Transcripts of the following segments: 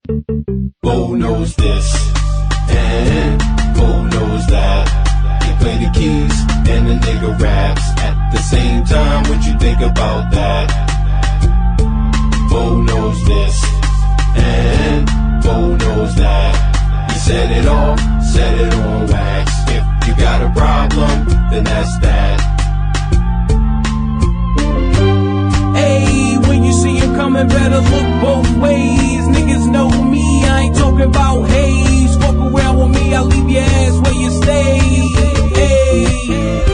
Bo knows this, and Bo knows that. They play the keys, and the nigga raps at the same time. What you think about that? Bo knows this, and Bo knows that. He said it all, said it on wax. If you got a problem, then that's that. Hey, when you see him coming, better look both ways. Niggas know me, I ain't talking about haze. Fuck around with me, I'll leave your ass where you stay. Hey,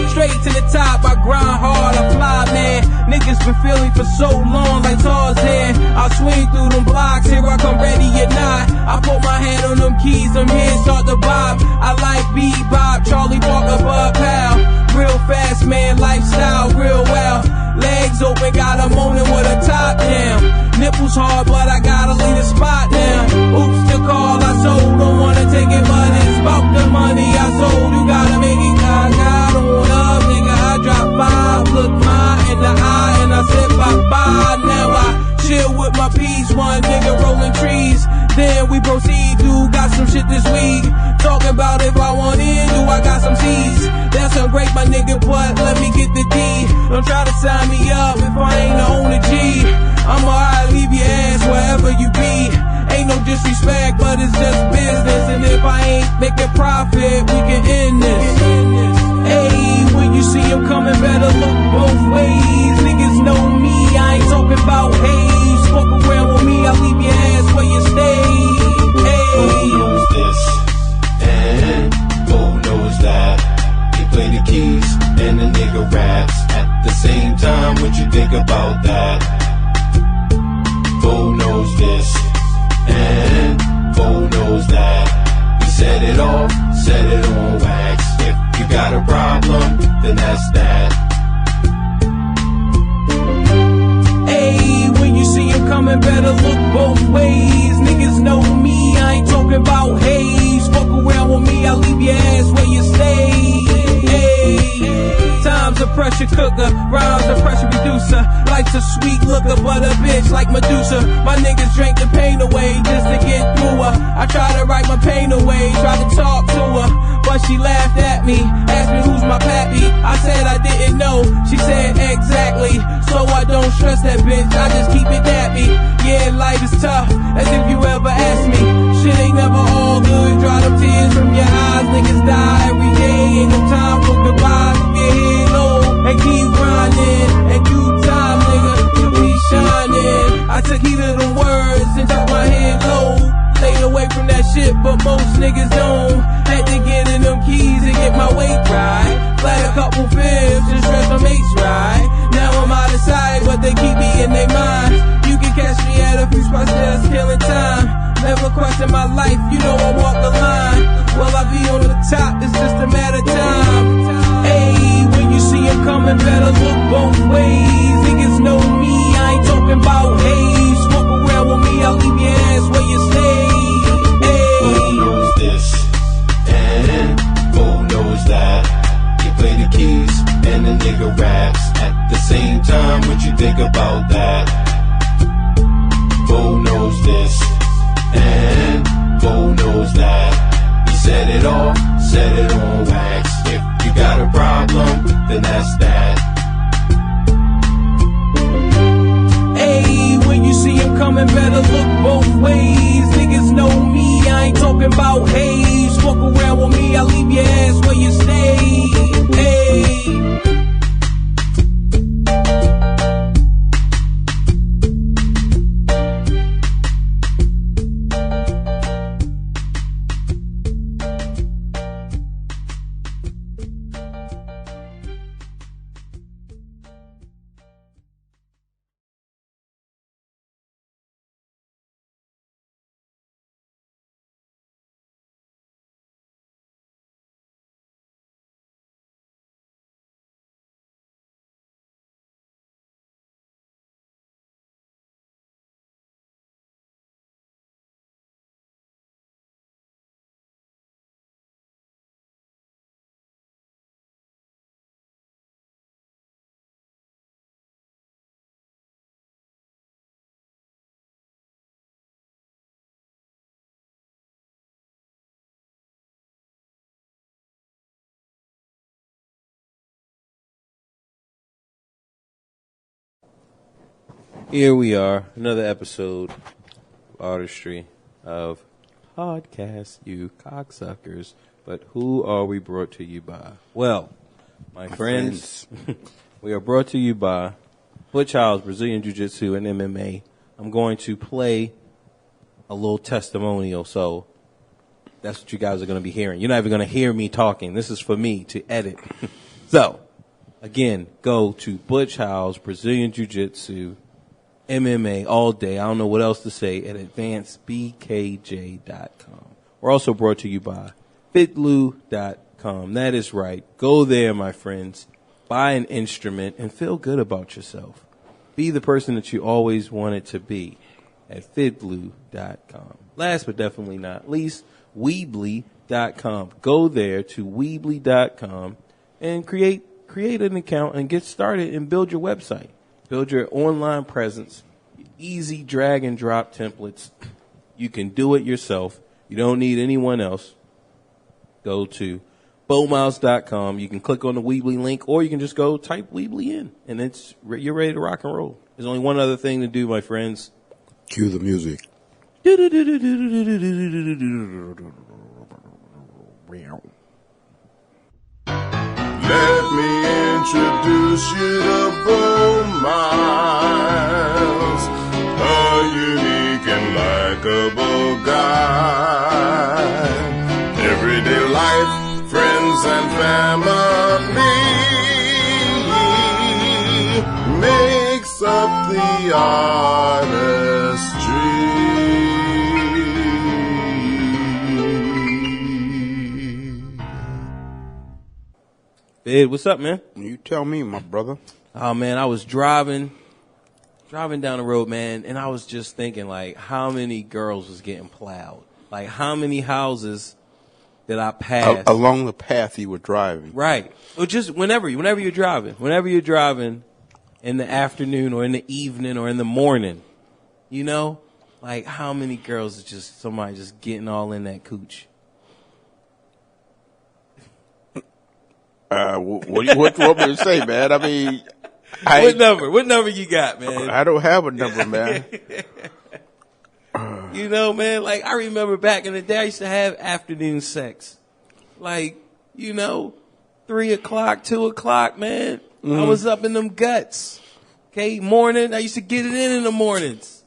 straight to the top, I grind hard, I fly, man. Niggas been feeling for so long like Tarzan. I swing through them blocks, here I come ready or not. I put my hand on them keys, them hands start to bob. I like bebop, Charlie Parker, Bud Powell. Real fast, man, lifestyle, real well. Legs open, got a moaning with a top down. Nipples hard, but I gotta leave the spot now. Oops, the call I sold, don't wanna take it, but it's about the money I sold. You gotta make it, I don't love, nigga. I drop five, look mine in the eye, and I said bye-bye. Now I chill with my peace, one nigga rolling trees. Then we proceed, dude, got some shit this week. Talking about if I want in, do I got some seeds? That's some great, my nigga, but let me get the D. Don't try to sign me up if I ain't the owner G. I'm alright, leave your ass wherever you be. Ain't no disrespect, but it's just business. And if I ain't making profit, we can end this. Hey, when you see him coming, better look both ways. Niggas know me, I ain't talking about haze. Fuck around with me, I'll leave your ass where you stay. Bo knows this, and Bo knows that. They play the keys, and the nigga raps at the same time. What you think about that? Bo knows this, and Bo knows that. He said it all, said it on wax. If you got a problem, then that's that. Hey, when you see him coming, better look both ways. Niggas know me, I ain't talking about haze. Fuck around with me, I'll leave your ass where you stay. Hey, time's a pressure cooker, rhymes a pressure reducer. Life's a sweet looker, but a bitch like Medusa. My niggas drank the pain away just to get through her. I try to write my pain away, try to talk to her, but she laughed at me, asked me who's my pappy. I said I didn't know, she said exactly. So I don't stress that bitch, I just keep it happy. Yeah, life is tough, as if you ever asked me. Shit ain't never all good, dry them tears from your eyes. Niggas die every day, ain't no time for goodbyes. Get head low and keep grinding, and you time, nigga, you be shining. I took heed of them words and took my head low. Stayed away from that shit, but most niggas don't. Had to get in them keys and get my weight right. Flat a couple fibs and stretch my mates right. Now I'm out of sight, but they keep me in their minds. You can catch me at a few spots that's killing time. Never question my life, you know I walk the line. Will I be on the top, it's just a matter of time. Hey, when you see him coming, better look both ways. Niggas know me, I ain't talking about haze. Fuck around with me, I'll leave your ass where you stay. Bo knows this, and Bo knows that. They play the keys, and the nigga raps at the same time. What you think about that? Bo knows this, and Bo knows that. He said it all, said it on wax. If you got a problem, then that's that. Hey, when you see him coming, better look both ways. Niggas know me, I ain't talking about haze. Fuck around with me, I'll leave your ass where you stay. Hey. Here we are, another episode of Artistry of Podcast, you cocksuckers. But who are we brought to you by? Well, my friends, we are brought to you by Butch House, Brazilian Jiu-Jitsu, and MMA. I'm going to play a little testimonial, so that's what you guys are going to be hearing. You're not even going to hear me talking. This is for me to edit. So, again, go to Butch House, Brazilian Jiu-Jitsu, MMA all day. I don't know what else to say at advancedbkj.com. We're also brought to you by fitlu.com. That is right. Go there, my friends. Buy an instrument and feel good about yourself. Be the person that you always wanted to be at fitlu.com. Last but definitely not least, Weebly.com. Go there to Weebly.com and create an account and get started and build your website. Build your online presence. Easy drag and drop templates. You can do it yourself. You don't need anyone else. Go to bowmouse.com. You can click on the Weebly link, or you can just go type Weebly in, and you're ready to rock and roll. There's only one other thing to do, my friends. Cue the music. Let me introduce you to Bo Miles, a unique and likable guy. Everyday life, friends and family makes up the artistry. Ed, what's up, man? You tell me, my brother. Oh, man, I was driving down the road, man, and I was just thinking, like, how many girls was getting plowed? Like, how many houses that I passed? Along the path you were driving. Right. Or just whenever you're driving in the afternoon or in the evening or in the morning, you know? Like, how many girls is just somebody just getting all in that cooch? What do you want me to say, man? I mean, What number you got, man? I don't have a number, man. You know, man, like, I remember back in the day, I used to have afternoon sex. Like, 3 o'clock, 2 o'clock, man. I was up in them guts. Okay, morning, I used to get it in the mornings.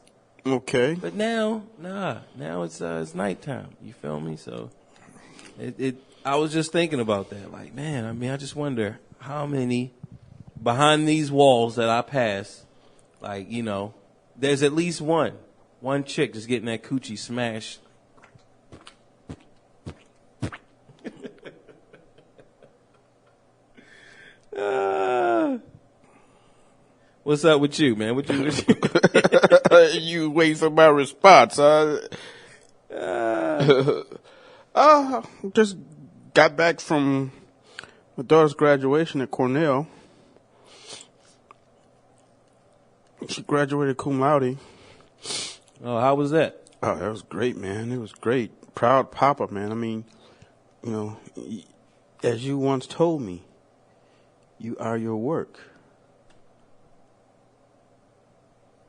Okay. But now it's nighttime. You feel me? So, I was just thinking about that. Like, man, I mean, I just wonder how many behind these walls that I pass, like, there's at least one chick just getting that coochie smashed. What's up with you, man? What you? You wait for my response, huh? Just got back from my daughter's graduation at Cornell. She graduated cum laude. Oh, how was that? Oh, that was great, man. It was great. Proud papa, man. I mean, as you once told me, you are your work.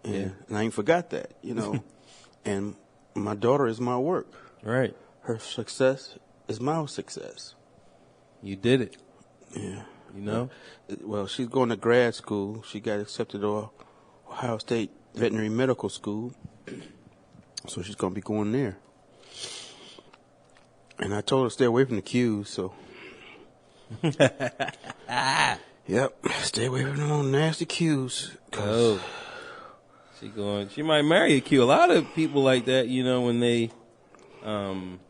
And I ain't forgot that, And my daughter is my work. Right. Her success is my success. You did it. Yeah. Well, she's going to grad school. She got accepted to Ohio State Veterinary Medical School. So she's going to be going there. And I told her to stay away from the cues, so. Yep. Stay away from them nasty cues. Oh. She might marry a Q. A lot of people like that, when they, when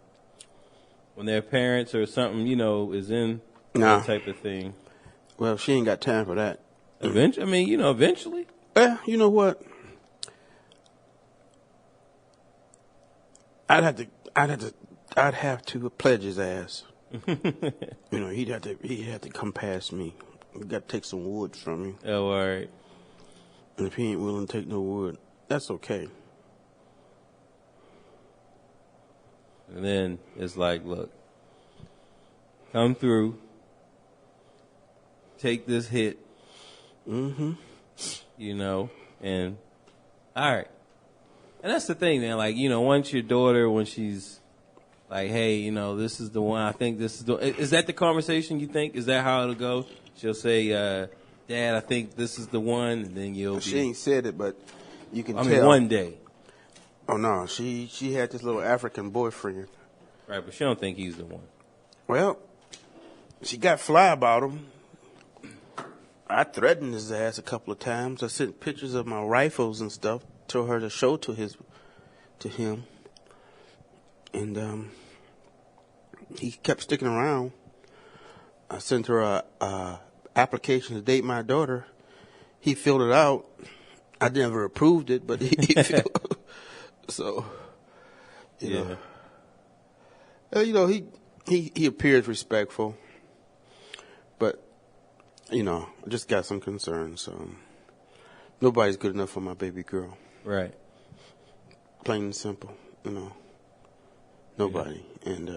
their parents or something, is in that type of thing. Well, she ain't got time for that. Eventually. Yeah, you know what? I'd have to pledge his ass. He'd have to come past me. We got to take some wood from him. Oh, all right. And if he ain't willing to take no wood, that's okay. And then it's like, look, come through, take this hit, and All right. And that's the thing, man. Like, once your daughter, when she's like, hey, this is the one, I think this is is that the conversation you think? Is that how it'll go? She'll say, Dad, I think this is the one, and then you'll She ain't said it, but you can tell. I mean, one day. Oh, no. She had this little African boyfriend. Right, but she don't think he's the one. Well, she got fly about him. I threatened his ass a couple of times. I sent pictures of my rifles and stuff to her to show to him. And he kept sticking around. I sent her a application to date my daughter. He filled it out. I never approved it, but he filled it. So, you know, he appears respectful, but I just got some concerns. Nobody's good enough for my baby girl. Right. Plain and simple. Nobody. Yeah. And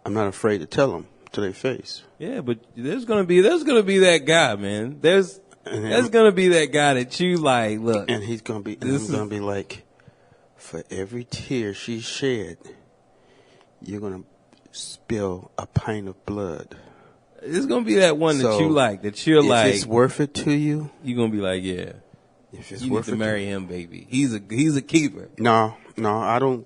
I'm not afraid to tell them to their face. Yeah, but there's gonna be that guy, man. There's gonna be that guy that you like. Look, and he's gonna be. And I'm gonna be like, for every tear she shed, you're gonna spill a pint of blood. It's gonna be that one that you like. That you're like. If it's worth it to you, you're gonna be like, yeah. If it's you worth need to it marry him, baby. He's a keeper. No, I don't.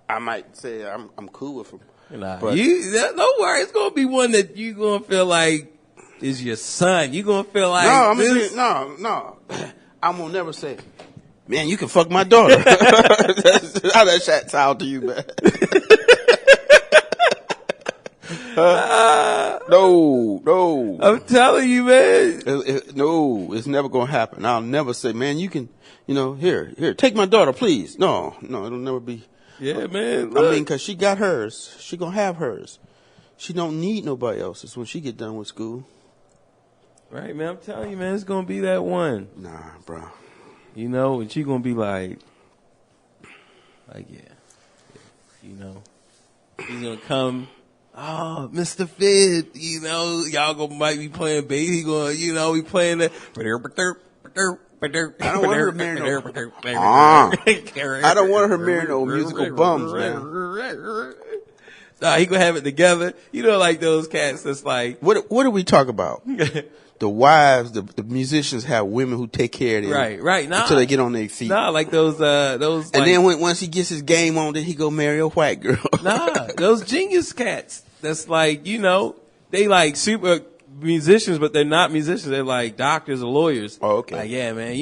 I might say I'm cool with him. Nah, but don't worry. It's gonna be one that you gonna feel like is your son. You gonna feel like no. I'm gonna never say, man, you can fuck my daughter. How that shit sound to you, man? No. I'm telling you, man. No, it's never gonna happen. I'll never say, man, you can, here, take my daughter, please. No, it'll never be. Yeah, man. Look. I mean, because she got hers. She gonna have hers. She don't need nobody else's when she get done with school. Right, man. I'm telling you, man, it's gonna be that one. Nah, bro. And she gonna be like, yeah. He's gonna come. Oh, Mr. Fid, y'all might be playing bass. He gonna, we playing that. I don't want her to marry no. I don't want her to marry no musical bums, man. Nah, he gonna have it together. Like those cats that's like. What do we talk about? The wives, the musicians have women who take care of them. Right. Nah, until they get on their feet. Nah, like those. And then once he gets his game on, then he go marry a white girl. Nah, those genius cats. That's like, they like super musicians, but they're not musicians. They're like doctors or lawyers. Oh, okay. Like, yeah, man,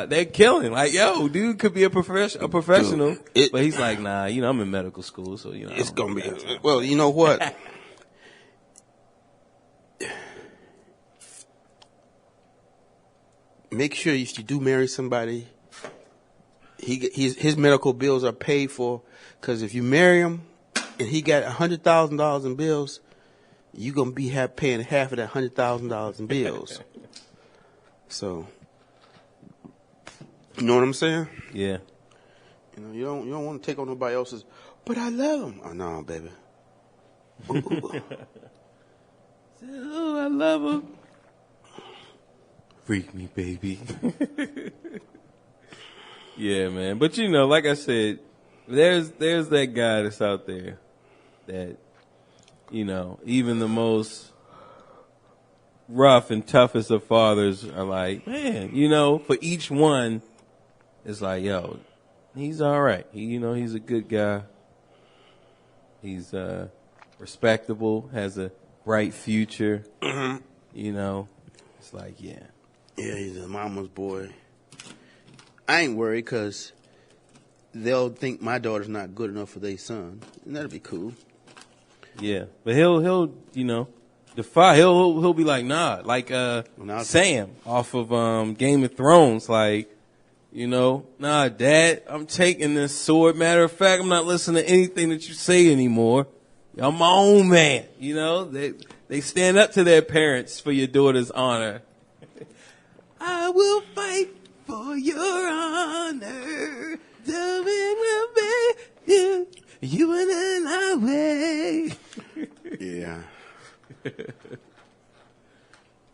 they're killing. Like, yo, dude could be a professional, but he's like, nah, I'm in medical school, so it's gonna be. Well, you know what? Make sure if you do marry somebody, his medical bills are paid for. Because if you marry him and he got $100,000 in bills, you're going to be paying half of that $100,000 in bills. So, you know what I'm saying? Yeah. You don't want to take on nobody else's, but I love him. Oh, no, baby. Oh, I love him. Freak me, baby. Yeah, man. But like I said, there's that guy that's out there that, even the most rough and toughest of fathers are like, man, for each one, it's like, yo, he's all right. He's a good guy. He's respectable, has a bright future. Mm-hmm. It's like, yeah. Yeah, he's a mama's boy. I ain't worried because they'll think my daughter's not good enough for their son, and that'll be cool. Yeah, but he'll defy. He'll be like, nah, like Sam off of Game of Thrones, like, nah, Dad, I'm taking this sword. Matter of fact, I'm not listening to anything that you say anymore. I'm my own man. They stand up to their parents for your daughter's honor. I will fight for your honor. You and I way. Yeah.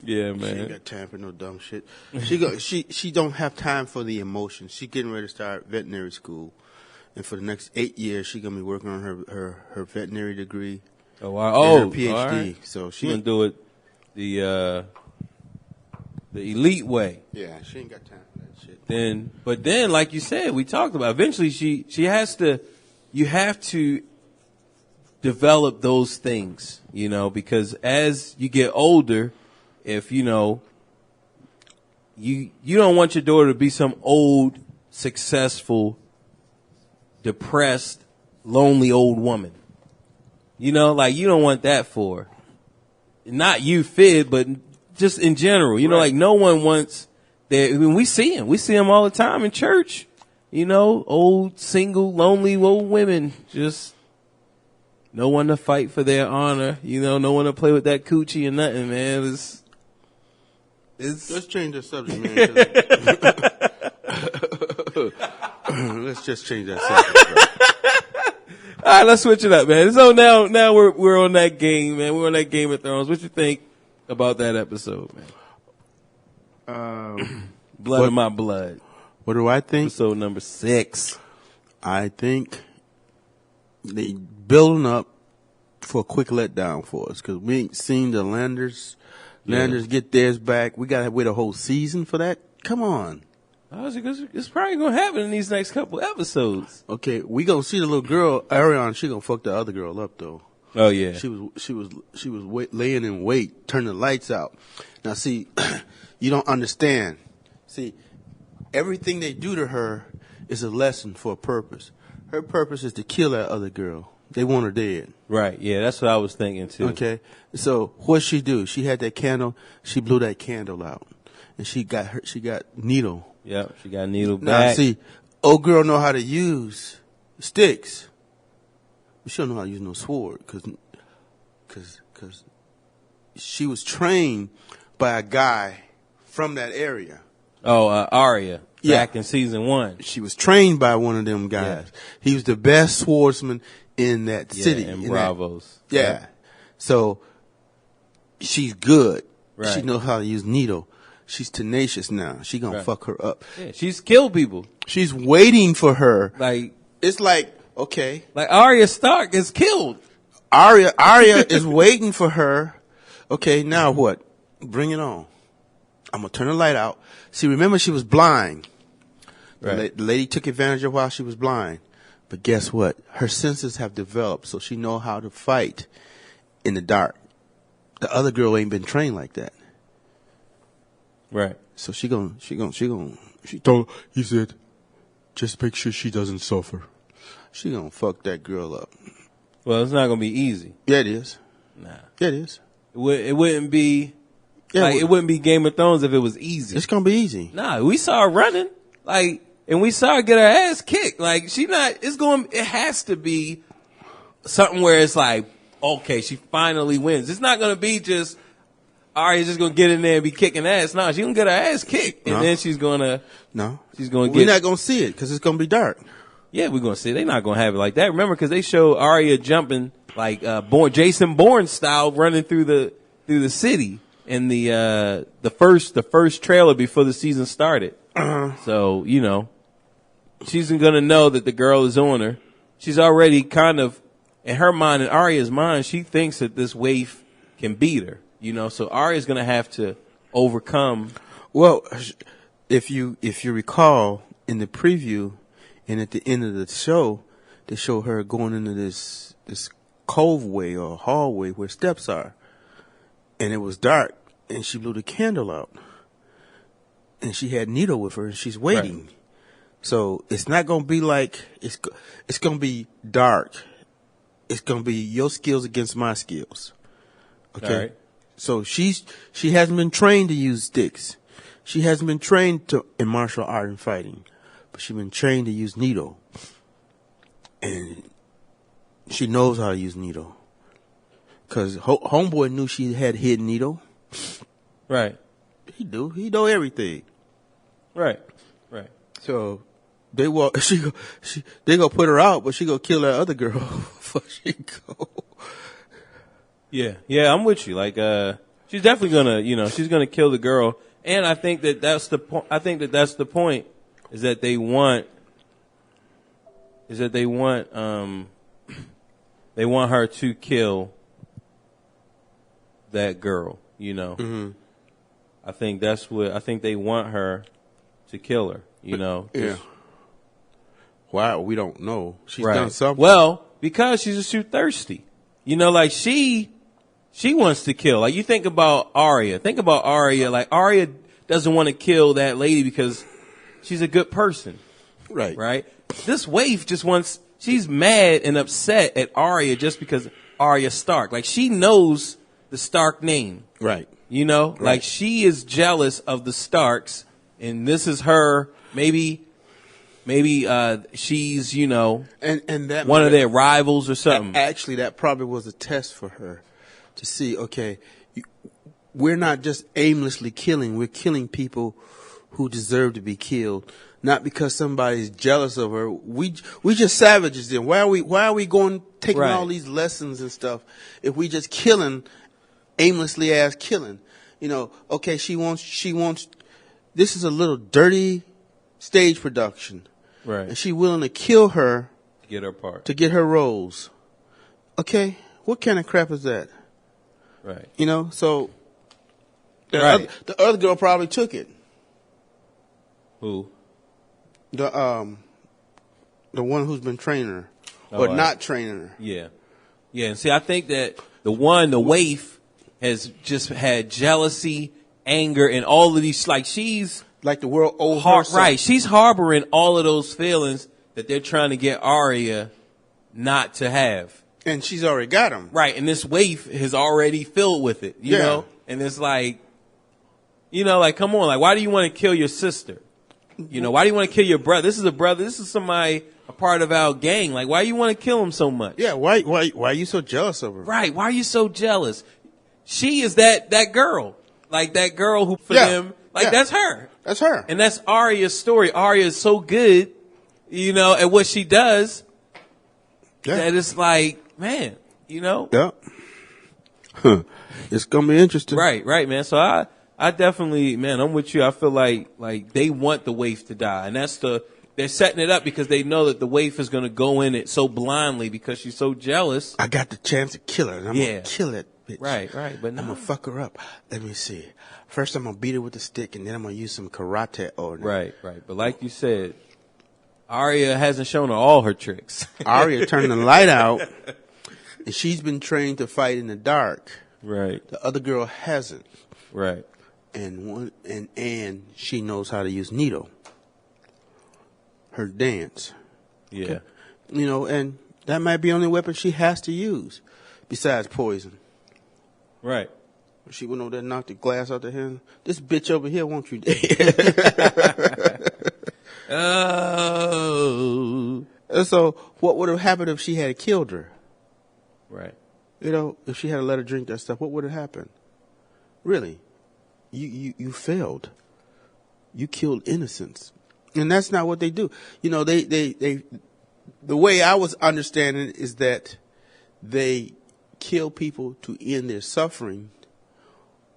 Yeah, She ain't man. got time for no dumb shit. She don't have time for the emotions. She getting ready to start veterinary school, and for the next 8 years, she gonna be working on her veterinary degree. Oh, wow. And her PhD. All right. So She gonna do it the elite way. Yeah, she ain't got time for that shit. But then, like you said, we talked about. Eventually, she has to. You have to develop those things, because as you get older, if you don't want your daughter to be some old, successful, depressed, lonely old woman. You don't want that for. Not you, Fid, but just in general. Right. No one wants that. I mean, we see them all the time in church. Old, single, lonely old women. Just no one to fight for their honor. No one to play with that coochie or nothing, man. Let's change the subject, man. Let's just change that subject, bro. All right, let's switch it up, man. So now we're on that game, man. We're on that Game of Thrones. What you think about that episode, man? Blood of my blood. What do I think? Episode number 6. I think they building up for a quick letdown for us because we ain't seen the Landers get theirs back. We got to wait a whole season for that. Come on. It's probably gonna happen in these next couple episodes. Okay, we gonna see the little girl Arion. She gonna fuck the other girl up though. Oh yeah. She was laying in wait, turn the lights out. Now see, you don't understand. See, everything they do to her is a lesson for a purpose. Her purpose is to kill that other girl. They want her dead. Right. Yeah, that's what I was thinking too. Okay. So what she do? She had that candle. She blew that candle out, and she got needle. Yep. She got needle Now back. see, old girl know how to use sticks. But she don't know how to use no sword because she was trained by a guy from that area. Oh, Arya. Yeah. Back in season 1. She was trained by one of them guys. Yeah. He was the best swordsman in that city. In in Bravos. That, yeah. So she's good. Right. She knows how to use needle. She's tenacious now. She gonna Right. fuck her up. Yeah, she's killed people. She's waiting for her. Like It's like, okay, Arya Stark is killed. Arya is waiting for her. Okay, now what? Bring it on. I'm gonna turn the light out. See, remember she was blind. Right. The lady took advantage of while she was blind. But guess what? Her senses have developed, so she know how to fight in the dark. The other girl ain't been trained like that. Right. So she told, he said, just make sure she doesn't suffer. She gonna fuck that girl up. Well, it's not gonna be easy. Yeah, it is. Nah. Yeah, it is. It wouldn't be. Yeah, It wouldn't be Game of Thrones if it was easy. it's gonna be easy. Nah, we saw her running, and we saw her get her ass kicked. It has to be something where it's like, okay, she finally wins. It's not gonna be just, Arya's just gonna get in there and be kicking ass. No, she's gonna get her ass kicked, and No. then she's gonna We're get. not gonna see it because it's gonna be dark. Yeah, we're gonna see. They're not gonna have it like that. Remember, because they show Arya jumping Jason Bourne style, running through the city in the first trailer before the season started. So she's gonna know that the girl is on her. She's already kind of, in her mind, in Arya's mind, she thinks that this waif can beat her. So Arya's gonna have to overcome. Well, if you recall in the preview and at the end of the show, they show her going into this coveway or hallway where steps are, and it was dark, and she blew the candle out, and she had needle with her, and she's waiting. Right. So it's not gonna be like it's gonna be dark. It's gonna be your skills against my skills. Okay. All right. So she hasn't been trained to use sticks. She hasn't been trained in martial art and fighting, but she's been trained to use needle. And she knows how to use needle. Cause homeboy knew she had hidden needle. Right. He know everything. Right. So they gonna put her out, but she gonna kill that other girl before she go. Yeah, I'm with you. she's definitely gonna, she's gonna kill the girl. And I think that that's the point. I think that that's the point is that they want they want her to kill that girl. Mm-hmm. I think they want her to kill her. Yeah. Why? We don't know. She's right. done something. Well, because she's just too thirsty. Like she wants to kill. Like you think about Arya. Like Arya doesn't want to kill that lady because she's a good person. Right. Right? This waif just wants, she's mad and upset at Arya just because Arya Stark. Like she knows the Stark name. Right. Right. Like she is jealous of the Starks and this is her, maybe she's, and that one of their rivals or something. Actually, that probably was a test for her to see, okay, we're not just aimlessly killing. We're killing people who deserve to be killed, not because somebody's jealous of her. We just savages then. Why are we going taking Right. all these lessons and stuff if we just killing aimlessly as killing? Okay, she wants this is a little dirty stage production. Right. And she willing to kill her Get her part. to get her roles. Okay, what kind of crap is that? Right. So the, Right. the other girl probably took it. Who? The one who's been training her or not training her. Yeah. Yeah. And see, I think that the waif has just had jealousy, anger, and all of these, like she's Like the world owes her something. right. She's harboring all of those feelings that they're trying to get Arya not to have. And she's already got them. Right. And this waif is already filled with it, you Yeah. know? And it's like, like, come on, like, why do you want to kill your sister? Why do you want to kill your brother? This is a brother. This is somebody, a part of our gang. Like, why do you want to kill him so much? Yeah, why are you so jealous of her? Right. Why are you so jealous? She is that girl. Like, that girl who, for Yeah. them, like, Yeah. that's her. That's her. And that's Arya's story. Arya is so good, at what she does that it's like, man, Yeah. It's gonna be interesting. Right, man. So I definitely, man, I'm with you. I feel like they want the waif to die, and they're setting it up because they know that the waif is going to go in it so blindly because she's so jealous. I got the chance to kill her, and I'm gonna kill that bitch. Right. But I'm gonna fuck her up. Let me see. First, I'm gonna beat her with a stick, and then I'm gonna use some karate on her. Right. But like you said, Arya hasn't shown her all her tricks. Arya turned the light out, and she's been trained to fight in the dark. Right. The other girl hasn't. Right. And she knows how to use Nito, her dance. Yeah. And that might be the only weapon she has to use besides poison. Right. She went over there and knocked the glass out of him. This bitch over here wants you dead. Oh. And so what would have happened if she had killed her? Right. If she had let her drink that stuff, what would have happened? Really? You failed. You killed innocents. And that's not what they do. The way I was understanding it is that they kill people to end their suffering,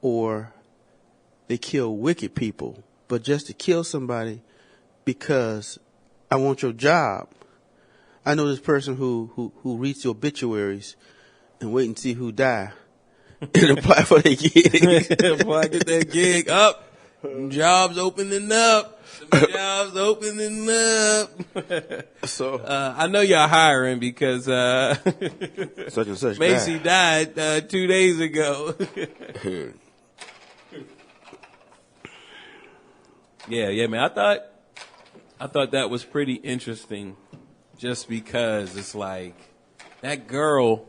or they kill wicked people. But just to kill somebody because I want your job. I know this person who reads the obituaries and wait and see who die and apply for their gig. Apply, get that gig up. Jobs opening up. Jobs opening up. So I know y'all hiring because such and such Macy died 2 days ago. Yeah, man. I thought that was pretty interesting, just because it's like that girl.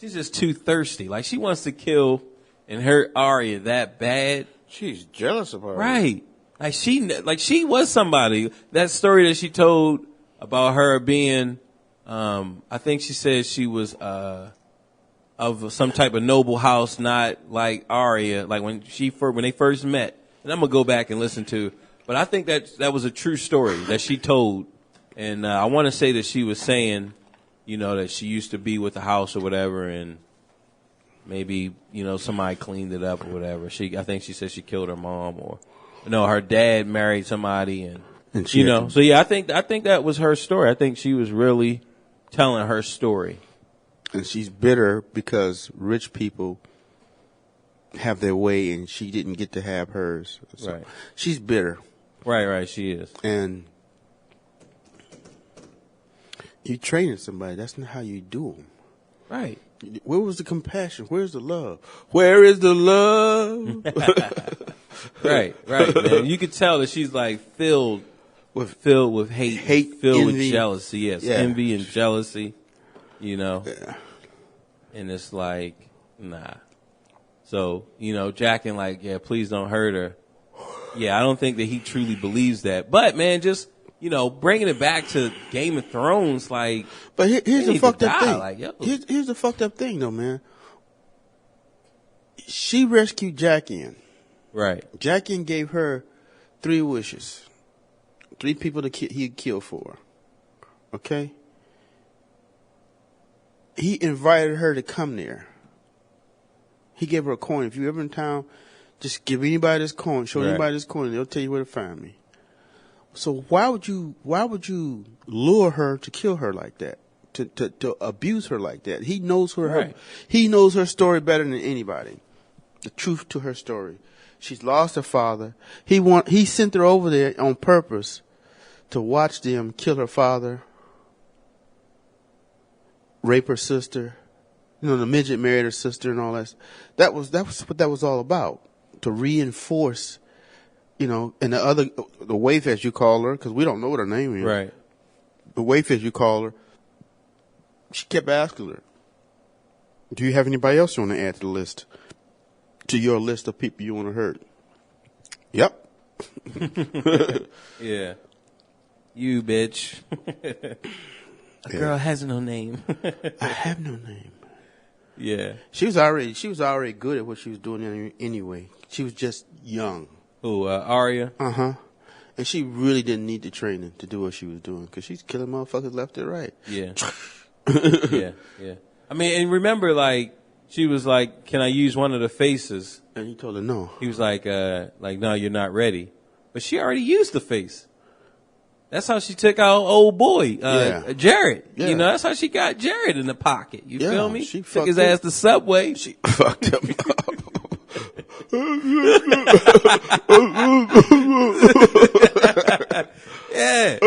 She's just too thirsty. Like, she wants to kill and hurt Arya that bad. She's jealous of her. Right. Like she was somebody. That story that she told about her being, I think she said she was, of some type of noble house, not like Arya, like when they first met. And I'm gonna go back and listen to, but I think that was a true story that she told. And, I want to say that she was saying, that she used to be with the house or whatever, and maybe, somebody cleaned it up or whatever. I think she said she killed her mom, or no, her dad married somebody, and she so yeah, I think that was her story. I think she was really telling her story. And she's bitter because rich people have their way and she didn't get to have hers. So right. She's bitter. Right, she is. And you training somebody, that's not how you do them. Right. Where was the compassion? Where's the love? Where is the love? Right, man. You could tell that she's like filled with hate, filled envy. with jealousy. Yes, Yeah. envy and jealousy. Yeah. And it's like, nah. So, Jacking like, yeah, please don't hurt her. Yeah, I don't think that he truly believes that. But man, just bringing it back to Game of Thrones, like. But here's the fucked up thing. Like, here's the fucked up thing, though, man. She rescued Jackie. Right. Jackie gave her 3 wishes, 3 people he'd kill for. Okay. He invited her to come there. He gave her a coin. If you're ever in town, just give anybody this coin. Show anybody this coin, and they'll tell you where to find me. So why would you lure her to kill her like that? To abuse her like that? He knows her. He knows her story better than anybody. The truth to her story. She's lost her father. He sent her over there on purpose to watch them kill her father, rape her sister. The midget married her sister and all that. That was what that was all about. To reinforce, and the waif, as you call her, because we don't know what her name is. Right. The waif, as you call her, she kept asking her, do you have anybody else you want to add to the list? To your list of people you want to hurt? Yep. Yeah. You bitch. A girl has no name. I have no name. Yeah. She was already good at what she was doing anyway. She was just young. Who, Arya? Uh-huh. And she really didn't need the training to do what she was doing because she's killing motherfuckers left and right. Yeah. Yeah. I mean, and remember, like, she was like, can I use one of the faces? And he told her no. He was like, no, you're not ready. But she already used the face. That's how she took out old boy, Jared. Yeah. That's how she got Jared in the pocket. You feel me? She took his ass to Subway. She fucked him up. Yeah.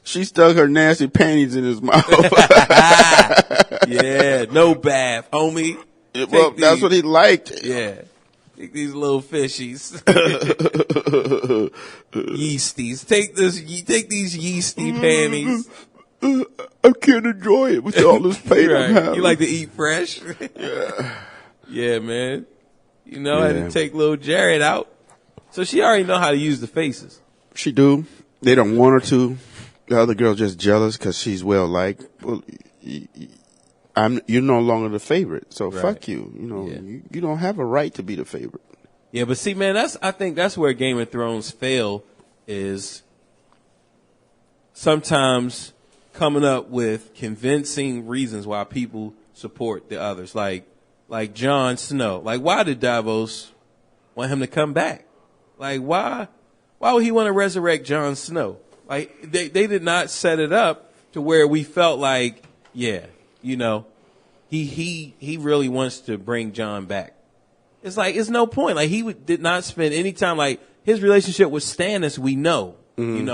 She stuck her nasty panties in his mouth. Yeah, no bath, homie. Well, that's what he liked. Yeah. Take these little fishies. Yeasties. Take these yeasty panties. I can't enjoy it with all this pain I'm having. You like to eat fresh? Yeah. Yeah, man. I had to take little Jared out. So she already know how to use the faces. She do. They don't want her to. The other girl's just jealous because she's well liked. Well, you're no longer the favorite, so fuck you. You don't have a right to be the favorite. Yeah, but see, man, I think that's where Game of Thrones fail is sometimes coming up with convincing reasons why people support the others. Like Jon Snow. Like, why did Davos want him to come back? Like, why would he want to resurrect Jon Snow? Like, they did not set it up to where we felt like, yeah, he really wants to bring Jon back. It's like, it's no point. Like, he did not spend any time, like, his relationship with Stannis, we know. Mm-hmm.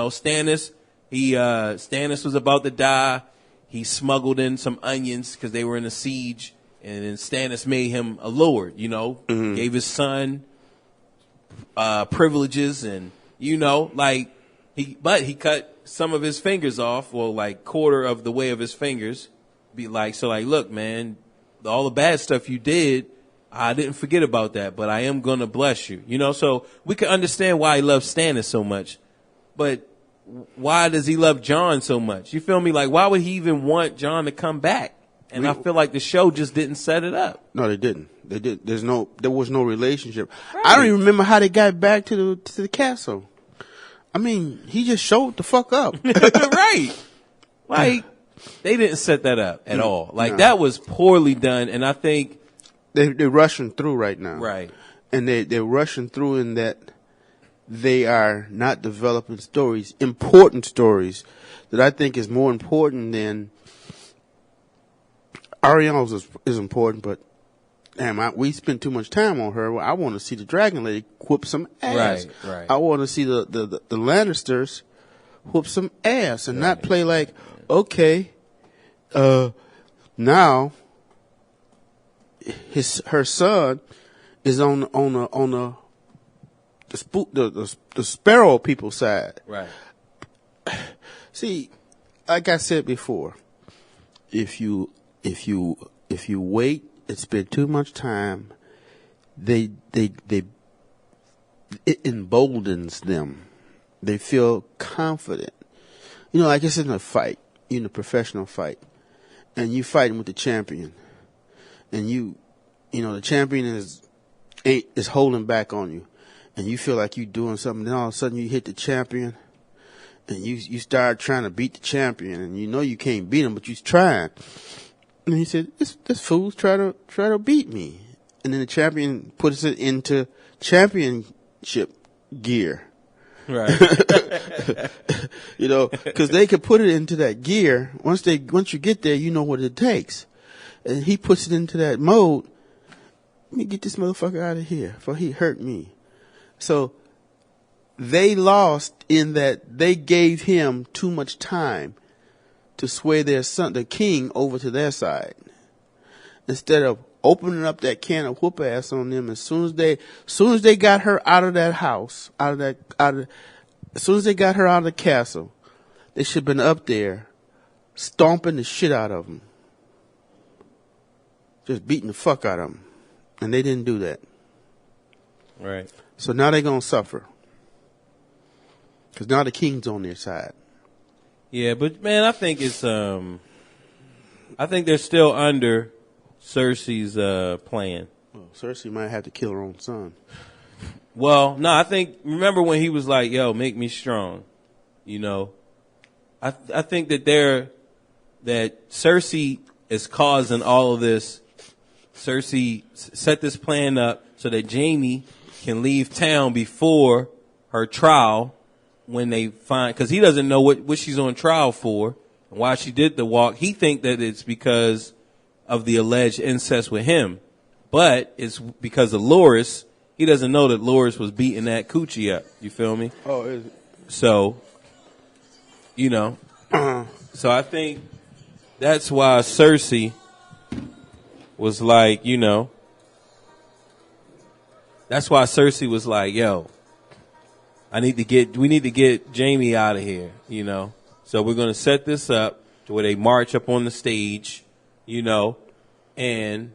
Stannis was about to die. He smuggled in some onions because they were in a siege. And then Stannis made him a lord, Mm-hmm. gave his son privileges and, but he cut some of his fingers off, well, like quarter of the way of his fingers. Look, man, all the bad stuff you did, I didn't forget about that, but I am going to bless you. So we can understand why he loves Stannis so much. But why does he love Jon so much? You feel me? Like, why would he even want Jon to come back? And I feel like the show just didn't set it up. No, they didn't. They did. There was no relationship. Right. I don't even remember how they got back to the castle. I mean, he just showed the fuck up. Right. Like, they didn't set that up at all. Like, No. that was poorly done, and I think... They're rushing through right now. Right. And they're rushing through in that they are not developing stories, important stories, that I think is more important than... Ariel's is important, but damn, we spent too much time on her. I want to see the Dragon Lady whoop some ass. Right. I want to see the Lannisters whoop some ass and not play like, okay, now her son is on the Sparrow people side. Right. See, like I said before, if you wait and spend too much time, it emboldens them. They feel confident. You know, like it's in a fight, in a professional fight, and you fighting with the champion, and you know the champion is holding back on you, and you feel like you doing something. Then all of a sudden you hit the champion, and you start trying to beat the champion, and you know you can't beat him, but you're trying. And he said, "This fool's try to beat me," and then the champion puts it into championship gear. Right. You know, because they could put it into that gear. Once you get there, you know what it takes. And he puts it into that mode. Let me get this motherfucker out of here before he hurt me. So they lost in that they gave him too much time to sway their son, the king, over to their side. Instead of opening up that can of whoop ass on them as soon as they got her out of that house, as soon as they got her out of the castle, they should have been up there stomping the shit out of them. Just beating the fuck out of them. And they didn't do that. Right. So now they're going to suffer. Because now the king's on their side. Yeah, but man, I think it's I think they're still under Cersei's plan. Well, Cersei might have to kill her own son. Well, no, I think remember when he was like, "Yo, make me strong," you know. I think that Cersei is causing all of this. Cersei set this plan up so that Jaime can leave town before her trial. When they find, because he doesn't know what she's on trial for and why she did the walk. He think that it's because of the alleged incest with him, but it's because of Loras. He doesn't know that Loras was beating that coochie up. You feel me? Oh, is it? So, you know, so I think that's why Cersei was like, you know, that's why Cersei was like, yo, we need to get Jaime out of here, you know. So we're going to set this up to where they march up on the stage, you know, and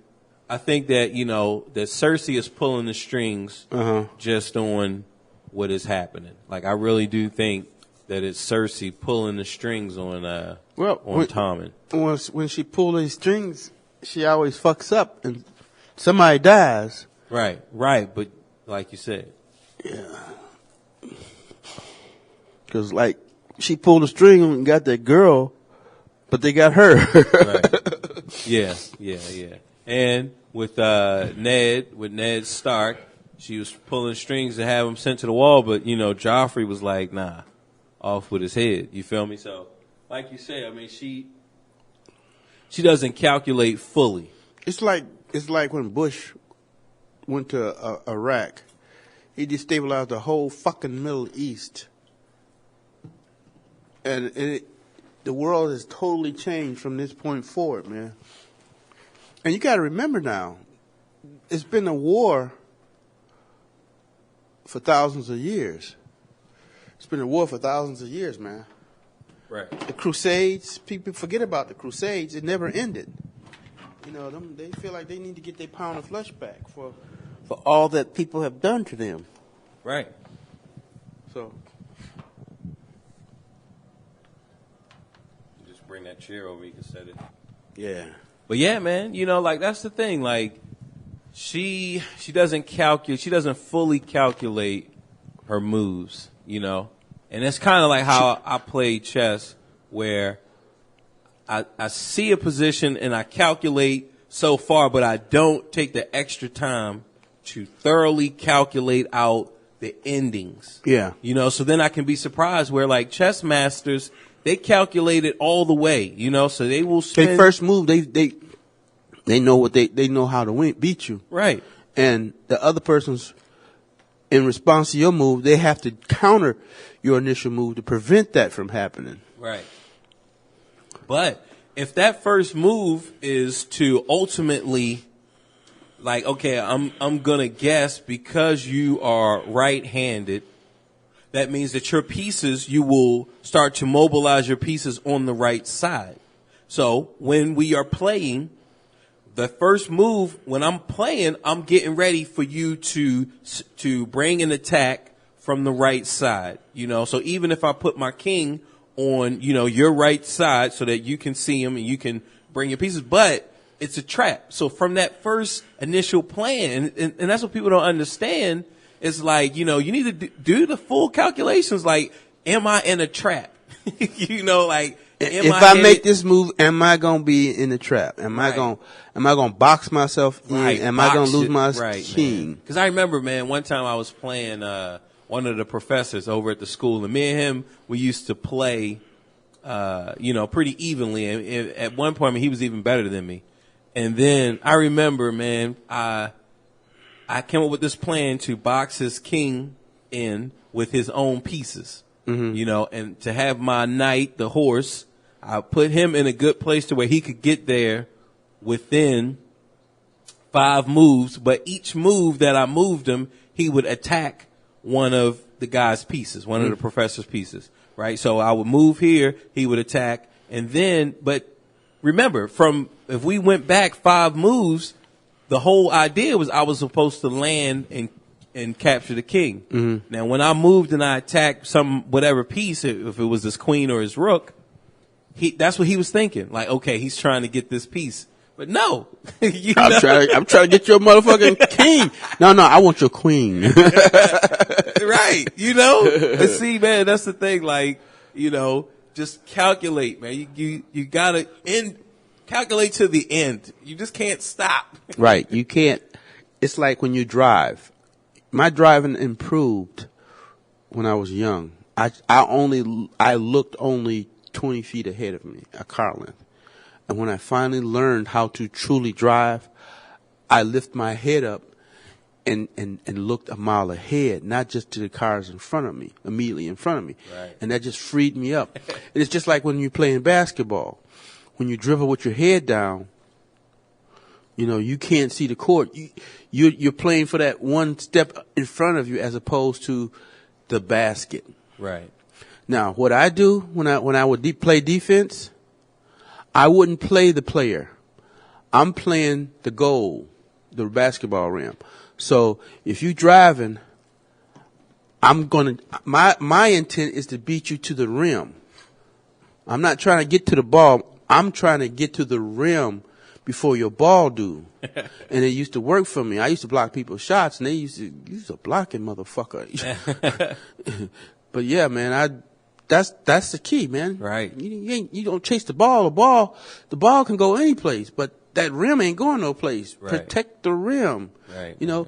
I think that, you know, that Cersei is pulling the strings just on what is happening. Like, I really do think that it's Cersei pulling the strings on Tommen. When she pulls these strings, she always fucks up and somebody dies. Right, but like you said. Yeah. Because, like, she pulled the string and got that girl, but they got her. Right. Yeah. And with Ned Stark, she was pulling strings to have him sent to the wall, but, you know, Joffrey was like, nah, off with his head. You feel me? So, like you say, I mean, she doesn't calculate fully. It's like when Bush went to Iraq. He destabilized the whole fucking Middle East. And the world has totally changed from this point forward, man. And you got to remember now, it's been a war for thousands of years. It's been a war for thousands of years, man. Right. The Crusades, people forget about the Crusades. It never ended. You know, they feel like they need to get their pound of flesh back for all that people have done to them. Right. So... bring that chair over, you can set it. Yeah. But yeah, man, you know, like that's the thing. Like she doesn't fully calculate her moves, you know. And it's kind of like how I play chess, where I see a position and I calculate so far, but I don't take the extra time to thoroughly calculate out the endings. Yeah. You know, so then I can be surprised where like chess masters, they calculate it all the way, you know, so they will spend. They first move, they know what they know how to beat you. Right. And the other person's, in response to your move, they have to counter your initial move to prevent that from happening. Right. But if that first move is to ultimately, like, okay, I'm gonna guess because you are right-handed, that means that your pieces, you will start to mobilize your pieces on the right side. So when we are playing, the first move, when I'm playing, I'm getting ready for you to bring an attack from the right side, you know. So even if I put my king on, you know, your right side so that you can see him and you can bring your pieces, but it's a trap. So from that first initial plan, and that's what people don't understand, is like, you know, you need to do the full calculations. Like, am I in a trap? You know, like, if I make this move, am I gonna be in the trap? Am I gonna box myself in? Right, am I gonna lose my right, king? Because I remember, man, one time I was playing one of the professors over at the school, and me and him, we used to play, you know, pretty evenly. And at one point, I mean, he was even better than me. And then I remember, man, I came up with this plan to box his king in with his own pieces, you know, and to have my knight, the horse, I put him in a good place to where he could get there within 5 moves. But each move that I moved him, he would attack one of the guy's pieces, one of the professor's pieces, right? So I would move here, he would attack, and then, but remember, if we went back 5 moves, the whole idea was I was supposed to land and capture the king. Now, when I moved and I attacked whatever piece, if it was his queen or his rook, that's what he was thinking. Like, okay, he's trying to get this piece. But no. I'm trying to get your motherfucking king. No, I want your queen. Right. You know? But see, man, that's the thing. Like, you know, just calculate, man. You gotta calculate to the end. You just can't stop. Right. You can't. It's like when you drive. My driving improved when I was young. I looked only 20 feet ahead of me, a car length. And when I finally learned how to truly drive, I lift my head up and looked a mile ahead, not just to the cars in front of me, immediately in front of me. Right. And that just freed me up. And it's just like when you're playing basketball. When you dribble with your head down, you know, you can't see the court. You're playing for that one step in front of you as opposed to the basket. Right. Now, what I do when I would play defense, I wouldn't play the player. I'm playing the goal, the basketball rim. So if you driving, my intent is to beat you to the rim. I'm not trying to get to the ball. I'm trying to get to the rim before your ball do. And it used to work for me. I used to block people's shots, and they used to blocking motherfucker. But yeah, man, that's the key, man. Right. You don't chase the ball. The ball can go any place, but that rim ain't going no place. Right. Protect the rim. Right. You know,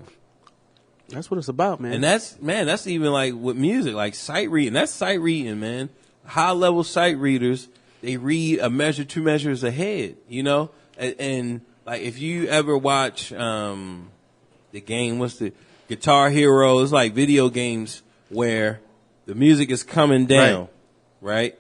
that's what it's about, man. And that's even like with music, like sight reading. That's sight reading, man. High level sight readers, they read a measure, 2 measures ahead, you know? And like if you ever watch the game, what's the Guitar Hero? It's like video games where the music is coming down, right?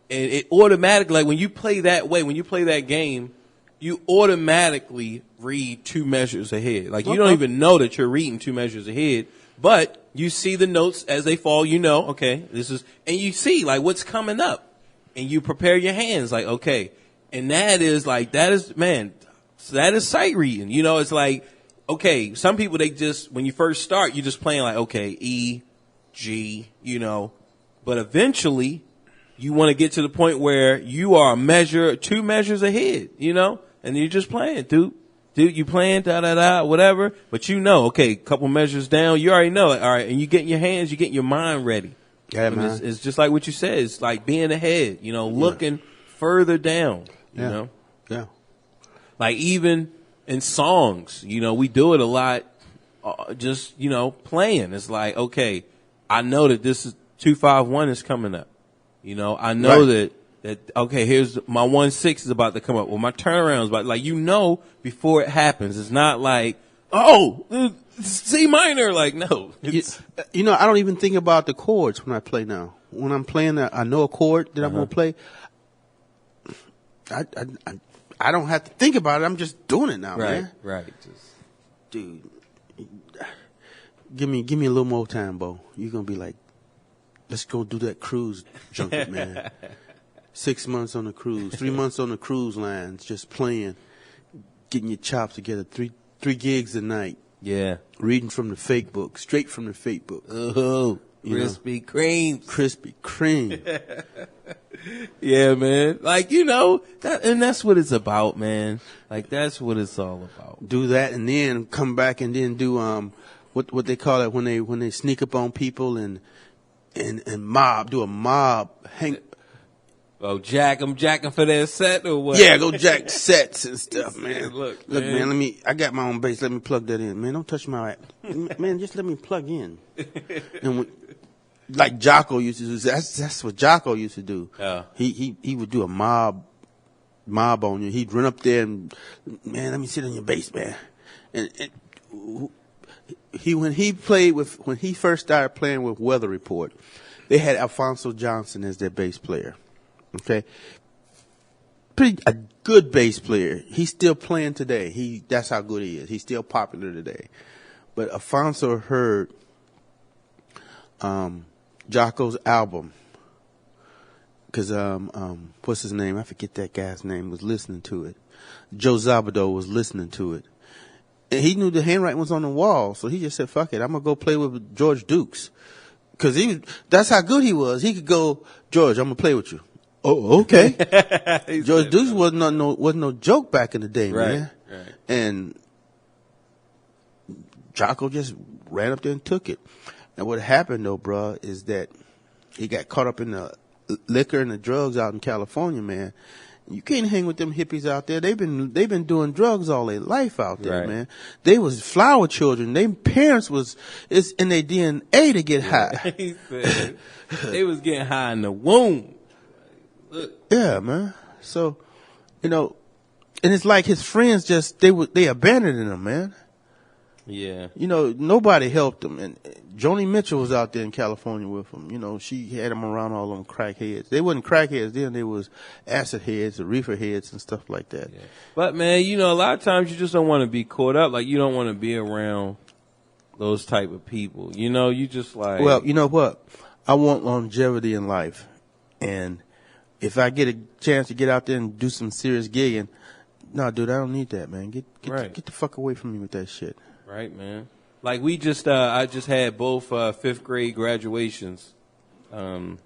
And it automatically, like when you play that way, when you play that game, you automatically read 2 measures ahead. Like you don't even know that you're reading 2 measures ahead, but you see the notes as they fall, you know, okay, and you see like what's coming up. And you prepare your hands like, okay. And that is sight reading. You know, it's like, okay, some people, when you first start, you're just playing like, okay, E, G, you know. But eventually, you want to get to the point where you are 2 measures ahead, you know. And you're just playing, dude, you playing, da-da-da, whatever. But you know, okay, couple measures down, you already know it. All right, and you get your hands, you get your mind ready. Yeah, man. It's just like what you said. It's like being ahead, you know, looking further down, you know? Yeah. Like even in songs, you know, we do it a lot, just, you know, playing. It's like, okay, I know that this is 251 is coming up. You know, I know that, okay, here's my 1/6 is about to come up. Well, my turnaround is about, like, you know, before it happens. It's not like, oh, C minor. Like, no. You know, I don't even think about the chords when I play now. When I'm playing, I know a chord that I'm going to play. I don't have to think about it. I'm just doing it now, man. Right. Dude, give me a little more time, Bo. You're going to be like, let's go do that cruise junket, man. 6 months on the cruise, 3 months on the cruise lines, just playing, getting your chops together, three gigs a night. Yeah. Reading from the fake book, straight from the fake book. Oh, Krispy Kreme. Krispy Kreme. Yeah, man. Like, you know, that's what it's about, man. Like, that's what it's all about. Do that and then come back and then do what they call it when they sneak up on people and mob, do a mob hang. Oh, I'm jacking for their set or what? Yeah, go jack sets and stuff, man. Look, man, I got my own bass. Let me plug that in, man. Don't touch my, man. Just let me plug in. And like Jocko used to do, that's what Jocko used to do. Yeah. He would do a mob on you. He'd run up there and, man, let me sit on your bass, man. And when he first started playing with Weather Report, they had Alfonso Johnson as their bass player. Okay, a good bass player. He's still playing today. That's how good he is. He's still popular today. But Alfonso heard Jocko's album because what's his name? I forget that guy's name. Was listening to it. Joe Zabado was listening to it, and he knew the handwriting was on the wall. So he just said, "Fuck it, I'm gonna go play with George Dukes," because that's how good he was. He could go, George, I'm gonna play with you. Oh, okay. George Dukes wasn't no joke back in the day, man. Right. And Jocko just ran up there and took it. And what happened though, bruh, is that he got caught up in the liquor and the drugs out in California, man. You can't hang with them hippies out there. They've been doing drugs all their life out there, man. They was flower children. Their parents it's in their DNA to get high. He said they was getting high in the womb. Look. Yeah, man. So, you know, and it's like his friends they abandoned him, man. Yeah. You know, nobody helped him. And Joni Mitchell was out there in California with him. You know, she had him around all them crackheads. They wasn't crackheads then. They was acid heads or reefer heads and stuff like that. Yeah. But, man, you know, a lot of times you just don't want to be caught up. Like, you don't want to be around those type of people. You know, you just like. Well, you know what? I want longevity in life. And if I get a chance to get out there and do some serious gigging, no, dude, I don't need that, man. Get the fuck away from me with that shit. Right, man. Like I just had both 5th grade graduations, and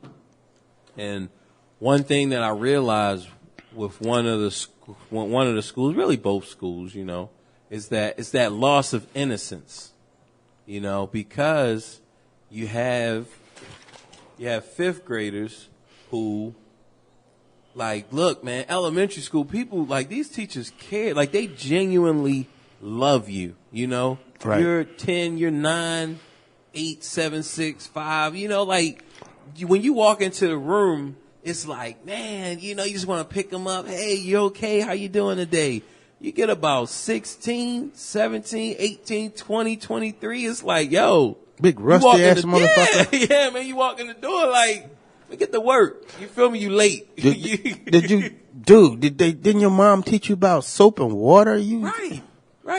one thing that I realized with one of the schools, really both schools, you know, is that it's that loss of innocence, you know, because you have 5th graders who. Like, look, man, elementary school people, like, these teachers care. Like, they genuinely love you, you know? Right. You're 10, you're 9, 8, 7, 6, 5. You know, like, when you walk into the room, it's like, man, you know, you just want to pick them up. Hey, you okay? How you doing today? You get about 16, 17, 18, 20, 23. It's like, yo. Big rusty-ass motherfucker. Yeah, man, you walk in the door like, get to work. You feel me? You late. Didn't your mom teach you about soap and water? Right.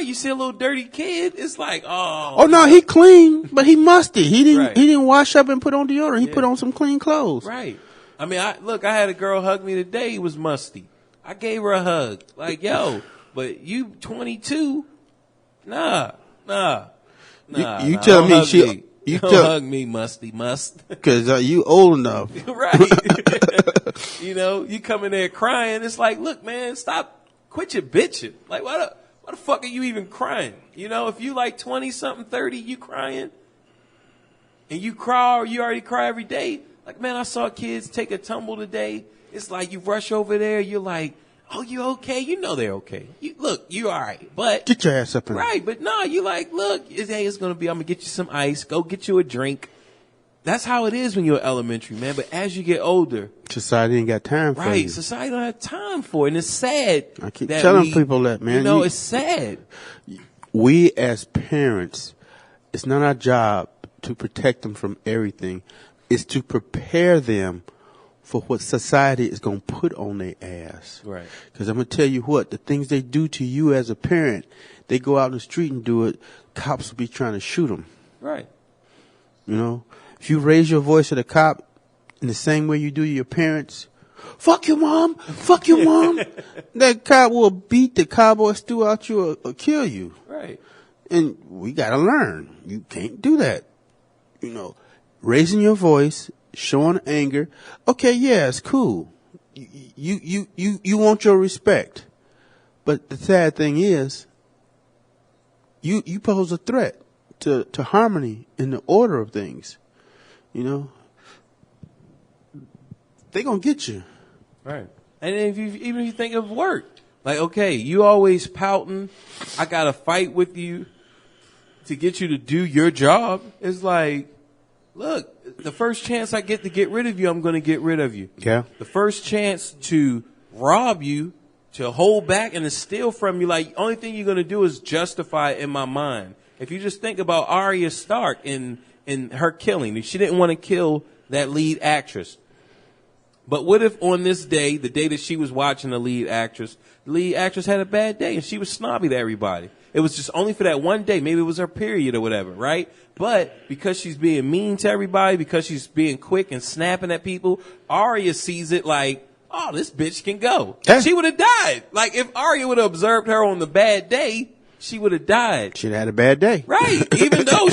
You see a little dirty kid, it's like, oh no, he clean, but he musty. He didn't wash up and put on deodorant. He put on some clean clothes. Right. I mean, I had a girl hug me today. He was musty. I gave her a hug. Like, yo, but you 22? Nah. You tell me You don't hug me, musty must. Because you old enough. Right. You know, you come in there crying. It's like, look, man, quit your bitching. Like, why the fuck are you even crying? You know, if you like 20-something, 30, you crying, and you cry or you already cry every day, Like, man, I saw kids take a tumble today. It's like you rush over there. You're like, oh, you okay? You know they're okay. Look, you all right. But Get your ass up in there. right, but no, you like, look, hey, it's going to be, I'm going to get you some ice. Go get you a drink. That's how it is when you're elementary, man. But as you get older, Society ain't got time for you. right, society don't have time for it. And it's sad. I keep that telling people that, man. You know, it's sad. We as parents, it's not our job to protect them from everything. It's to prepare them for what society is going to put on their ass. Right. Because I'm going to tell you what, the things they do to you as a parent, they go out in the street and do it, cops will be trying to shoot them. Right. You know? If you raise your voice at a cop in the same way you do your parents, fuck your mom, fuck your mom, that cop will beat the cowboy stew out you or kill you. Right. And we got to learn. You can't do that. You know, raising your voice, showing anger. Okay, yeah, it's cool. You want your respect. But the sad thing is, you pose a threat to harmony in the order of things. You know, they gonna get you. Right. And even if you think of work, like, okay, you always pouting, I got to fight with you to get you to do your job. It's like, look, the first chance I get to get rid of you, I'm going to get rid of you. Yeah. The first chance to rob you, to hold back and to steal from you, like, only thing you're going to do is justify it in my mind. If you just think about Arya Stark in her killing, she didn't want to kill that lead actress. But what if on this day, the day that she was watching the lead actress had a bad day and she was snobby to everybody. It was just only for that one day. Maybe it was her period or whatever, right? But because she's being mean to everybody, because she's being quick and snapping at people, Arya sees it like, oh, this bitch can go. Yeah. She would have died. Like, if Arya would have observed her on the bad day, she would have died. She'd had a bad day. Right. Even though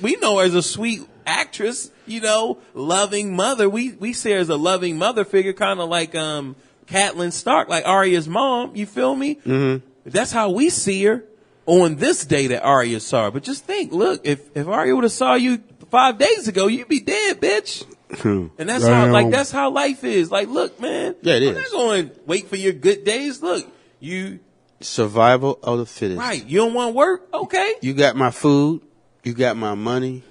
we know her as a sweet actress, you know, loving mother. We see her as a loving mother figure, kind of like Catelyn Stark, like Arya's mom. You feel me? Mm-hmm. That's how we see her on this day that Arya saw her. But just think, look, if Arya would have saw you 5 days ago, you'd be dead, bitch. And that's that's how life is. Like, look, man. Yeah, it I'm is. not going to wait for your good days. Look, survival of the fittest. Right. You don't want to work? Okay. You got my food. You got my money.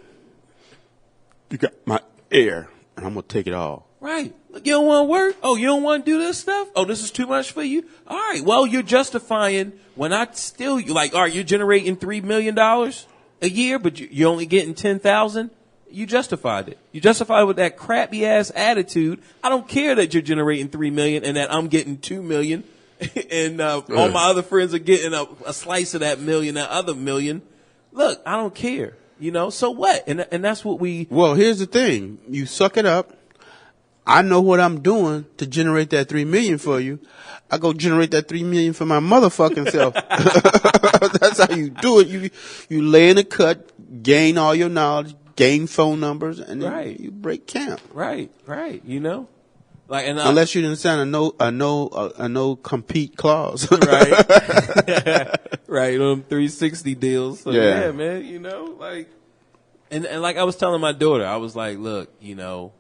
You got my air. And I'm going to take it all. Right. Look, you don't want to work? Oh, you don't want to do this stuff? Oh, this is too much for you? All right. Well, you're justifying when I steal you. Like, all right, you're generating $3 million a year, but you're only getting 10,000. You justified it. You justified it with that crappy ass attitude. I don't care that you're generating $3 million and that I'm getting $2 million. And all my other friends are getting a slice of that million, that other million. Look, I don't care, you know. So what? And that's what we. Well, here's the thing: you suck it up. I know what I'm doing to generate that $3 million for you. I go generate that $3 million for my motherfucking self. That's how you do it. You lay in a cut, gain all your knowledge, gain phone numbers, and then you break camp. Right. You know. Like, and unless you didn't sign a no compete clause, right? Right, on 360 deals. So yeah, man, you know, like, and like I was telling my daughter, I was like, look, you know,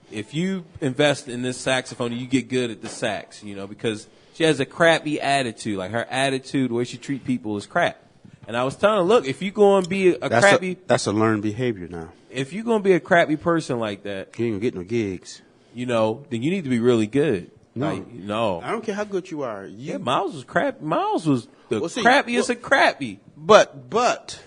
if you invest in this saxophone, you get good at the sax, you know, because she has a crappy attitude. Like, her attitude, the way she treats people is crap. And I was telling her, look, if you go and be that's a learned behavior now. If you're gonna be a crappy person like that, you ain't gonna get no gigs. You know, then you need to be really good. No. Like, no. I don't care how good you are. Yeah, Miles was crap. Miles was the crappiest of crappy. But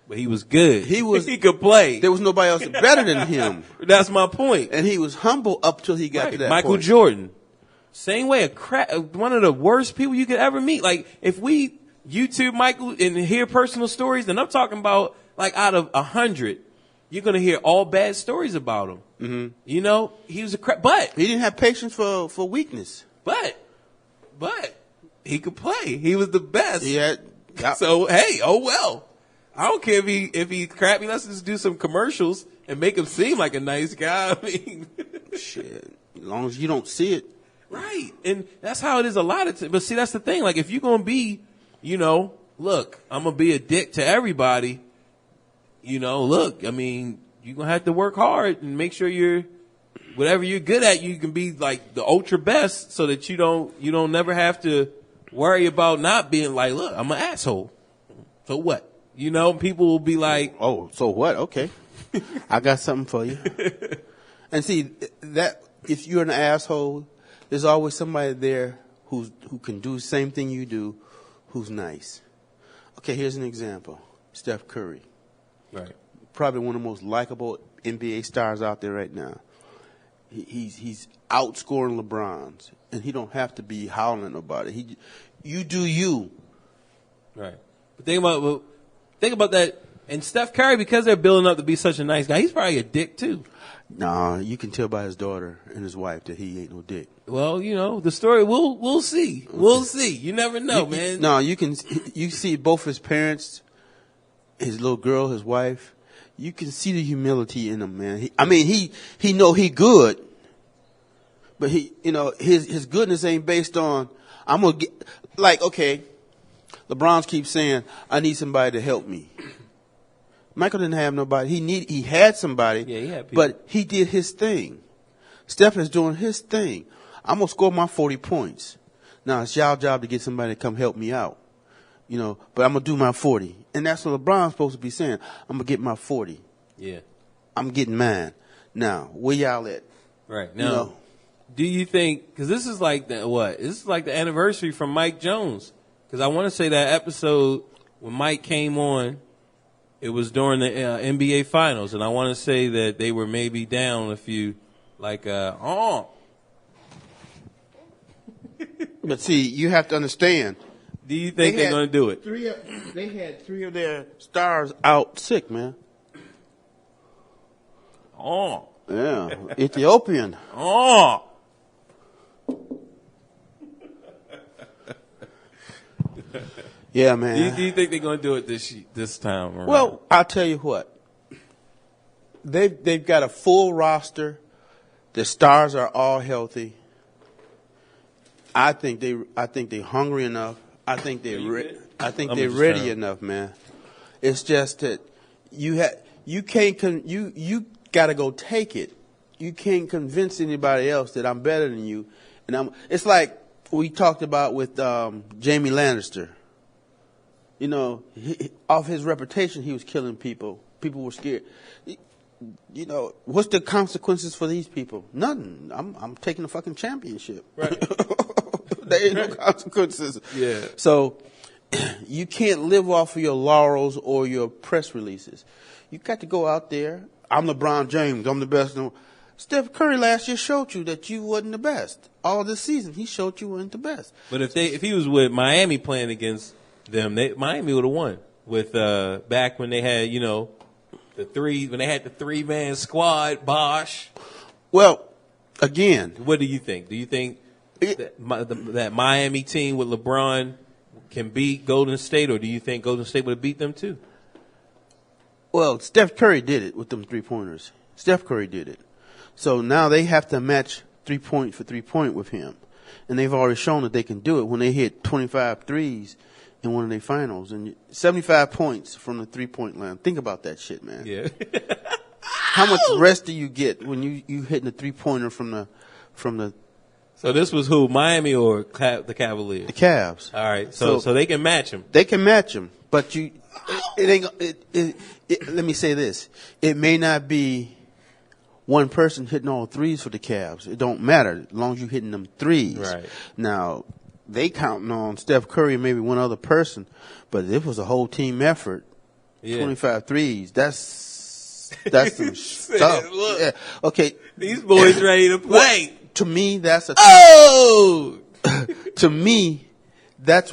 he was good. He could play. There was nobody else better than him. That's my point. And he was humble up till he got to that Michael point. Jordan. Same way, one of the worst people you could ever meet. Like, if we YouTube Michael and hear personal stories, and I'm talking about, like, out of 100, you're going to hear all bad stories about him. Mm-hmm. You know, he was but he didn't have patience for weakness. But he could play. He was the best. Yeah. So, hey, oh well. I don't care if he crappy. Let's just do some commercials and make him seem like a nice guy. I mean, shit. As long as you don't see it. Right. And that's how it is a lot of times. But see, that's the thing. Like, if you're going to be, you know, look, I'm going to be a dick to everybody. You know, look, I mean, you're going to have to work hard and make sure you're whatever you're good at, you can be like the ultra best, so that you don't never have to worry about not being like, look, I'm an asshole. So what? You know, people will be like, oh, so what? Okay, I got something for you. And see that if you're an asshole, there's always somebody there who can do the same thing you do, who's nice. Okay, here's an example: Steph Curry, right? Probably one of the most likable NBA stars out there right now. He's outscoring LeBron's, and he don't have to be howling at nobody. You do you. Right. But think about that. And Steph Curry, because they're building up to be such a nice guy, he's probably a dick too. Nah, you can tell by his daughter and his wife that he ain't no dick. Well, you know, the story, we'll see. Okay. We'll see. You never know, man. No, you see both his parents, his little girl, his wife. You can see the humility in him, man. He know he good, but his goodness ain't based on, I'm going to get, like, okay, LeBron keeps saying, I need somebody to help me. Michael didn't have nobody. He had somebody, yeah, he had people. But he did his thing. Steph is doing his thing. I'm going to score my 40 points. Now, it's y'all job to get somebody to come help me out. But I'm going to do my 40. And that's what LeBron's supposed to be saying. I'm going to get my 40. Yeah. I'm getting mine. Now, where y'all at? Right. Now, do you think, because this is like this is like the anniversary from Mike Jones. Because I want to say that episode when Mike came on, it was during the NBA Finals. And I want to say that they were maybe down a few, like, But see, you have to understand. Do you think they're going to do it? They had 3 of their stars out sick, man. Oh. Yeah. Ethiopian. Oh. Yeah, man. Do you think they're going to do it this time around? Well, I'll tell you what. They've got a full roster. The stars are all healthy. I think they're hungry enough. I think they're ready enough, man. It's just that you got to go take it. You can't convince anybody else that I'm better than you. And it's like we talked about with Jamie Lannister. Off his reputation, he was killing people. People were scared. What's the consequences for these people? Nothing. I'm taking a fucking championship. Right. There ain't no consequences. Yeah. So you can't live off of your laurels or your press releases. You got to go out there. I'm LeBron James. I'm the best. Steph Curry last year showed you that you wasn't the best. All this season, he showed you weren't the best. But if he was with Miami playing against them, Miami would have won. With back when they had when they had the 3-man squad, Bosh. Well, again, what do you think? Do you think that Miami team with LeBron can beat Golden State, or do you think Golden State would have beat them too? Well, Steph Curry did it with them 3-pointers. Steph Curry did it. So now they have to match 3-point for 3-point with him. And they've already shown that they can do it when they hit 25 threes in one of their finals. And 75 points from the 3-point line. Think about that shit, man. Yeah. How much rest do you get when you hitting the 3-pointer from the So this was who, Miami or the Cavaliers? The Cavs. All right, so they can match him. They can match him, but let me say this: it may not be one person hitting all threes for the Cavs. It don't matter as long as you're hitting them threes. Right. Now they counting on Steph Curry and maybe one other person, but it was a whole team effort. Yeah. 25 threes. That's some stuff. Look, yeah. Okay. These boys ready to play. To me, that's to me, that's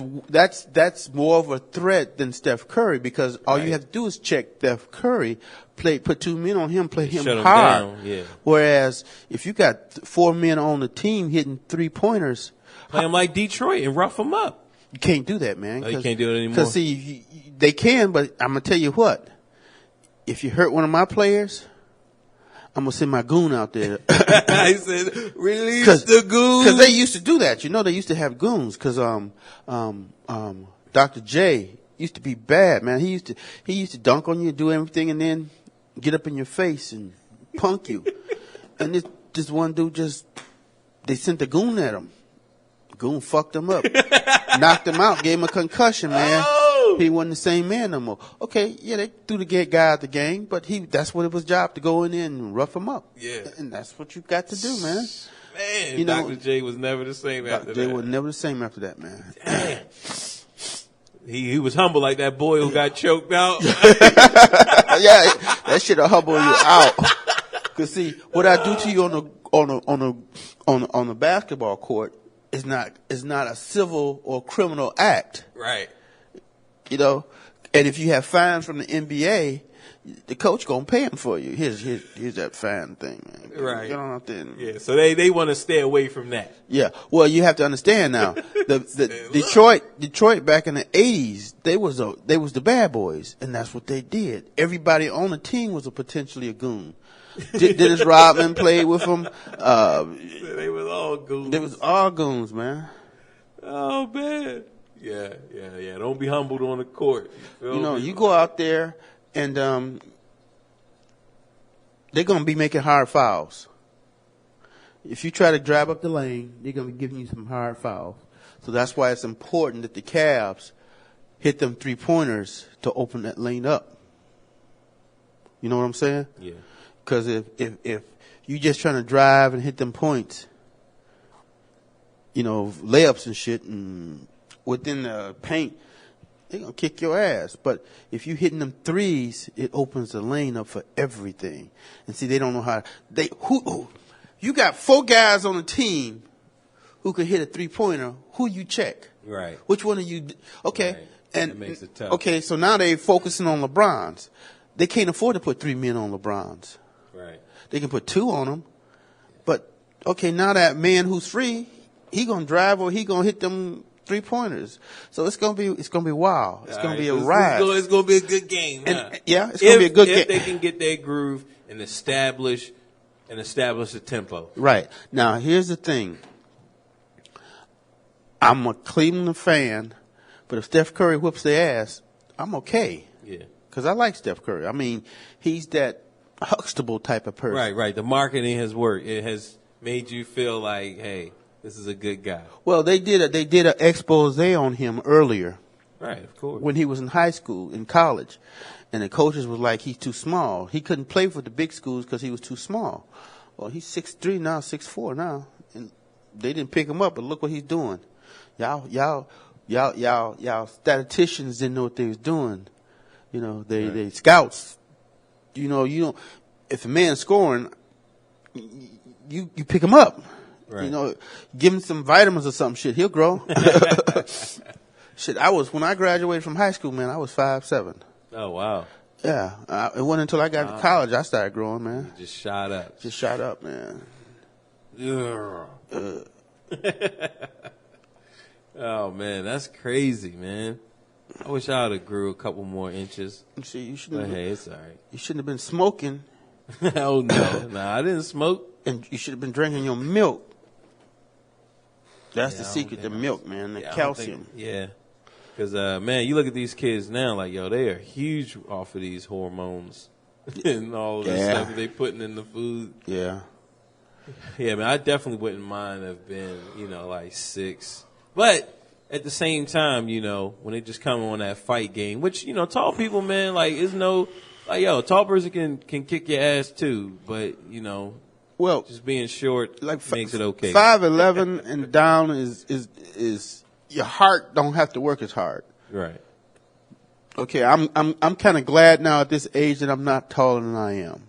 more of a threat than Steph Curry, because all you have to do is check Steph Curry, put 2 men on him, play him hard. Down, yeah. Whereas if you got 4 men on the team hitting 3-pointers, play him like Detroit and rough him up. You can't do that, man. Oh, you can't do it anymore. Because see, they can, but I'm gonna tell you what: if you hurt one of my players, I'm gonna send my goon out there. I said, release the goon. Because they used to do that. They used to have goons. Because Dr. J used to be bad, man. He used to dunk on you, do everything, and then get up in your face and punk you. And this one dude they sent the goon at him. Goon fucked him up, knocked him out, gave him a concussion, man. Oh! He wasn't the same man no more. Okay, yeah, they threw the guy out the game, but that's what it was job to go in there and rough him up. Yeah. And that's what you got to do, man. Man, You know, Dr. J was never the same after They that. were never the same after that, man. Damn. He was humble like that boy who got choked out. Yeah, that shit'll humble you out. Cause see, what I do to you on the basketball court is not a civil or criminal act. Right. You know, and if you have fines from the NBA, the coach gonna pay him for you. Here's that fine thing, man. Right. Get on out there. Yeah, so they want to stay away from that. Yeah. Well, you have to understand now. The Detroit back in the 80s, they was the bad boys, and that's what they did. Everybody on the team was potentially a goon. Dennis Rodman played with them. They was all goons. They was all goons, man. Oh man. Yeah. Don't be humbled on the court. You know, you go out there and they're gonna be making hard fouls. If you try to drive up the lane, they're gonna be giving you some hard fouls. So that's why it's important that the Cavs hit them 3-pointers to open that lane up. You know what I'm saying? Yeah. Because if you just trying to drive and hit them points, you know, layups and shit, and within the paint, they're going to kick your ass. But if you hitting them threes, it opens the lane up for everything. And see, they don't know how. You got 4 guys on the team who can hit a 3-pointer. Who you check? Right. Which one of you? Okay. Right. And That makes it tough. Okay, so now they focusing on LeBron's. They can't afford to put 3 men on LeBron's. Right. They can put 2 on him. But, okay, now that man who's free, he going to drive or he going to hit them 3-pointers. So it's going to be wild. It's going to be a ride. It's going to be a good game. Huh? Yeah, it's going to be a good game. If they can get their groove and establish a tempo. Right. Now, here's the thing. I'm a Cleveland fan, but if Steph Curry whips their ass, I'm okay. Yeah. Because I like Steph Curry. I mean, he's that Huxtable type of person. Right. The marketing has worked. It has made you feel like, hey, this is a good guy. Well, they did an expose on him earlier. Right, of course. When he was in high school, in college. And the coaches was like, he's too small. He couldn't play for the big schools because he was too small. Well, he's 6'3" now, 6'4" now. And they didn't pick him up, but look what he's doing. Y'all statisticians didn't know what they was doing. You know, they scouts. You know, if a man's scoring, you pick him up. Right. You know, give him some vitamins or some shit, he'll grow. Shit, when I graduated from high school, man, I was 5'7". Oh, wow. Yeah, it wasn't until I got to college I started growing, man. You just shot up. Just shot up, man. Oh, man, that's crazy, man. I wish I would have grew a couple more inches. See, you But shouldn't. hey, it's all right. You shouldn't have been smoking, Oh, no. I didn't smoke. and you should have been drinking your milk. That's Yeah, the I don't secret to think milk, man. The Yeah, I don't calcium. think- yeah. Because, man, you look at these kids now, like, yo, they are huge off of these hormones and all of the Yeah. stuff that they putting in the food. Yeah. Yeah, man, I definitely wouldn't mind have been, like 6. But at the same time, when they just come on that fight game, which, tall people, man, like, a tall person can kick your ass too. But, Well, just being short like makes it okay. 5'11" and down is your heart don't have to work as hard. Right. Okay, I'm kind of glad now at this age that I'm not taller than I am,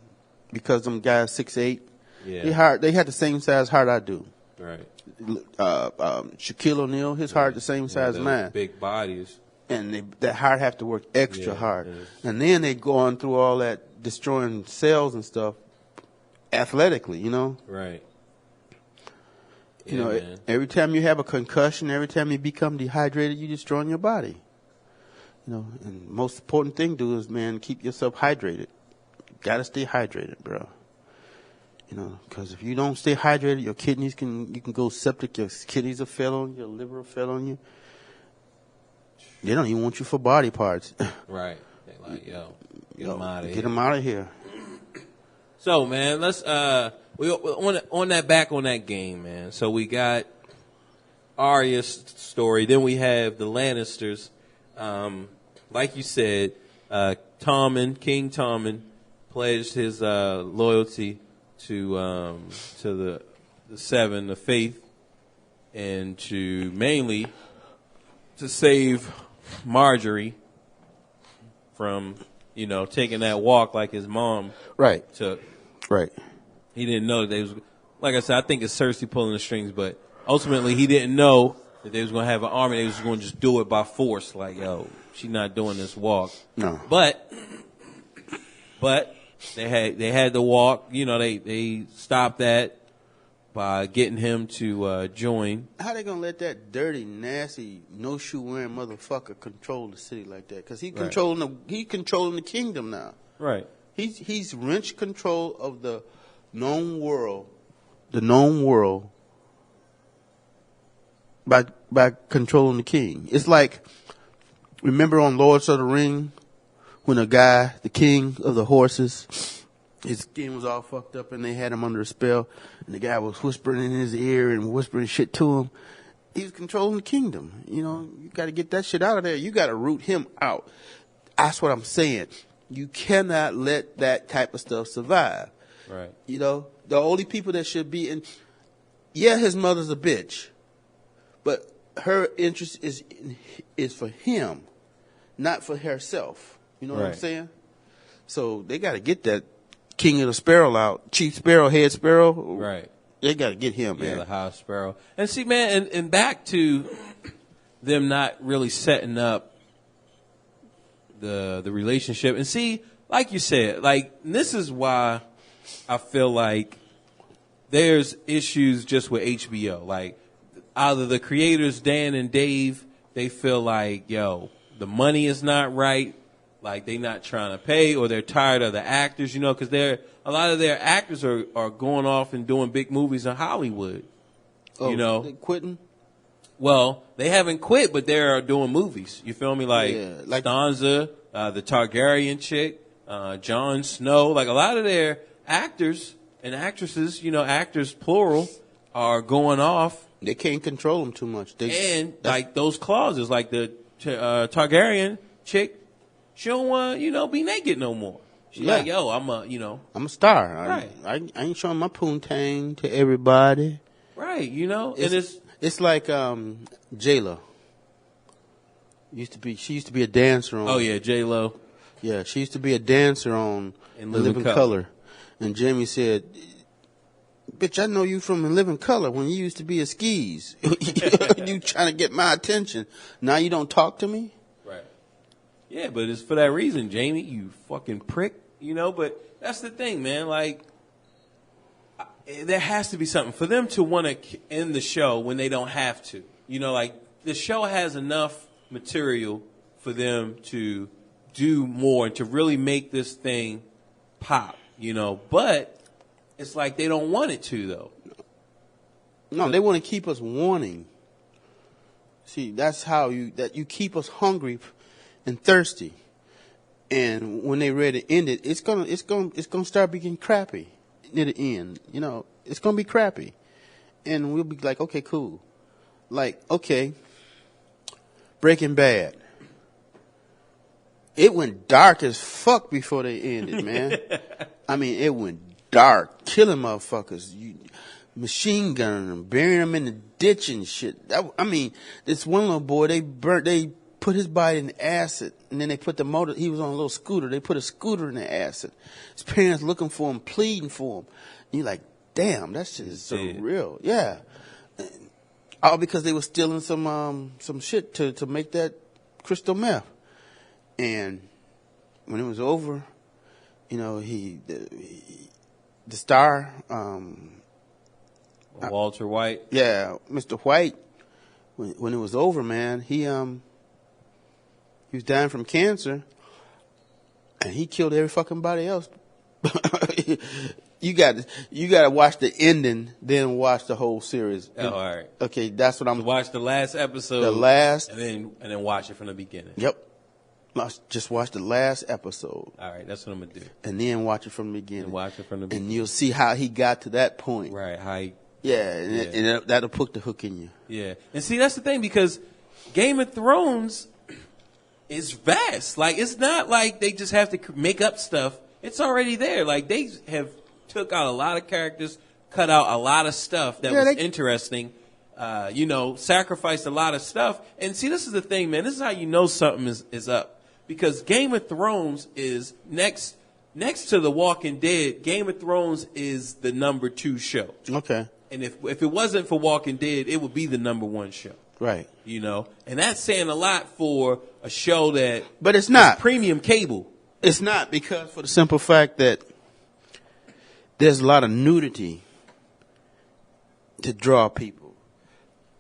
because them guys 6'8", Yeah. they had the same size heart I do. Right. Shaquille O'Neal, his heart the same size as those mine, big bodies. and that heart have to work extra Yeah, hard, yeah. and then they go on through all that destroying cells and stuff athletically, Right. You Yeah, know, man. every time you have a concussion, every time you become dehydrated, you're destroying your body. And most important thing to do is, man, keep yourself hydrated. You gotta stay hydrated, bro. Because if you don't stay hydrated, your kidneys you can go septic, your kidneys will fail on you, your liver will fail on you. They don't even want you for body parts. Right. They're like, yo, get them out of here. Get them out of here. So, man, let's On that game, man. So we got Arya's story. Then we have the Lannisters. Like you said, King Tommen pledged his loyalty to the Seven, the Faith, and mainly to save Marjorie from taking that walk like his mom took. Right. He didn't know that they was, like I said, I think it's Cersei pulling the strings, but ultimately he didn't know that they was going to have an army. They was going to just do it by force. Like, yo, she's not doing this walk. No. But they had the walk. They stopped that by getting him to join. How they going to let that dirty, nasty, no-shoe wearing motherfucker control the city like that? Because controlling the kingdom now. Right. He's wrenched control of the known world by controlling the king. It's like, remember on Lords of the Ring when a guy, the king of the horses, his skin was all fucked up and they had him under a spell and the guy was whispering in his ear and whispering shit to him. He was controlling the kingdom. You got to get that shit out of there. You got to root him out. That's what I'm saying. You cannot let that type of stuff survive. Right. The only people that should be in, his mother's a bitch, but her interest is for him, not for herself. You know what I'm saying? So they got to get that King of the Sparrow out, Chief Sparrow, Head Sparrow. Right. They got to get him, man. Yeah, the House Sparrow. And see, man, and back to them not really setting up the relationship. And see, like you said, this is why I feel like there's issues just with HBO. Like, either the creators, Dan and Dave, they feel like, yo, the money is not right. Like, they not trying to pay, or they're tired of the actors, because a lot of their actors are going off and doing big movies in Hollywood. Oh, they quitting? Well, they haven't quit, but they're doing movies. You feel me? Like Sansa, the Targaryen chick, Jon Snow. Like, a lot of their actors and actresses, actors plural, are going off. They can't control them too much. Those clauses, like the Targaryen chick, she don't want be naked no more. She's like, yo, I'm a star. Right. I ain't showing my poontang to everybody. Right. And it's like J-Lo. She used to be a dancer on. Oh yeah, J-Lo. Yeah, she used to be a dancer on In Living Color. And Jamie said, bitch, I know you from In Living Color when you used to be a skis. You trying to get my attention. Now you don't talk to me? Right. Yeah, but it's for that reason, Jamie, you fucking prick. But that's the thing, man. Like, there has to be something for them to want to end the show when they don't have to. Like, the show has enough material for them to do more and to really make this thing pop, but it's like they don't want it to, though. No, they want to keep us wanting. See, that's how you keep us hungry and thirsty. And when they ready to end it, it's gonna start being crappy near the end. It's gonna be crappy. And we'll be like, okay, cool. Like, okay, Breaking Bad. It went dark as fuck before they ended, man. I mean, it went dark, killing motherfuckers, machine gunning them, burying them in the ditch and shit. This one little boy, they put his body in acid, and then they put he was on a little scooter, they put a scooter in the acid. His parents looking for him, pleading for him. And you're like, damn, that shit is so real. Yeah. All because they were stealing some shit to make that crystal meth. And when it was over, the star, Walter White. Yeah, Mr. White. When it was over, man, he was dying from cancer, and he killed every fucking body else. You got to watch the ending, then watch the whole series. Oh, all right. Okay, that's what I'm. Watch the last episode. The last, and then watch it from the beginning. Yep. Just watch the last episode. All right, that's what I'm gonna do. And then watch it from the beginning. And watch it from the beginning. And you'll see how he got to that point. Right, how he, Yeah, and that'll put the hook in you. yeah. And see, that's the thing, because Game of Thrones is vast. Like, it's not like they just have to make up stuff. It's already there. Like, they have took out a lot of characters, cut out a lot of stuff that was interesting, sacrificed a lot of stuff. And see, this is the thing, man. This is how you know something is up. Because Game of Thrones is next to The Walking Dead. Game of Thrones is the number 2 show. Okay. And if it wasn't for Walking Dead, it would be the number 1 show. Right. And that's saying a lot for a show that. But it's not premium cable. It's not, because for the simple fact that there's a lot of nudity to draw people.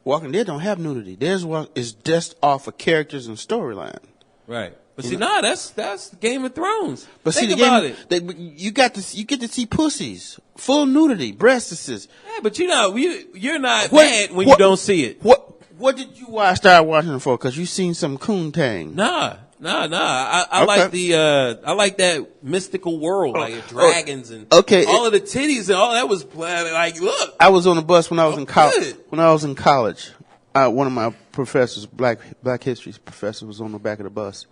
Walking Dead don't have nudity. Theirs is just off of characters and storyline. Right. But see, that's Game of Thrones. But think see, about it. You get to see pussies, full nudity, breasts. Yeah, but you're not mad when you don't see it. What did you start watching it for? Because you seen some coontang. Nah. I like I like that mystical world, like dragons and all of the titties and all that was like, look. I was on the bus when I was in college. When I was in college, one of my professors, black history professor, was on the back of the bus,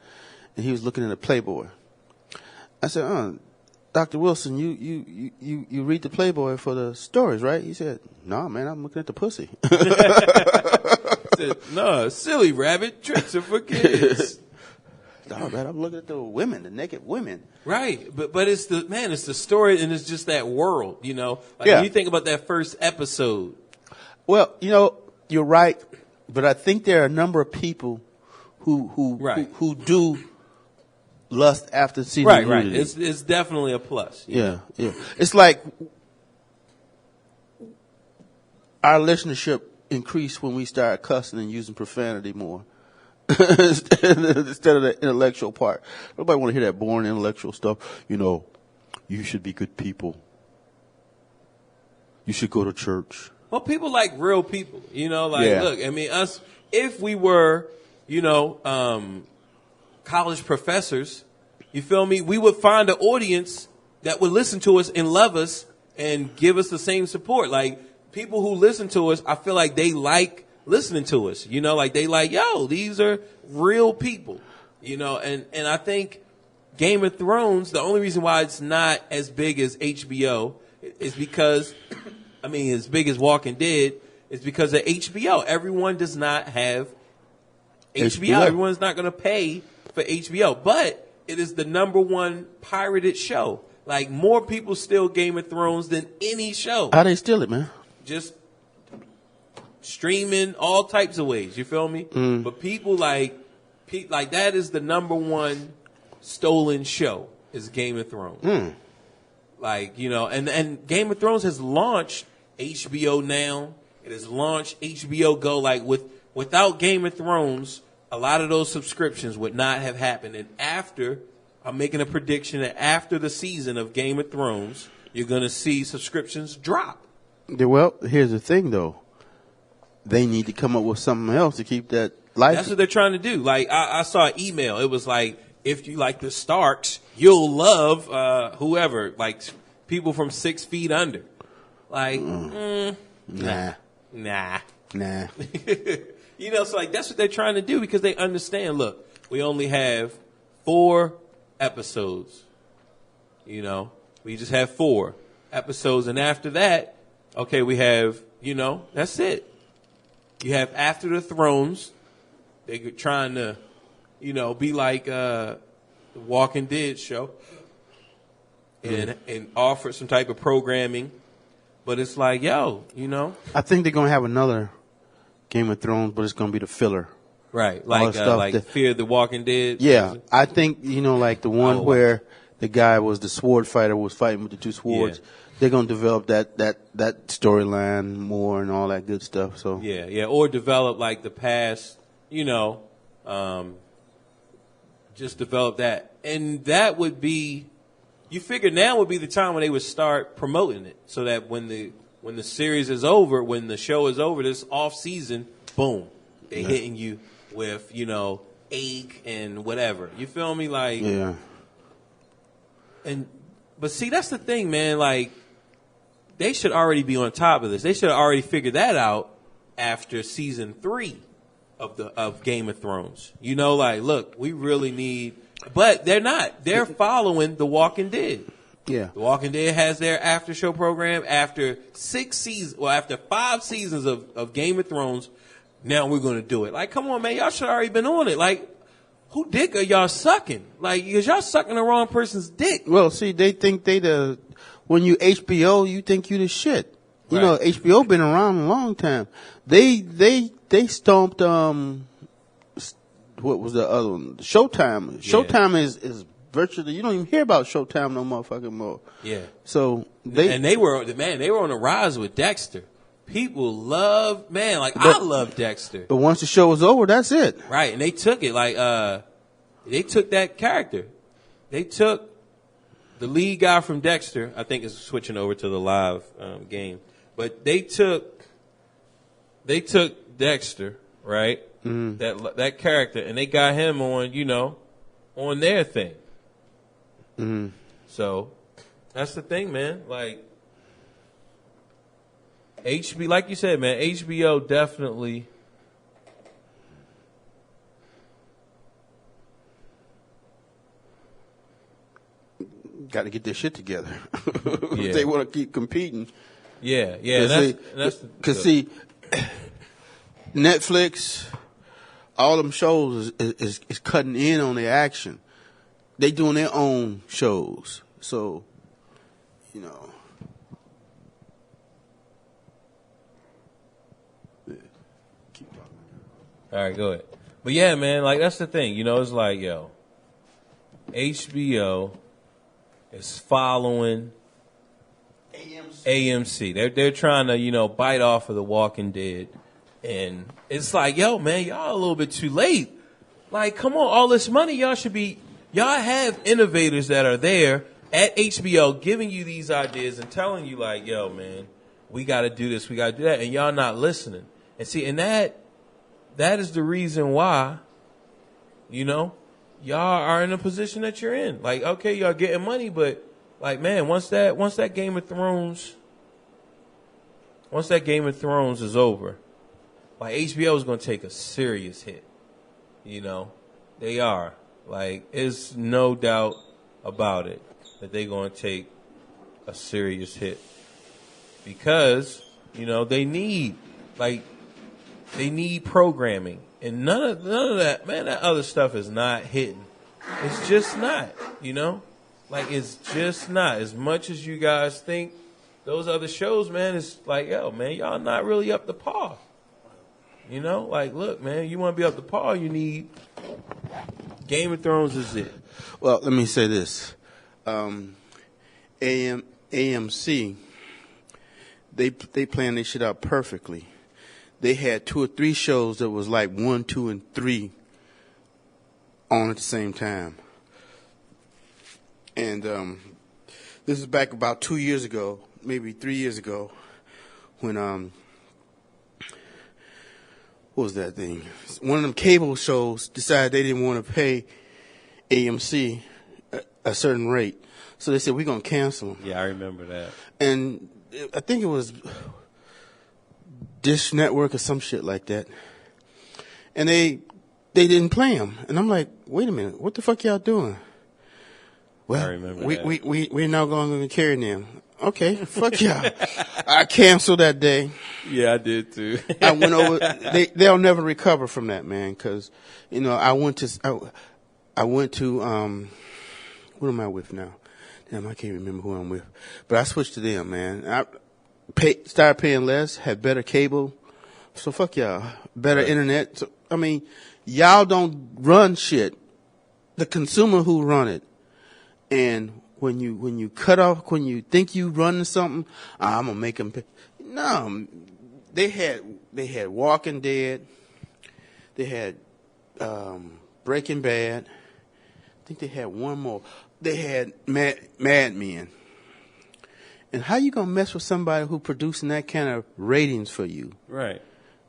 and he was looking at a Playboy. I said, Dr. Wilson, you read the Playboy for the stories, right? He said, no, man, I'm looking at the pussy. I said, no, silly rabbit, tricks are for kids. No, man, I'm looking at the women, the naked women. Right, but it's the story, and it's just that world, Like when you think about that first episode. Well, you're right, but I think there are a number of people who do lust after seeing right. nudity. It's definitely a plus. Yeah. It's like our listenership increased when we started cussing and using profanity more. Instead of the intellectual part. Nobody want to hear that boring intellectual stuff. You should be good people. You should go to church. Well, people like real people, look, I mean, us, if we were, college professors, you feel me? We would find an audience that would listen to us and love us and give us the same support. Like, people who listen to us, I feel like they like listening to us, like they like, yo, these are real people, and I think Game of Thrones, the only reason why it's not as big as HBO is because, as big as Walking Dead, is because of HBO. Everyone does not have HBO. Everyone's not going to pay for HBO, but it is the number 1 pirated show. Like, more people steal Game of Thrones than any show. How they steal it, man? Just streaming, all types of ways. You feel me? But people like that is the number 1 stolen show is Game of Thrones. Like, and Game of Thrones has launched HBO Now. It has launched HBO Go. Like, without Game of Thrones, a lot of those subscriptions would not have happened. And I'm making a prediction that after the season of Game of Thrones, you're going to see subscriptions drop. Well, here's the thing, though. They need to come up with something else to keep that life. That's what they're trying to do. Like, I saw an email. It was like, if you like the Starks, you'll love whoever, like people from 6 Feet Under. Like, nah. So like that's what they're trying to do because they understand. Look, we only have 4 episodes. We just have 4 episodes, and after that, okay, we have that's it. You have After the Thrones. They're trying to, be like the Walking Dead show and offer some type of programming. But it's like, yo, I think they're going to have another Game of Thrones, but it's going to be the filler. Right. Like Fear the Walking Dead. Yeah. I think, like the one where the guy was the sword fighter, was fighting with the 2 swords. Yeah. They're going to develop that storyline more and all that good stuff. So yeah, or develop like the past, just develop that, and that would be. You figure now would be the time when they would start promoting it, so that when the series is over, when the show is over, this off season, boom, they hitting you with ache and whatever. You feel me? Like, Yeah. But see, that's the thing, man. Like, they should already be on top of this. They should have already figured that out after season 3 of Game of Thrones. You know, like, look, we really need, but they're not. They're following The Walking Dead. Yeah. The Walking Dead has their after show program after 5 seasons of Game of Thrones. Now we're going to do it. Like, come on, man. Y'all should have already been on it. Like, who dick are y'all sucking? Like, because y'all sucking the wrong person's dick. Well, see, they think when you HBO, you think you the shit. You know, HBO been around a long time. They stomped, what was the other one? Showtime. Showtime is virtually, you don't even hear about Showtime no motherfucking more. Yeah. So they were on the rise with Dexter. People love, man, like, I love Dexter. But once the show was over, that's it. Right, and they took it, like, they took that character. They took the lead guy from Dexter, I think is switching over to the live game. But they took Dexter, right? Mm-hmm. That character, and they got him on, you know, on their thing. Mm-hmm. So that's the thing, man. Like, like you said, man, HBO definitely. Got to get their shit together. Yeah. If they want to keep competing. Yeah. Because see, Netflix, all them shows is cutting in on their action. They doing their own shows. So, you know. Yeah. Keep talking. All right, go ahead. But yeah, man, like, that's the thing. You know, it's like, yo, HBO is following AMC. They're trying to, you know, bite off of The Walking Dead. And it's like, yo, man, y'all a little bit too late. Like, come on, all this money, y'all have innovators that are there at HBO giving you these ideas and telling you, like, yo, man, we got to do this, we got to do that, and y'all not listening. And see, and that is the reason why, you know, y'all are in the position that you're in. Like, okay, y'all getting money, but, like, man, once that Game of Thrones is over, like, HBO is going to take a serious hit. You know, they are. Like, there's no doubt about it that they're going to take a serious hit because, you know, they need programming, and none of that, man. That other stuff is not hitting. It's just not, you know, like, it's just not. As much as you guys think those other shows, man, it's like, yo, man, y'all not really up to par. You know, like, look, man, you want to be up to par, you need Game of Thrones is it. Well, let me say this. AMC, they planned their shit out perfectly. They had 2 or 3 shows that was like 1, 2, and 3 on at the same time. And this is back about 2 years ago, maybe 3 years ago, when what was that thing? One of them cable shows decided they didn't want to pay AMC a certain rate. So they said, we're going to cancel them. Yeah, I remember that. And I think it was Dish Network or some shit like that. And they didn't play them. And I'm like, wait a minute, what the fuck y'all doing? Well, I remember we're now going to carry them. Okay, fuck y'all. I canceled that day. Yeah, I did too. I went over. They'll never recover from that, man. Because, you know, I went to. What am I with now? Damn, I can't remember who I'm with. But I switched to them, man. I started paying less, had better cable. So fuck y'all. Better internet. So, I mean, y'all don't run shit. The consumer who run it. And when you cut off, when you think you running something, I'm gonna make them pay. No, they had Walking Dead, they had Breaking Bad. I think they had one more. They had Mad Men. And how you gonna mess with somebody who producing that kind of ratings for you? Right.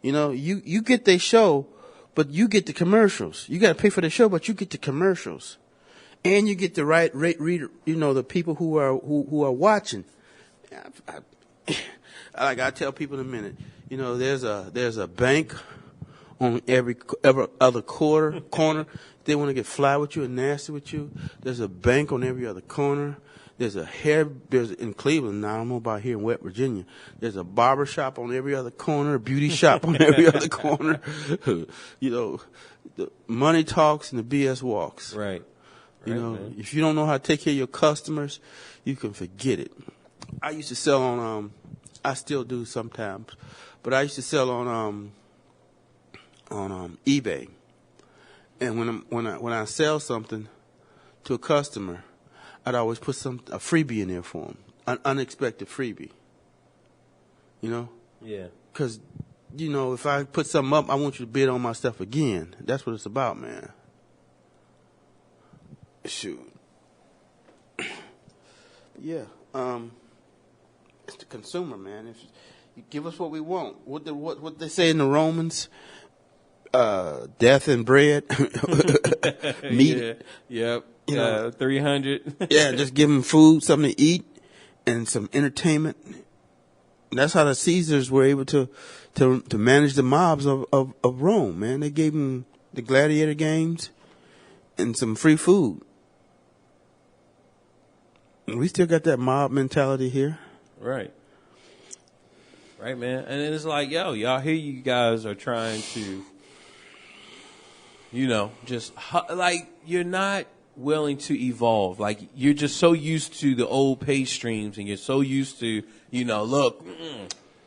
You know, you get their show, But you get the commercials. You got to pay for the show, but you get the commercials, and you get the right reader. You know, the people who are watching. Like I tell people in a minute, you know, there's a bank on every other corner. They want to get fly with you and nasty with you. There's a bank on every other corner. There's in Cleveland now. I don't know about here in West Virginia. There's a barber shop on every other corner, a beauty shop on every other corner. You know, the money talks and the BS walks. Right. You know, man. if you don't know how to take care of your customers, you can forget it. I used to sell on, I still do sometimes, but I used to sell on eBay. And when I sell something to a customer, I'd always put a freebie in there for them, an unexpected freebie. You know? Yeah. Because, you know, if I put something up, I want you to bid on my stuff again. That's what it's about, man. Shoot. Yeah. It's the consumer, man. If you give us what we want, what they say in the Romans, death and bread, meat. Yeah. Yep. You know, 300. Yeah, just give them food, something to eat, and some entertainment. And that's how the Caesars were able to manage the mobs of Rome, man. They gave them the gladiator games and some free food. And we still got that mob mentality here. Right. Right, man. And then it's like, yo, y'all here you guys are trying to, you know, just, like, you're not willing to evolve. Like, you're just so used to the old pay streams, and you're so used to, you know, look,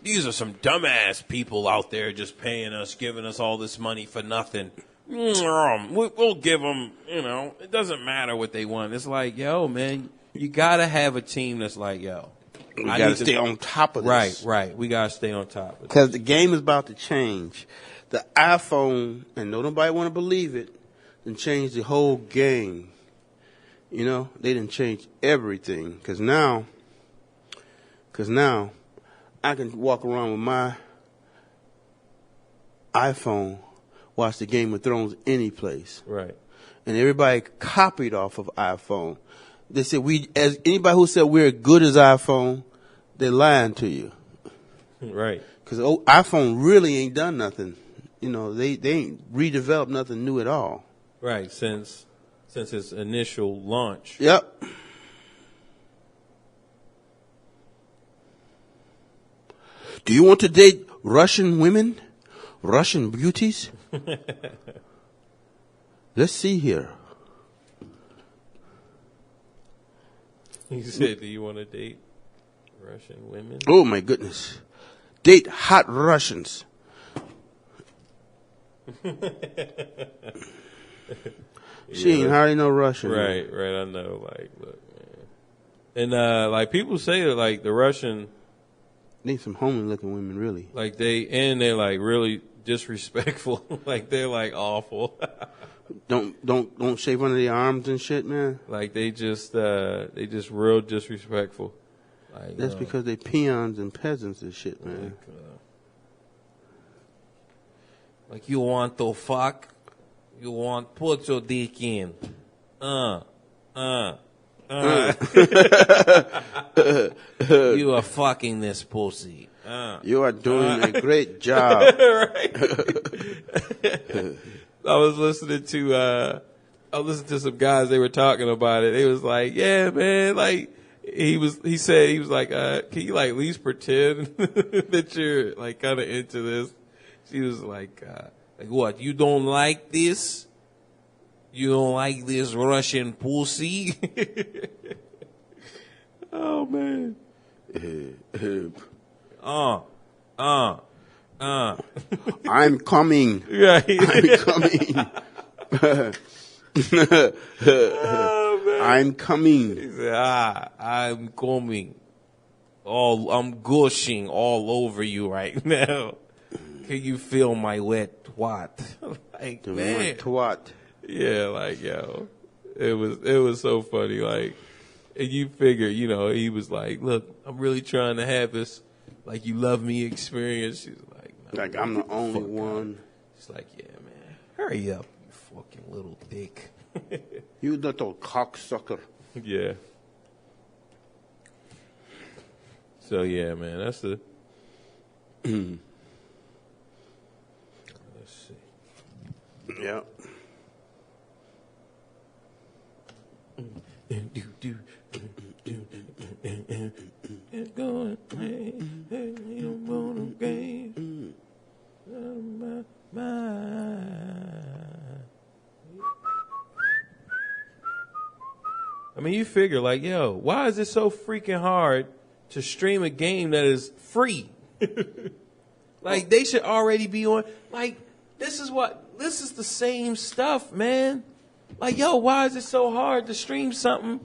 these are some dumbass people out there just paying us, giving us all this money for nothing. We'll give them, you know, it doesn't matter what they want. It's like, yo, man, you got to have a team that's like, yo. We got to stay on top of this. Right. We got to stay on top of this. Because the game is about to change. The iPhone, and nobody want to believe it, then change the whole game. You know, they didn't change everything. Because now, I can walk around with my iPhone, watch the Game of Thrones any place. Right. And everybody copied off of iPhone. They said as anybody who said we're as good as iPhone, they're lying to you. Right. Because iPhone really ain't done nothing. You know, they ain't redeveloped nothing new at all. Right, since its initial launch. Yep. Do you want to date Russian women? Russian beauties? Let's see here. He said, do you want to date Russian women? Oh, my goodness. Date hot Russians. She ain't hardly no Russian. Right, I know. Like, look, man. And, like, people say that, like, the Russian... Need some homely looking women, really. Like, they're, like, really disrespectful. Like, they're, like, awful. Don't shave under the arms and shit, man. Like, they just real disrespectful. Like, That's because they peons and peasants and shit, man. Like, you want to fuck? You want put your dick in. You are fucking this pussy. You are doing a great job. Right. I was listening to some guys, they were talking about it. They was like, yeah, man, like he said he was like, can you like at least pretend that you're like kind of into this? She was like what, you don't like this? You don't like this Russian pussy? Oh man. I'm coming. Right. I'm coming. I'm coming. He said, I'm coming. I'm gushing all over you right now. Can you feel my wet twat? Like, The man. wet twat. Yeah, like, yo. It was so funny. Like, and you figure, you know, he was like, look, I'm really trying to have this, like, you love me experience. She's like, no, Like I'm the only one. She's like, yeah, man. Hurry up, you fucking little dick. You little cocksucker. Yeah. So yeah, man, that's the. Let's see. Yeah. It's going. Hey, you don't want no games. I mean, you figure like, yo, why is it so freaking hard to stream a game that is free? Like, they should already be on. Like, this is the same stuff, man. Like, yo, why is it so hard to stream something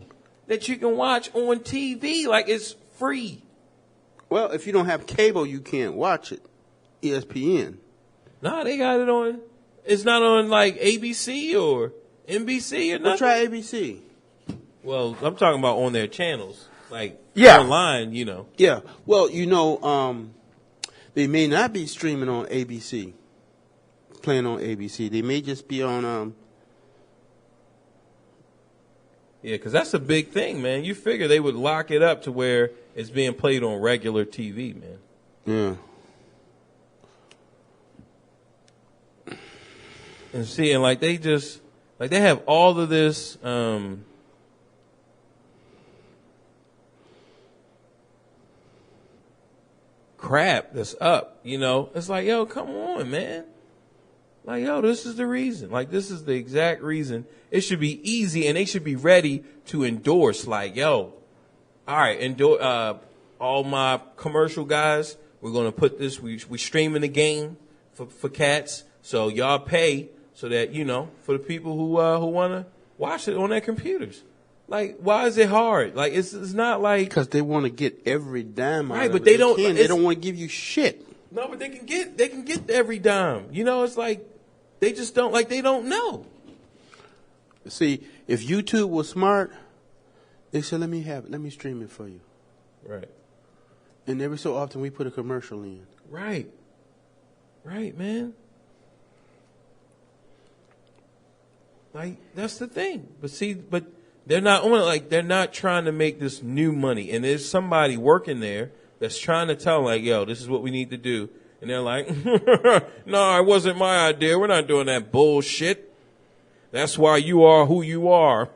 that you can watch on TV? Like, it's free. Well, if you don't have cable, you can't watch it. ESPN. Nah, they got it on. It's not on, like, ABC or NBC or nothing. Well, try ABC. Well, I'm talking about on their channels. Like, Yeah. online, you know. Yeah. Well, they may not be streaming on ABC, playing on ABC. They may just be on. Yeah, because that's a big thing, man. You figure they would lock it up to where it's being played on regular TV, man. Yeah. And seeing, like, they have all of this, crap that's up, you know. It's like, yo, come on, man. Like, yo, this is the reason. Like, this is the exact reason. It should be easy, and they should be ready to endorse. Like, yo, all right, all my commercial guys, we're gonna put this. We streaming the game for cats, so y'all pay so that, you know, for the people who wanna watch it on their computers. Like, why is it hard? Like, it's not like, Because they want to get every dime out right, of but it. they don't. They don't want to give you shit. No, but they can get every dime. You know, it's like they just don't, like, they don't know. See, if YouTube was smart, they said, let me stream it for you. Right. And every so often we put a commercial in. Right. Right, man. Like, that's the thing. But they're not on it. Like, they're not trying to make this new money. And there's somebody working there that's trying to tell them, like, yo, this is what we need to do. And they're like, no, it wasn't my idea. We're not doing that bullshit. That's why you are who you are.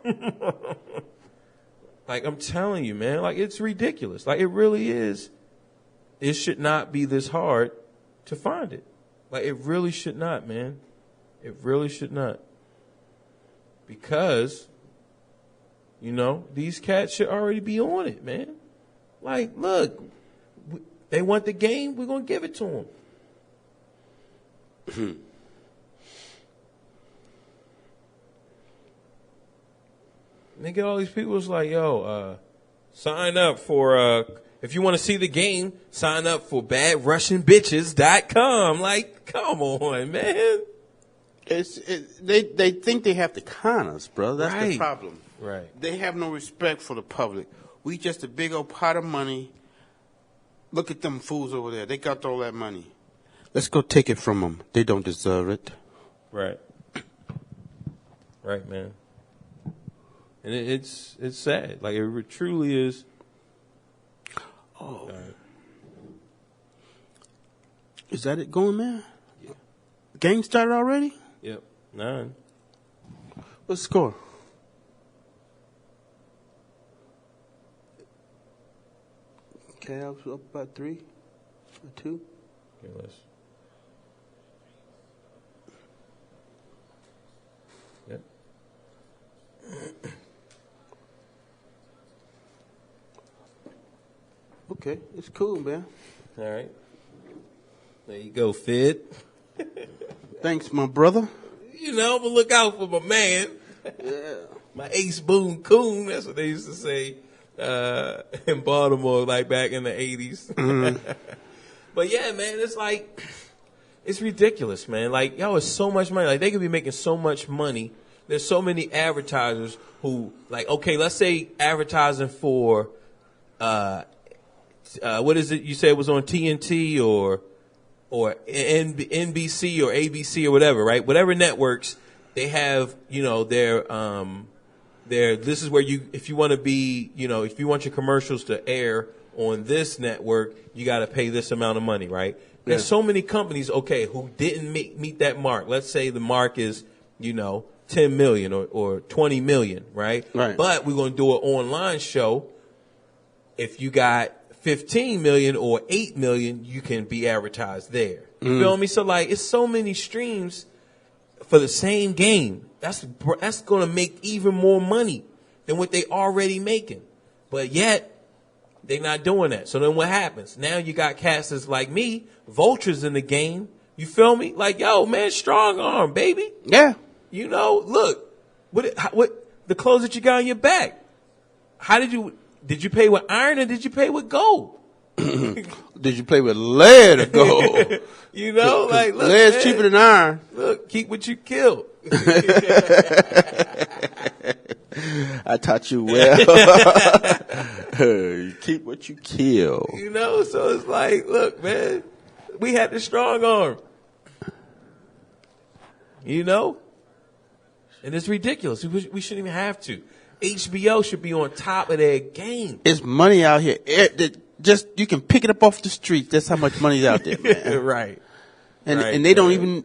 Like, I'm telling you, man, like, it's ridiculous. Like, it really is. It should not be this hard to find it. Like, it really should not, man. It really should not. Because, you know, these cats should already be on it, man. Like, look, they want the game, we're going to give it to them. They get all these people, it's like, yo, sign up for, if you want to see the game, sign up for badrussianbitches.com. Like, come on, man. They think they have to con us, bro. That's Right. the problem. Right. They have no respect for the public. We just a big old pot of money. Look at them fools over there. They got all that money. Let's go take it from them. They don't deserve it. Right. Right, man. And it's sad. Like, it truly is. Oh. Is that it going, man? Yeah. Game started already? Yep. 9. What's the score? Cavs up by 3 or 2. Okay, let's. Yep. Okay, it's cool, man. All right. There you go, Fid. Thanks, my brother. You know, but look out for my man. Yeah. My Ace Boone Coon. That's what they used to say in Baltimore, like back in the 80s. Mm-hmm. But yeah, man, it's like, it's ridiculous, man. Like, yo, it's so much money. Like, they could be making so much money. There's so many advertisers who, like, okay, let's say advertising for, what is it you said was on TNT or or NBC or ABC or whatever, right? Whatever networks, they have, their this is where if you want to be, if you want your commercials to air on this network, you got to pay this amount of money, right? There's so many companies, who didn't meet that mark. Let's say the mark is, 10 million or 20 million, right? Right. But we're going to do an online show. If you got 15 million or 8 million, you can be advertised there. You feel me? So it's so many streams for the same game. That's going to make even more money than what they already making. But yet, they're not doing that. So then what happens? Now you got cats that's like me, vultures in the game. You feel me? Like, yo, man, strong arm, baby. Yeah. Look, what the clothes that you got on your back? How did you pay with iron or did you pay with gold? Did you play with lead or gold? Look, lead's cheaper than iron. Look, keep what you kill. I taught you well. You keep what you kill. So it's like, look, man, we had the strong arm. And it's ridiculous. We shouldn't even have to. HBO should be on top of their game. It's money out here. Just you can pick it up off the street. That's how much money's out there, man. Right. And they don't even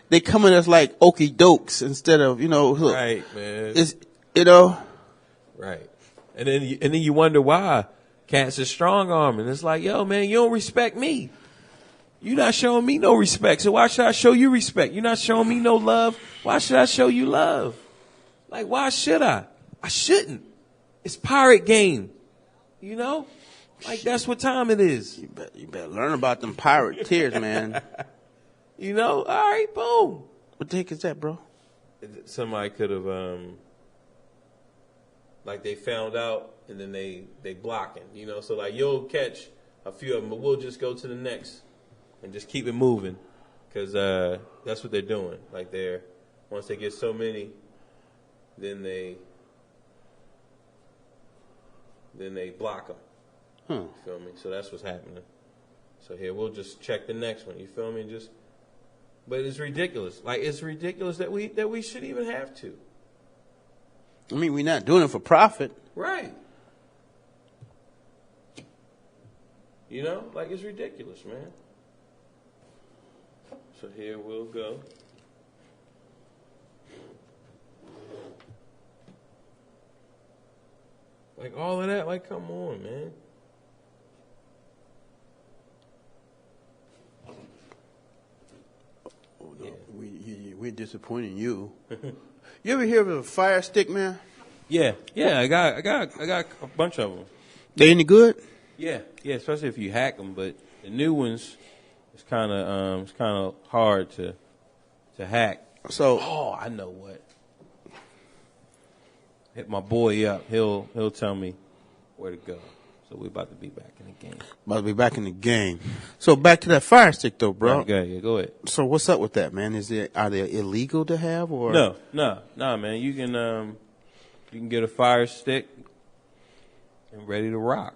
they come at us like okey dokes instead of look. Right, man. It's Right. And then you wonder why cats is strong arm, and it's like, yo, man, you don't respect me. You're not showing me no respect, so why should I show you respect? You're not showing me no love. Why should I show you love? Like, why should I? I shouldn't. It's pirate game. Like that's what time it is. You better learn about them pirate tears, man. All right, boom. What the heck is that, bro? Somebody could have, they found out and then they blocking, So like you'll catch a few of them, but we'll just go to the next and just keep it moving, because that's what they're doing. Like once they get so many, then they block them. You feel me? So that's what's happening. So here we'll just check the next one. You feel me? But it's ridiculous. Like it's ridiculous that we should even have to. I mean, we're not doing it for profit. Right. Like it's ridiculous, man. So here we'll go. Like all of that, like come on, man. Oh, no. Yeah. We're disappointing you. You ever hear of a Fire Stick, man? Yeah. I got a bunch of them. They any good? Yeah, especially if you hack them. But the new ones, it's kind of hard to hack. So, I know what. Hit my boy up. He'll tell me where to go. So we're about to be back in the game. So back to that Fire Stick though, bro. Okay, go ahead. So what's up with that, man? Are they illegal to have or No, man. You can get a Fire Stick and ready to rock.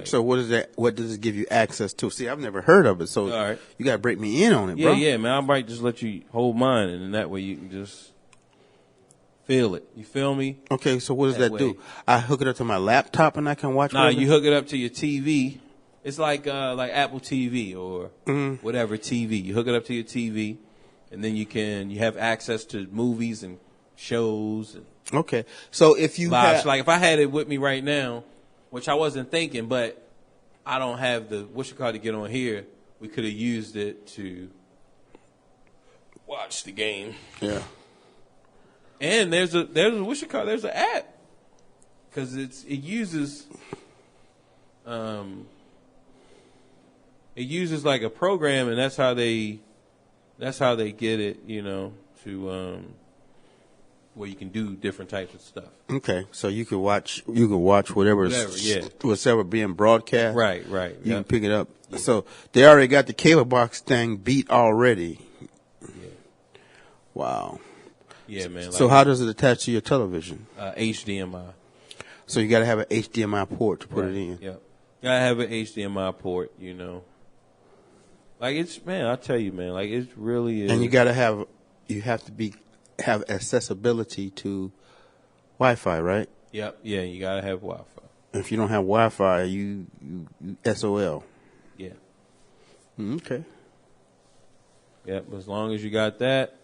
So what is that? What does it give you access to? See, I've never heard of it. So all right. You got to break me in on it, bro. Yeah, man. I might just let you hold mine, and then that way you can just feel it. You feel me? Okay, so what does that do? I hook it up to my laptop and I can watch. Nah, you hook it up to your TV. It's like Apple TV or whatever TV. You hook it up to your TV, and then you have access to movies and shows. Okay, so if you like if I had it with me right now, which I wasn't thinking, but I don't have the to get on here. We could have used it to watch the game. Yeah. And there's an app, because it uses like a program, and that's how they get it, to where you can do different types of stuff. Okay, so you can watch whatever's being broadcast. Right. You can pick it up. Yeah. So they already got the cable box thing beat already. Yeah. Wow. Yeah, man. So how does it attach to your television? HDMI. So you got to have an HDMI port to put it in. Yeah. Gotta have an HDMI port, Like it's man, I tell you, man, like it really is. And you have to have accessibility to Wi-Fi, right? Yep, yeah, you gotta have Wi-Fi. If you don't have Wi-Fi, you SOL. Yeah, Okay. yep. As long as you got that,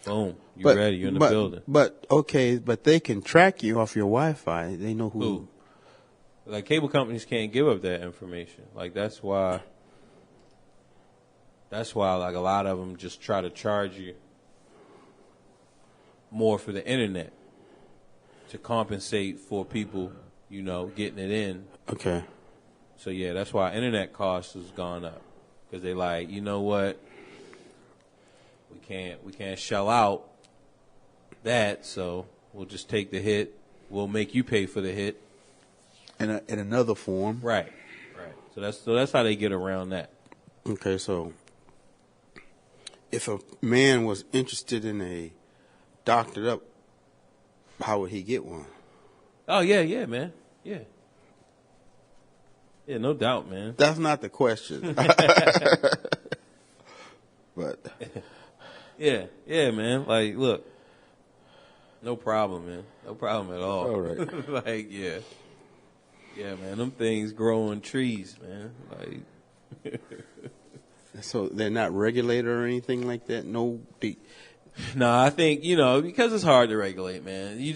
boom, you're ready. You're in the building. But they can track you off your Wi-Fi. They know who. Who? Like cable companies can't give up that information. Like that's why like a lot of them just try to charge you more for the internet to compensate for people, getting it in. Okay. So yeah, that's why internet costs has gone up because they like, you know what? We can't shell out that, so we'll just take the hit. We'll make you pay for the hit. In another form. Right. So that's how they get around that. Okay, so if a man was interested in a doctored up, how would he get one? Oh yeah, man. Yeah. Yeah, no doubt, man. That's not the question. But yeah, man. Like, look, no problem, man. No problem at all. All right. Like, yeah, man. Them things grow on trees, man. Like, so they're not regulated or anything like that. No. No, I think because it's hard to regulate, man. You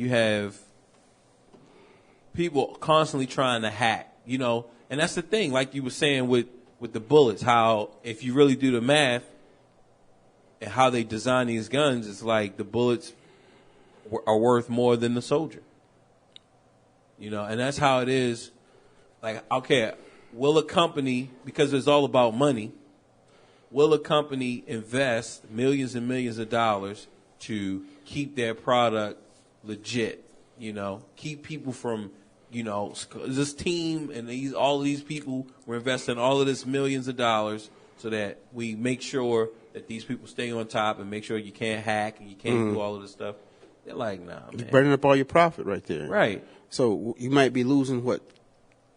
have people constantly trying to hack, and that's the thing. Like you were saying with the bullets, how if you really do the math and how they design these guns, it's like the bullets are worth more than the soldier. And that's how it is. Like, okay, will a company, because it's all about money, will a company invest millions and millions of dollars to keep their product legit? Keep people from, this team and all of these people were investing all of this millions of dollars so that we make sure that these people stay on top and make sure you can't hack and you can't do all of this stuff. They're like, nah, man. You're burning up all your profit right there. Right. So you might be losing, 2%,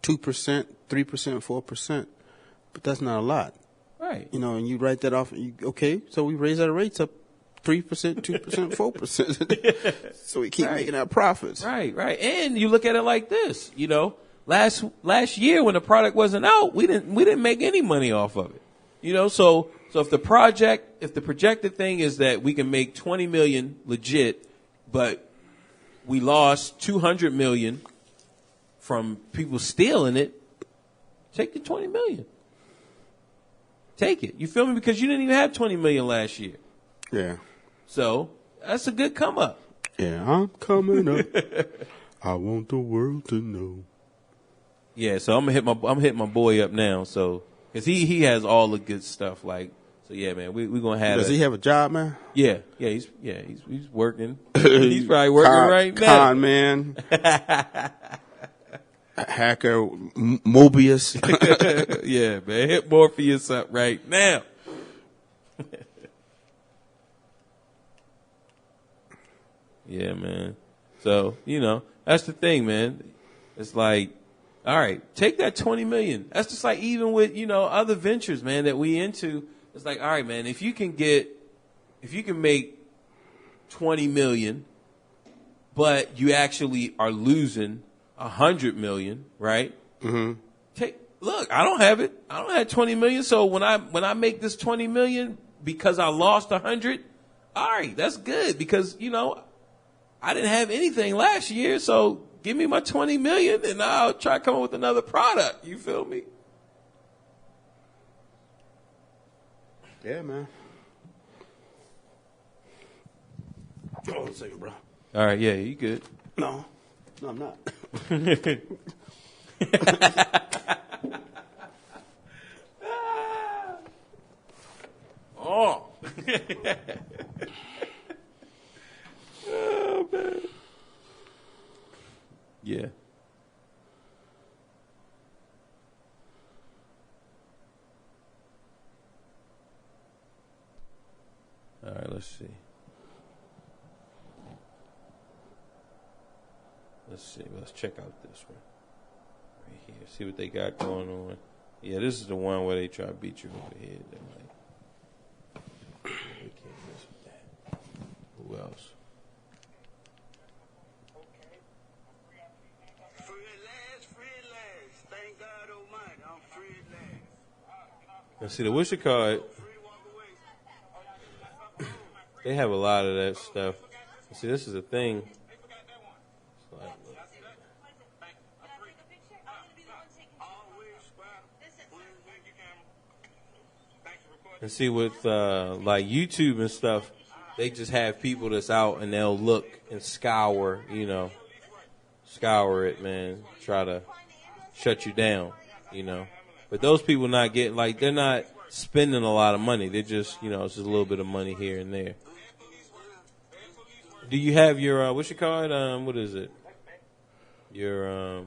3%, 4%, but that's not a lot. Right. And you write that off. So we raise our rates up 3%, 2%, 4%. So we keep making our profits. Right. And you look at it like this, last year when the product wasn't out, we didn't make any money off of it. So if the projected thing is that we can make 20 million legit, but we lost 200 million from people stealing it, take the 20 million. Take it. You feel me? Because you didn't even have 20 million last year. Yeah. So that's a good come up. Yeah, I'm coming up. I want the world to know. Yeah, so I'm hitting my boy up now. So because he has all the good stuff. Like, so yeah, man, we gonna have. Does he have a job, man? Yeah, he's working. He's probably working right now. Con man. Hacker, Mobius. Yeah, man, hit Morpheus up right now. Yeah, man. So, that's the thing, man. It's like, all right, take that 20 million. That's just like even with, other ventures, man, that we into. It's like, all right, man, if you can make 20 million, but you actually are losing 100 million, right? Mm-hmm. Look, I don't have it. I don't have 20 million. So when I make this 20 million because I lost 100, all right, that's good because, I didn't have anything last year. So give me my 20 million and I'll try to come up with another product. You feel me? Yeah, man. Hold on a second, bro. All right. Yeah, you good. No, I'm not. Oh. Oh, man. Yeah. All right, let's see. Let's check out this one right here. See what they got going on. Yeah, this is the one where they try to beat you over the head. We can't mess with that. Who else? Free at last. Thank God Almighty, I'm free at last. Now, see, the Wisher card, they have a lot of that stuff. See, this is a thing. It's like, and see, with like YouTube and stuff, they just have people that's out and they'll look and scour, scour it, man. Try to shut you down, But those people not getting, like, they're not spending a lot of money. They're just, it's just a little bit of money here and there. Do you have your, what's your card? What is it? Your,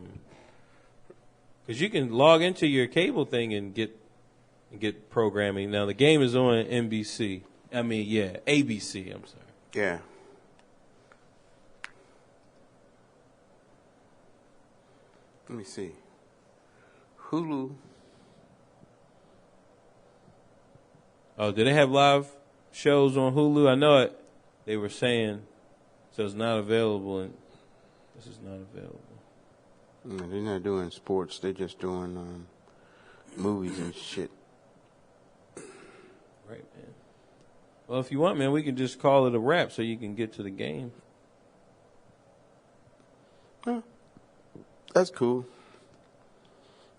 because you can log into your cable thing and get programming. Now, the game is on ABC. ABC, I'm sorry. Yeah. Let me see. Hulu. Oh, do they have live shows on Hulu? I know it. They were saying, so it's not available, and this is not available. No, they're not doing sports. They're just doing movies and shit. Right, man. Well, if you want, man, we can just call it a wrap so you can get to the game. Huh. That's cool.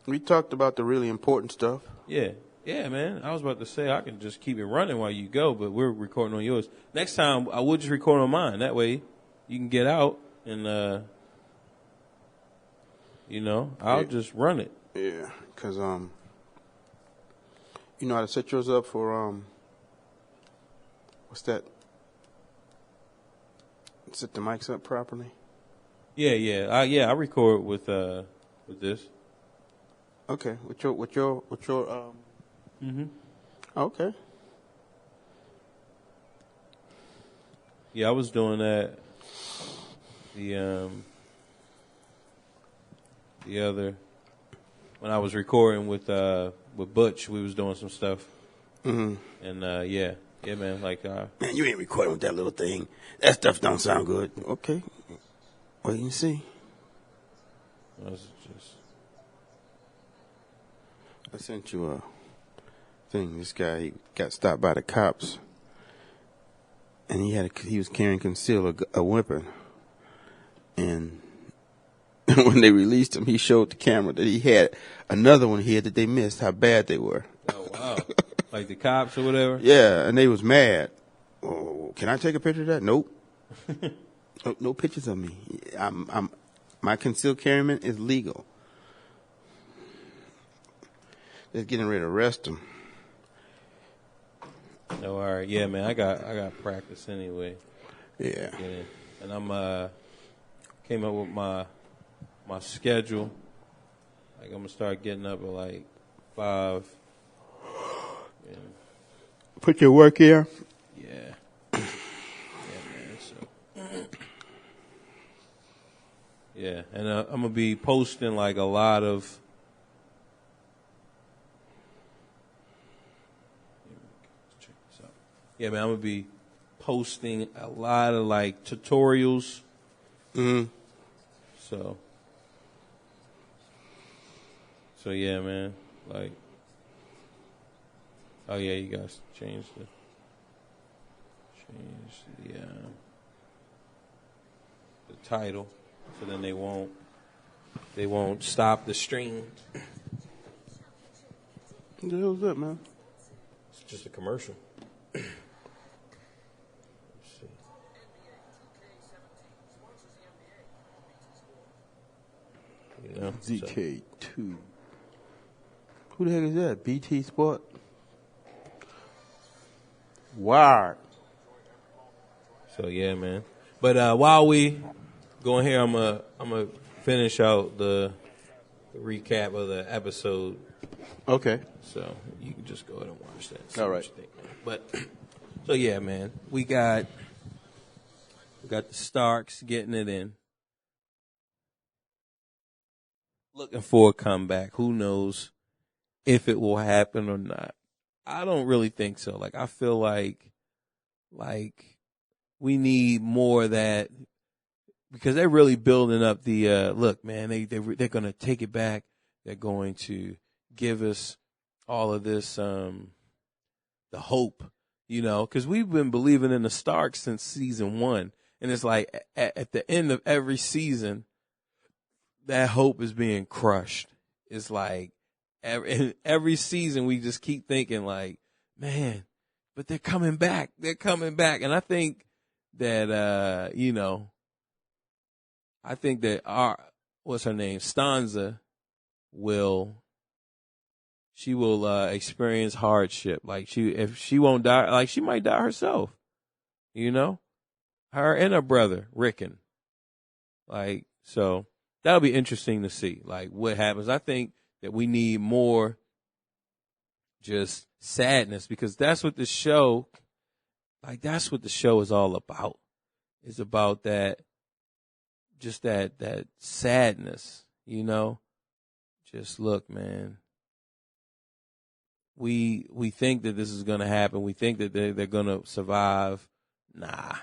We talked about the really important stuff. Yeah. Yeah, man. I was about to say I can just keep it running while you go, but we're recording on yours. Next time, I will just record on mine. That way, you can get out and, I'll just run it. Yeah, because, you know how to set yours up for, what's that? Set the mics up properly? Yeah. I record with this. Okay, with your Mm-hmm. Okay. Yeah, I was doing that. The other, when I was recording with Butch, we was doing some stuff. Mm-hmm. And yeah, man, like man, you ain't recording with that little thing. That stuff don't sound good. Okay, wait and see. I sent you a thing. This guy, he got stopped by the cops, and he was carrying concealed a weapon, and when they released him, he showed the camera that he had another one here that they missed, how bad they were. Oh wow! Like the cops or whatever. Yeah, and they was mad. Oh, can I take a picture of that? Nope. No pictures of me. My concealed carryman is legal. They're getting ready to arrest him. Oh, all right. Yeah, man. I got practice anyway. Yeah. And I'm came up with my schedule. Like I'm gonna start getting up at like 5. Yeah. Put your work here. Yeah. Yeah, man. So. Yeah, and I'm gonna be posting like a lot of. Check this out. Yeah, man. I'm gonna be posting a lot of like tutorials. Mm-hmm. So yeah, man. Like, oh yeah, you guys change the title, so then they won't stop the stream. What the hell's that, man? It's just a commercial. Let's see. You know, ZK2. Who the heck is that? BT Sport? Wired. So yeah, man. But while we go in here, I'm gonna finish out the recap of the episode. Okay. So you can just go ahead and watch that. All right. What you think, man. But so yeah, man, we got the Starks getting it in. Looking for a comeback. Who knows? if it will happen or not. I don't really think so. Like, I feel like we need more of that, because they're really building up the look, man. They're going to take it back. They're going to give us all of this, the hope, because we've been believing in the Starks since season 1, and it's like at the end of every season, that hope is being crushed. It's like every season we just keep thinking like, man, but they're coming back. They're coming back, and I think that I think that what's her name, Stanza, will experience hardship. Like, if she won't die, like, she might die herself. Her and her brother Rickon. Like, so that'll be interesting to see, like, what happens. I think that we need more just sadness, because that's what the show is all about. It's about that, just that sadness, Just look, man. We think that this is going to happen. We think that they're going to survive. Nah.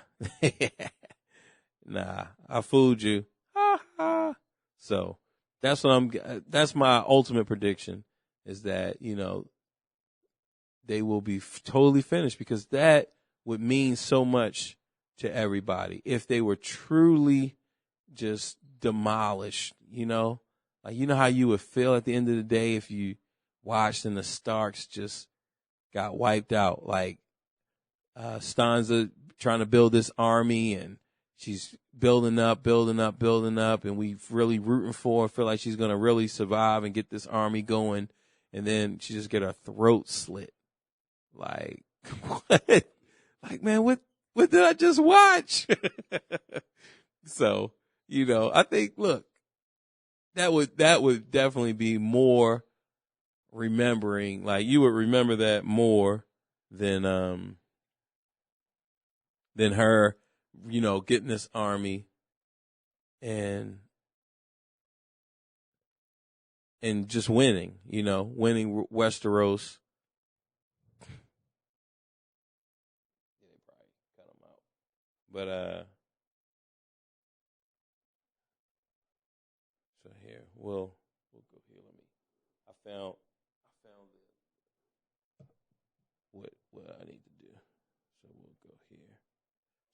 Nah, I fooled you. Ha ha. So that's my ultimate prediction, is that, they will be totally finished, because that would mean so much to everybody if they were truly just demolished, Like, how you would feel at the end of the day if you watched and the Starks just got wiped out. Like, Stanza trying to build this army, and she's building up, and we really rooting for her, feel like she's going to really survive and get this army going. And then she just get her throat slit. Like, what? Like, man, what did I just watch? So, I think, look, that would definitely be more remembering. Like, you would remember that more than her, getting this army and just winning, winning Westeros. They probably cut him out, but so here we'll go here. I found what I need to do. So we'll go here.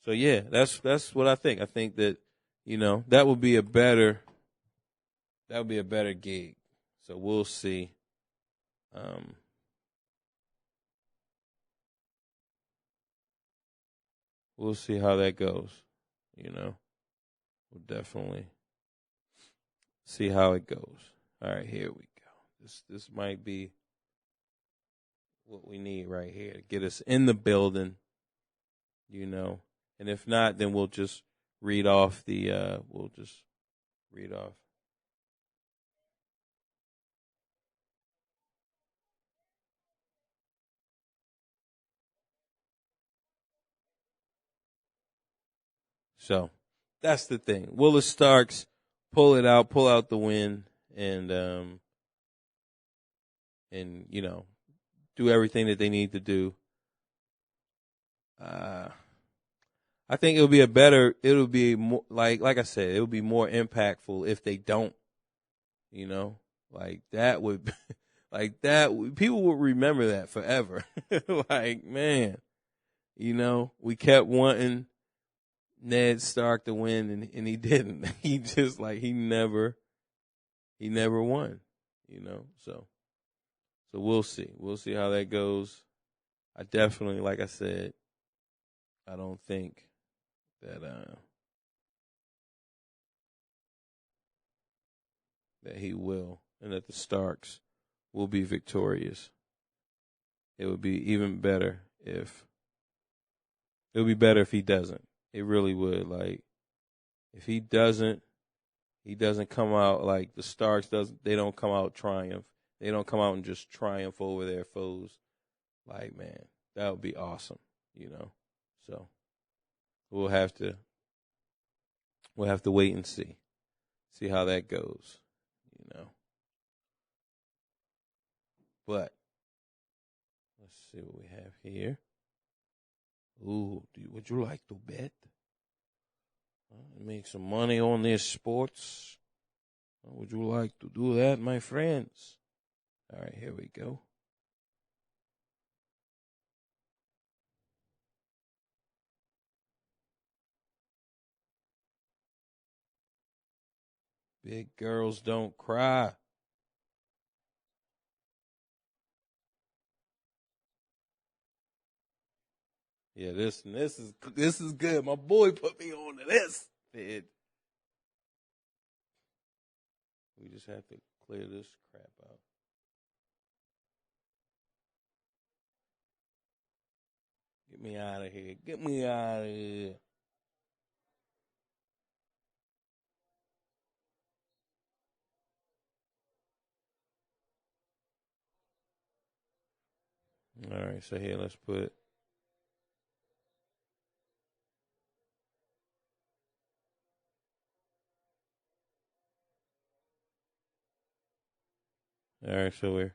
So yeah, that's what I think. I think that, that would be a better gig. So we'll see. We'll see how that goes. We'll definitely see how it goes. All right, here we go. This might be what we need right here to get us in the building, And if not, then we'll just read off So that's the thing. Will the Starks pull out the win, and do everything that they need to do? I think it'll be more, like I said, it'll be more impactful if they don't, like that would, people would remember that forever. Like, man, we kept wanting Ned Stark to win, and he didn't. He just, he never won, so we'll see. We'll see how that goes. I definitely, like I said, I don't think that that he will, and that the Starks will be victorious. It would be better if he doesn't. It really would. Like, if he doesn't come out, like the Starks they don't come out triumph. They don't come out and just triumph over their foes. Like, man, that would be awesome, So we'll have to wait and see how that goes, But let's see what we have here. Ooh, would you like to bet? Make some money on this sports? Would you like to do that, my friends? All right, here we go. Big girls don't cry. Yeah, this is good. My boy put me on to this. Man. We just have to clear this crap out. Get me out of here. Get me out of here. All right, so here, let's put. All right, so we're.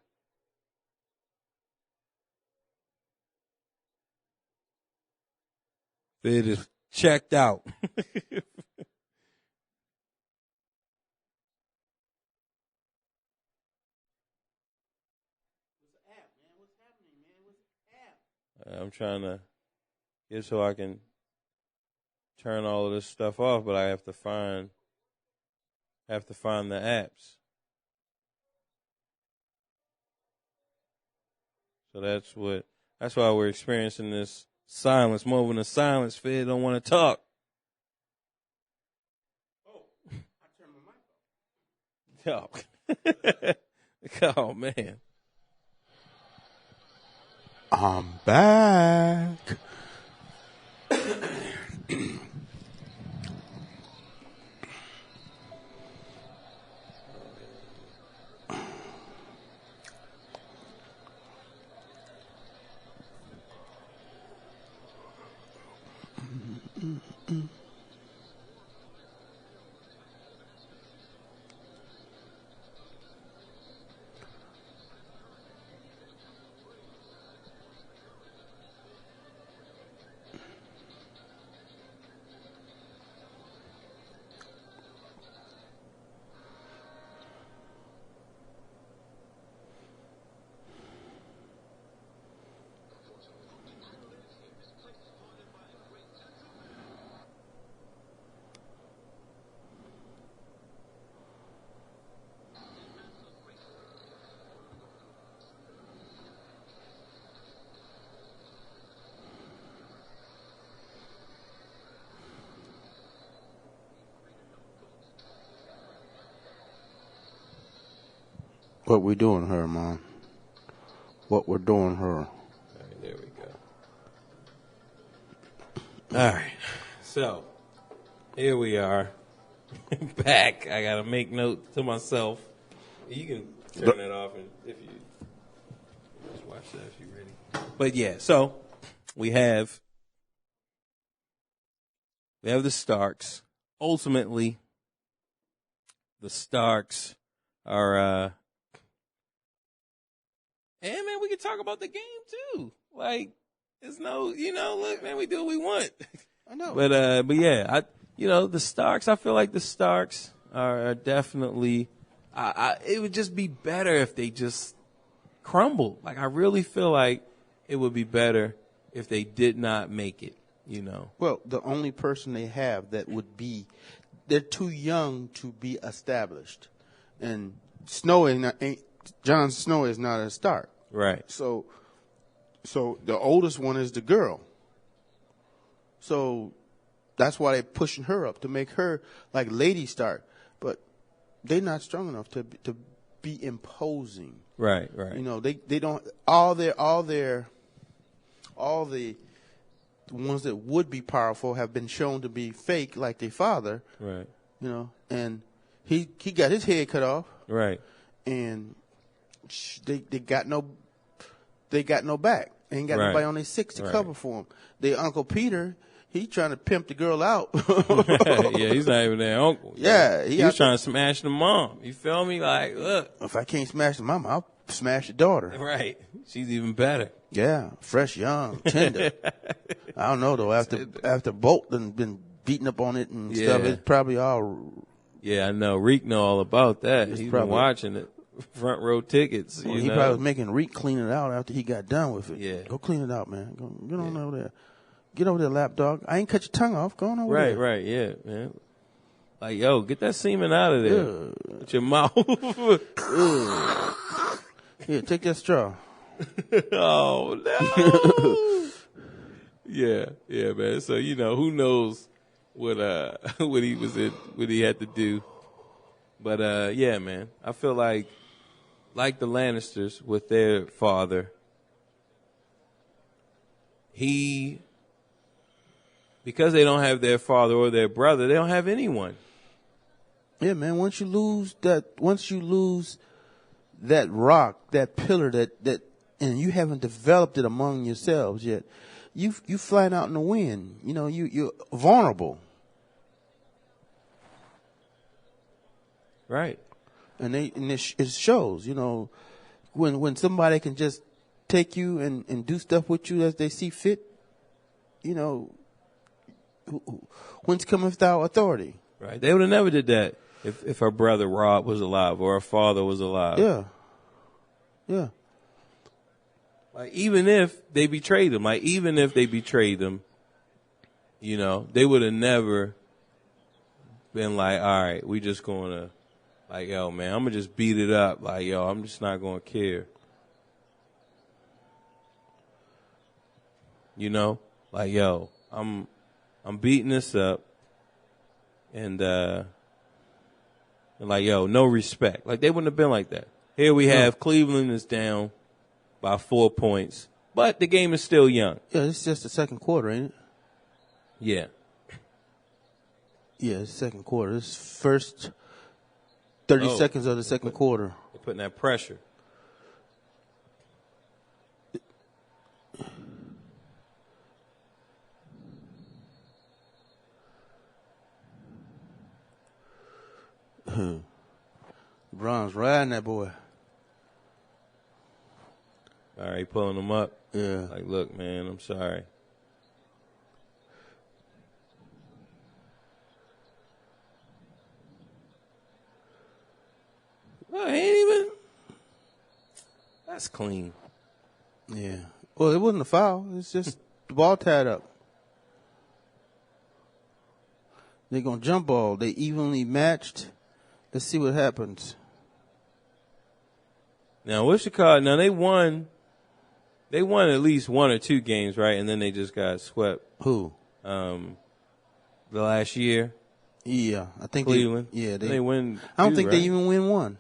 It is checked out. I'm trying to get so I can turn all of this stuff off, but I have to find the apps. So that's why we're experiencing this silence, moment of silence. Fed don't want to talk. Oh, I turned my mic off. Oh man. I'm back. What we doing her, Mom? What we're doing her. All right, there we go. All right. So, here we are. Back. I got to make note to myself. You can turn that off and if you just watch that if you're ready. But yeah, so we have the Starks. Ultimately, the Starks are and man, we can talk about the game too. Like, there's no, look, man, we do what we want. I know. But yeah, the Starks, I feel like the Starks are definitely, it would just be better if they just crumbled. Like, I really feel like it would be better if they did not make it, Well, the only person they have that would be, they're too young to be established. And Jon Snow is not a Stark. Right. So the oldest one is the girl. So that's why they're pushing her up to make her like Lady Stark. But they're not strong enough to be imposing. Right. They don't all the ones that would be powerful have been shown to be fake, like their father. Right. And he got his head cut off. Right. And they got no back. They ain't got Right. nobody on their six to cover for him. Their Uncle Peter, he trying to pimp the girl out. Yeah, he's not even their uncle. Yeah, he was trying to smash the mom. You feel me? Like, look. If I can't smash the mama, I'll smash your daughter. Right. She's even better. Yeah, fresh, young, tender. I don't know though. After Bolt done been beating up on it and stuff, it's probably all. Yeah, I know. Reek know all about that. He's probably been watching it. Front row tickets. Well, you he know? probably was making Reek clean it out after he got done with it. Yeah. Go clean it out, man. Go, get on over there. Get over there, lap dog. I ain't cut your tongue off. Go on over there. Right, yeah, man. Like, yo, get that semen out of there. With your mouth. Here, take that straw. Oh, no. Yeah, man. So, who knows what what he had to do. But, yeah, man. I feel like the Lannisters with their father, because they don't have their father or their brother, they don't have anyone. Yeah, man. Once you lose that rock, that pillar, that, and you haven't developed it among yourselves yet, you flying out in the wind. You're vulnerable. Right. And it shows. When somebody can just take you and do stuff with you as they see fit. Whence cometh thou authority? Right. They would have never did that if her brother Rob was alive or her father was alive. Yeah. Like, even if they betrayed them, they would have never been like, all right, we just going to, like, yo, man, I'm going to just beat it up. Like, yo, I'm just not going to care. Like, yo, I'm beating this up, and like, yo, no respect. Like, they wouldn't have been like that. Here we have Cleveland is down by 4 points, but the game is still young. Yeah, it's just the second quarter, ain't it? Yeah. Yeah, it's second quarter. It's first 30 seconds of the second quarter. They're putting that pressure. LeBron's riding that boy. All right, pulling them up. Yeah. Like, look, man, I'm sorry. Well, he ain't even. That's clean. Yeah. Well, it wasn't a foul. It's just the ball tied up. They're going to jump ball. They evenly matched. Let's see what happens. Now, what's the call? Now, they won at least one or two games, right? And then they just got swept. Who? The last year. Yeah, I think Cleveland. They win. I don't think they even win one.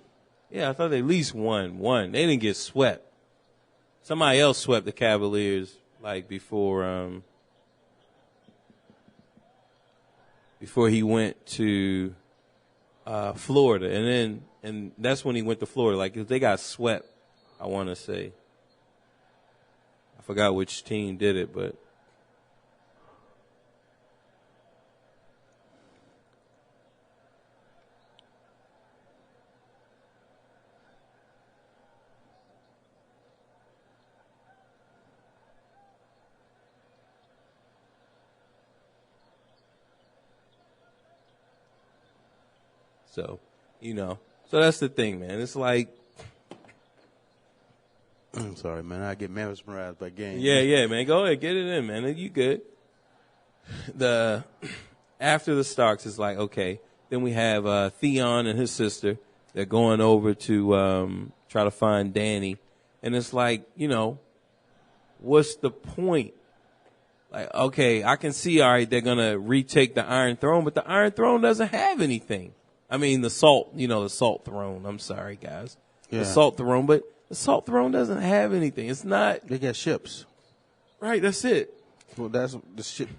Yeah, I thought they at least won one. They didn't get swept. Somebody else swept the Cavaliers like before he went to Florida, and that's when he went to Florida. Like, if they got swept, I want to say. I forgot which team did it, but. So, so that's the thing, man. It's like, I'm sorry, man. I get mesmerized by games. Yeah, man. Go ahead, get it in, man. You good? After the Starks, it's like, okay. Then we have Theon and his sister. They're going over to try to find Danny, and it's like, what's the point? Like, okay, I can see, all right, they're gonna retake the Iron Throne, but the Iron Throne doesn't have anything. I mean, the Salt Throne. I'm sorry, guys. Yeah. The Salt Throne, but the Salt Throne doesn't have anything. It's not. They got ships. Right, that's it. Well, that's the ship.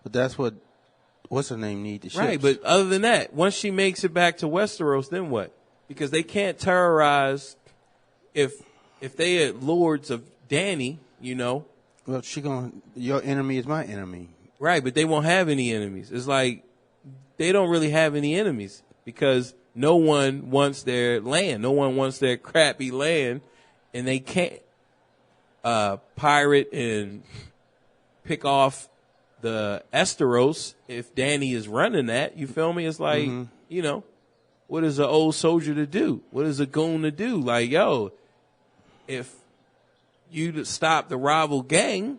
But that's what's her name need the ships. Right, but other than that, once she makes it back to Westeros, then what? Because they can't terrorize if they are lords of Danny, Well, your enemy is my enemy. Right, but they won't have any enemies. It's like they don't really have any enemies because no one wants their land. No one wants their crappy land. and they can't pirate and pick off the Esteros if Danny is running that. You feel me? It's like, you know, what is an old soldier to do? What is a goon to do? Like, yo, if you stop the rival gang,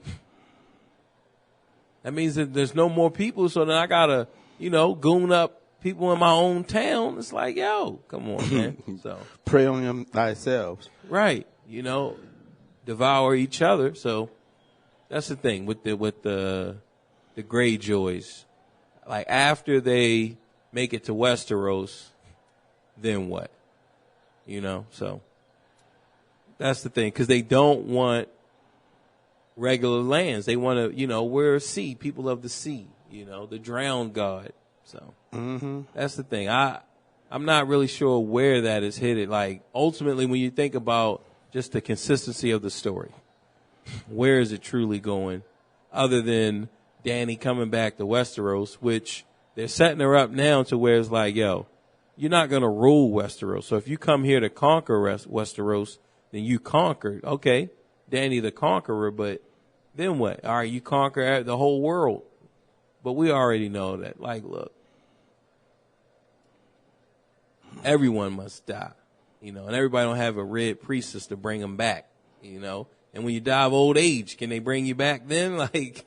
that means that there's no more people. So then I gotta, you know, goon up people in my own town. It's like, yo, come on, man. So Prey on them thyself. right, you know, devour each other. So that's the thing with the Greyjoys. Like after they make it to Westeros, then what? You know, so that's the thing, because they don't want regular lands. They want to, you know, we're sea, people of the sea, you know, the drowned god. So that's the thing. I'm not really sure where that is headed. Like ultimately, when you think about just the consistency of the story, where is it truly going? Other than Dany coming back to Westeros, which they're setting her up now to where it's like, yo, you're not going to rule Westeros. So if you come here to conquer Westeros, then you conquered. Okay, Dany the conqueror, but then what? All right, you conquer the whole world. But we already know that, like, look, everyone must die, you know, and everybody don't have a red priestess to bring them back, you know. And when you die of old age, can they bring you back then? Like,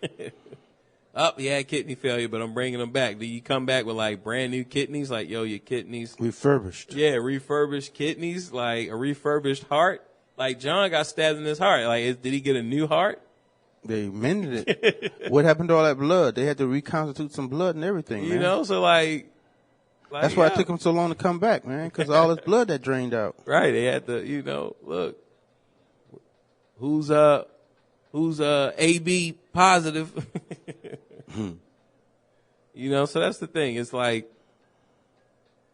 you had kidney failure, but I'm bringing them back. Do you come back with, like, brand new kidneys? Like, yo, your kidneys. Refurbished. Yeah, refurbished kidneys, like a refurbished heart. Like, John got stabbed in his heart. Like, did he get a new heart? They mended it. What happened to all that blood? They had to reconstitute some blood and everything, man. You know, so like that's why it took him so long to come back, man, because all his blood that drained out. Right. They had to, you know, look, who's AB positive? You know, so that's the thing. It's like,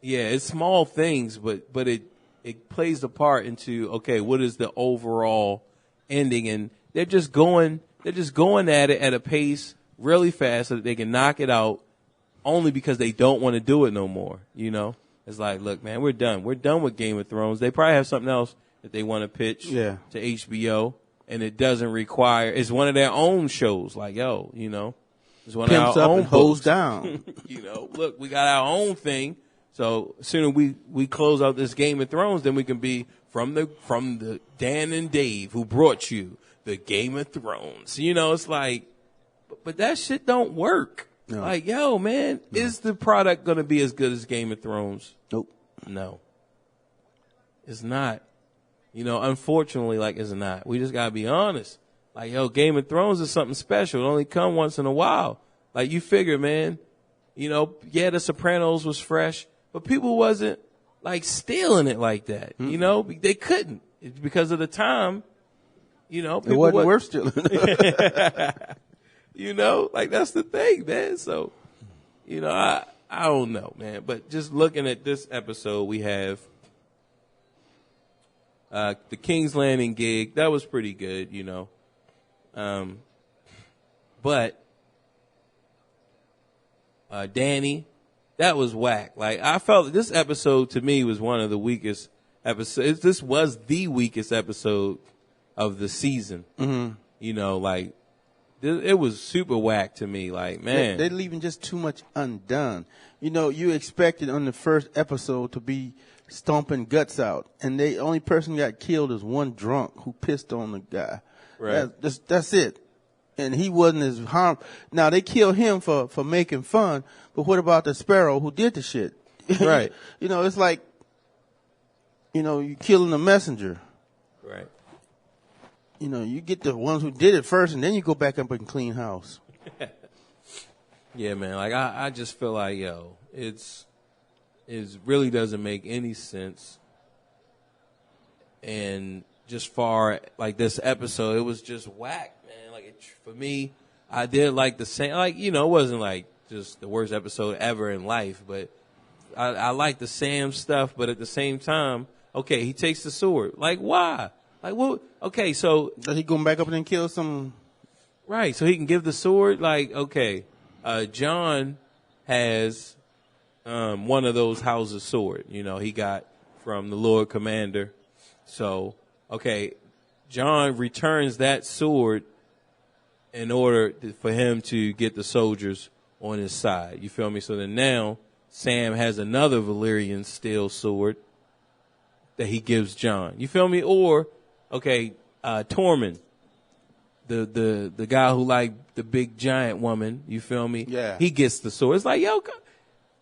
yeah, it's small things, but it plays a part into, okay, what is the overall ending? And they're just going at it at a pace really fast so that they can knock it out, only because they don't want to do it no more. You know, it's like, look, man, we're done. We're done with Game of Thrones. They probably have something else that they want to pitch to HBO, and it doesn't require. It's one of their own shows. Like, yo, you know, it's one Pimps of our up own and hoes books. down. You know, look, we got our own thing. So sooner we close out this Game of Thrones, then we can be from the Dan and Dave who brought you the Game of Thrones. You know, it's like, but that shit don't work. No. Like, yo, man, is the product going to be as good as Game of Thrones? Nope. No. It's not. You know, unfortunately, like, it's not. We just got to be honest. Like, yo, Game of Thrones is something special. It only come once in a while. Like, you figure, man, you know, yeah, The Sopranos was fresh, but people wasn't, like, stealing it like that. You know, they couldn't. It's because of the time, you know. It wasn't worth stealing. You know, like, that's the thing, man. So, you know, I don't know, man. But just looking at this episode, we have the King's Landing gig. That was pretty good, you know. But Dany, that was whack. Like, I felt this episode to me was one of the weakest episodes. This was the weakest episode of the season. You know, like, it was super whack to me. Like, man, they're leaving just too much undone. You know, you expected on the first episode to be stomping guts out, and the only person got killed is one drunk who pissed on the guy. Right. That's it. And he wasn't as harm. Now they killed him for making fun, but what about the sparrow who did the shit? Right. You know, it's like, you know, you killing the messenger. Right. You know, you get the ones who did it first, and then you go back up and clean house. Yeah, man. Like, I just feel like, yo, it really doesn't make any sense. And just far, like, this episode, it was just whack, man. Like, for me, I did like the same, like, you know, it wasn't like just the worst episode ever in life, but I like the Sam stuff, but at the same time, okay, he takes the sword. Like, why? Like, what? Okay, so. Is he going back up and then kill some? Right, so he can give the sword. Like, okay, John has one of those houses sword. You know, he got from the Lord Commander. So okay, John returns that sword in order for him to get the soldiers on his side. You feel me? So then now Sam has another Valyrian steel sword that he gives John. You feel me? Or, okay, Tormund, the guy who liked the big giant woman, you feel me? Yeah. He gets the sword. It's like, yo,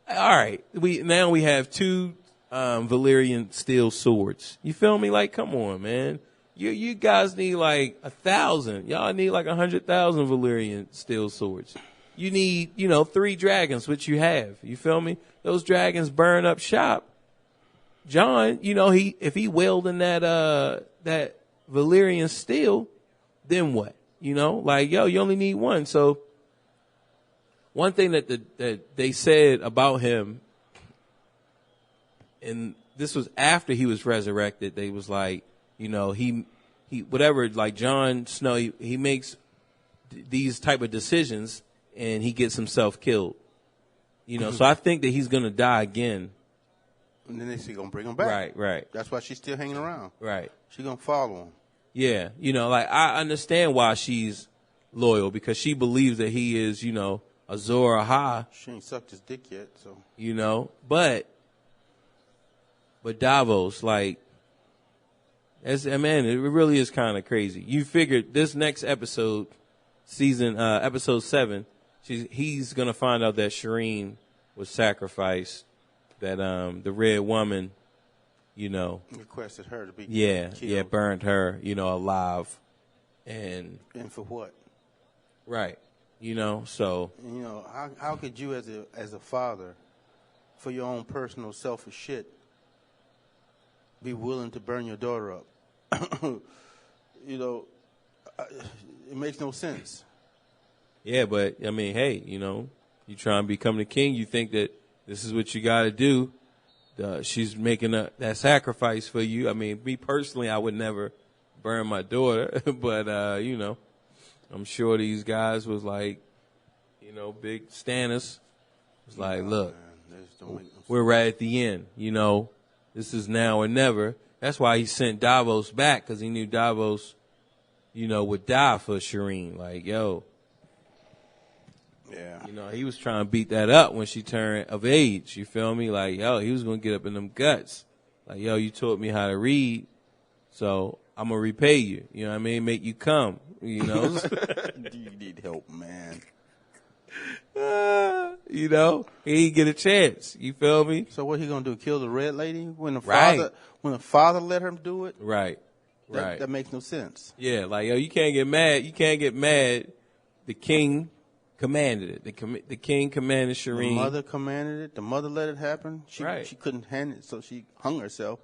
all right. We have two Valyrian steel swords. You feel me? Like, come on, man. You guys need like 1,000. Y'all need like 100,000 Valyrian steel swords. You need, 3 dragons, which you have. You feel me? Those dragons burn up shop. John, if he wielding that Valyrian steel, then what? You only need one. So one thing that they said about him, and this was after he was resurrected, they was like, he whatever, like Jon Snow, he makes these type of decisions and he gets himself killed. So I think that he's going to die again. And then they're going to bring him back. Right. That's why she's still hanging around. Right. She's going to follow him. Yeah. I understand why she's loyal, because she believes that he is, Azor Ahai. She ain't sucked his dick yet, so. But Davos, like, man, it really is kind of crazy. You figured this next episode, episode 7, he's going to find out that Shireen was sacrificed, that the Red Woman, requested her to be killed. burned her, alive. And for what? Right. So. How could you as a father, for your own personal selfish shit, be willing to burn your daughter up? It makes no sense. Yeah, but I mean, hey, you try and become the king. You think that this is what you got to do. She's making that sacrifice for you. I mean, me personally, I would never burn my daughter, but I'm sure these guys was like, big Stannis was like, look, we're right at the end. This is now or never. That's why he sent Davos back, because he knew Davos, would die for Shireen. Like, yo. Yeah. He was trying to beat that up when she turned of age. You feel me? Like, yo, he was going to get up in them guts. Like, yo, you taught me how to read, so I'm going to repay you. You know what I mean? Make you come, You need help, man. He didn't get a chance. You feel me? So what he going to do, kill the red lady when the father let him do it? Right. That makes no sense. Yeah, like, yo, you can't get mad. You can't get mad. The king commanded it. The king commanded Shireen. The mother commanded it. The mother let it happen. She couldn't handle it, so she hung herself.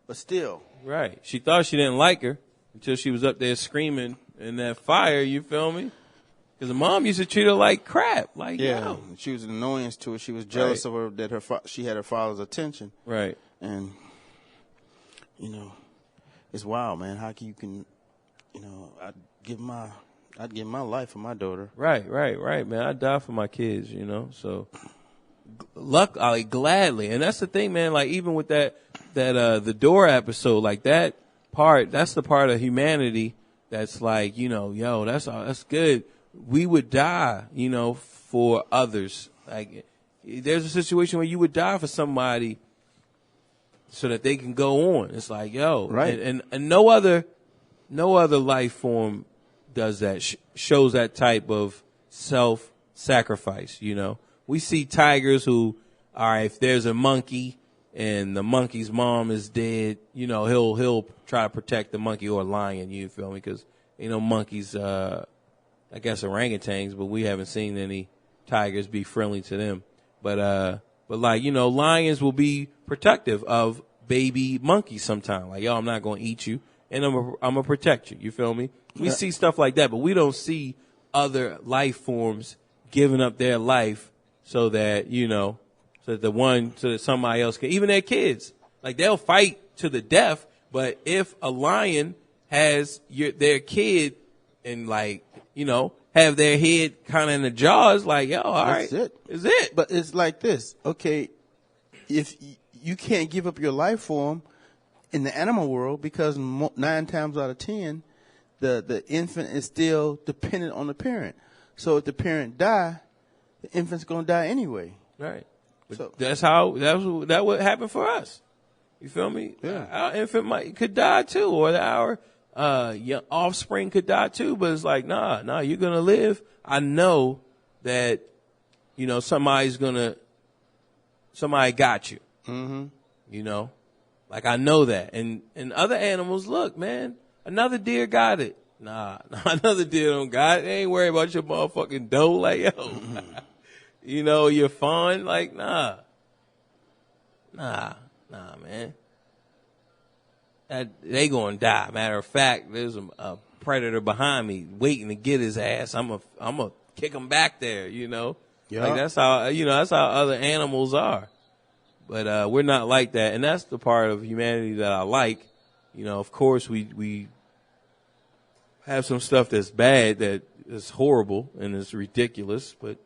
But still. Right. She thought she didn't like her until she was up there screaming in that fire, you feel me? Because the mom used to treat her like crap. Like, yeah, yo. She was an annoyance to her. She was jealous of her that she had her father's attention. Right. And, it's wild, man. How you can, I'd give my life for my daughter. Right, man. I die for my kids, So, gladly. And that's the thing, man. Like, even with that the door episode, like that part, that's the part of humanity that's like, yo, that's good. We would die, for others. Like, there's a situation where you would die for somebody so that they can go on. It's like, yo, right. And no other life form does that, shows that type of self-sacrifice, We see tigers who, all right, if there's a monkey and the monkey's mom is dead, he'll try to protect the monkey, or a lion, you feel me? Because, monkeys, I guess orangutans, but we haven't seen any tigers be friendly to them. But like, lions will be protective of baby monkeys sometimes. Like, yo, I'm not going to eat you, and I'm going to protect you. You feel me? We see stuff like that, but we don't see other life forms giving up their life so that, so that somebody else can, even their kids. Like, they'll fight to the death, but if a lion has their kid and, like, have their head kind of in the jaws, like, yo, all right. That's it. Is it? But it's like this. Okay, if you can't give up your life for him, in the animal world, because 9 times out of 10, the infant is still dependent on the parent. So if the parent die, the infant's gonna die anyway. Right. So That what happened for us. You feel me? Yeah. Our infant could die too, or our young offspring could die too. But it's like, nah, you're gonna live. I know that, you know, somebody got you. Mm-hmm. You know, like I know that. And other animals, look, man, another deer got it. Nah, another deer don't got it. They ain't worried about your motherfucking doe. Like, yo, you know, your fawn. Like, nah, man. They gonna die. Matter of fact, there's a predator behind me waiting to get his ass. I'm a kick him back there. You know, Yeah. like that's how other animals are. But we're not like that, and that's the part of humanity that I like. You know, of course we have some stuff that's bad, that is horrible and is ridiculous, but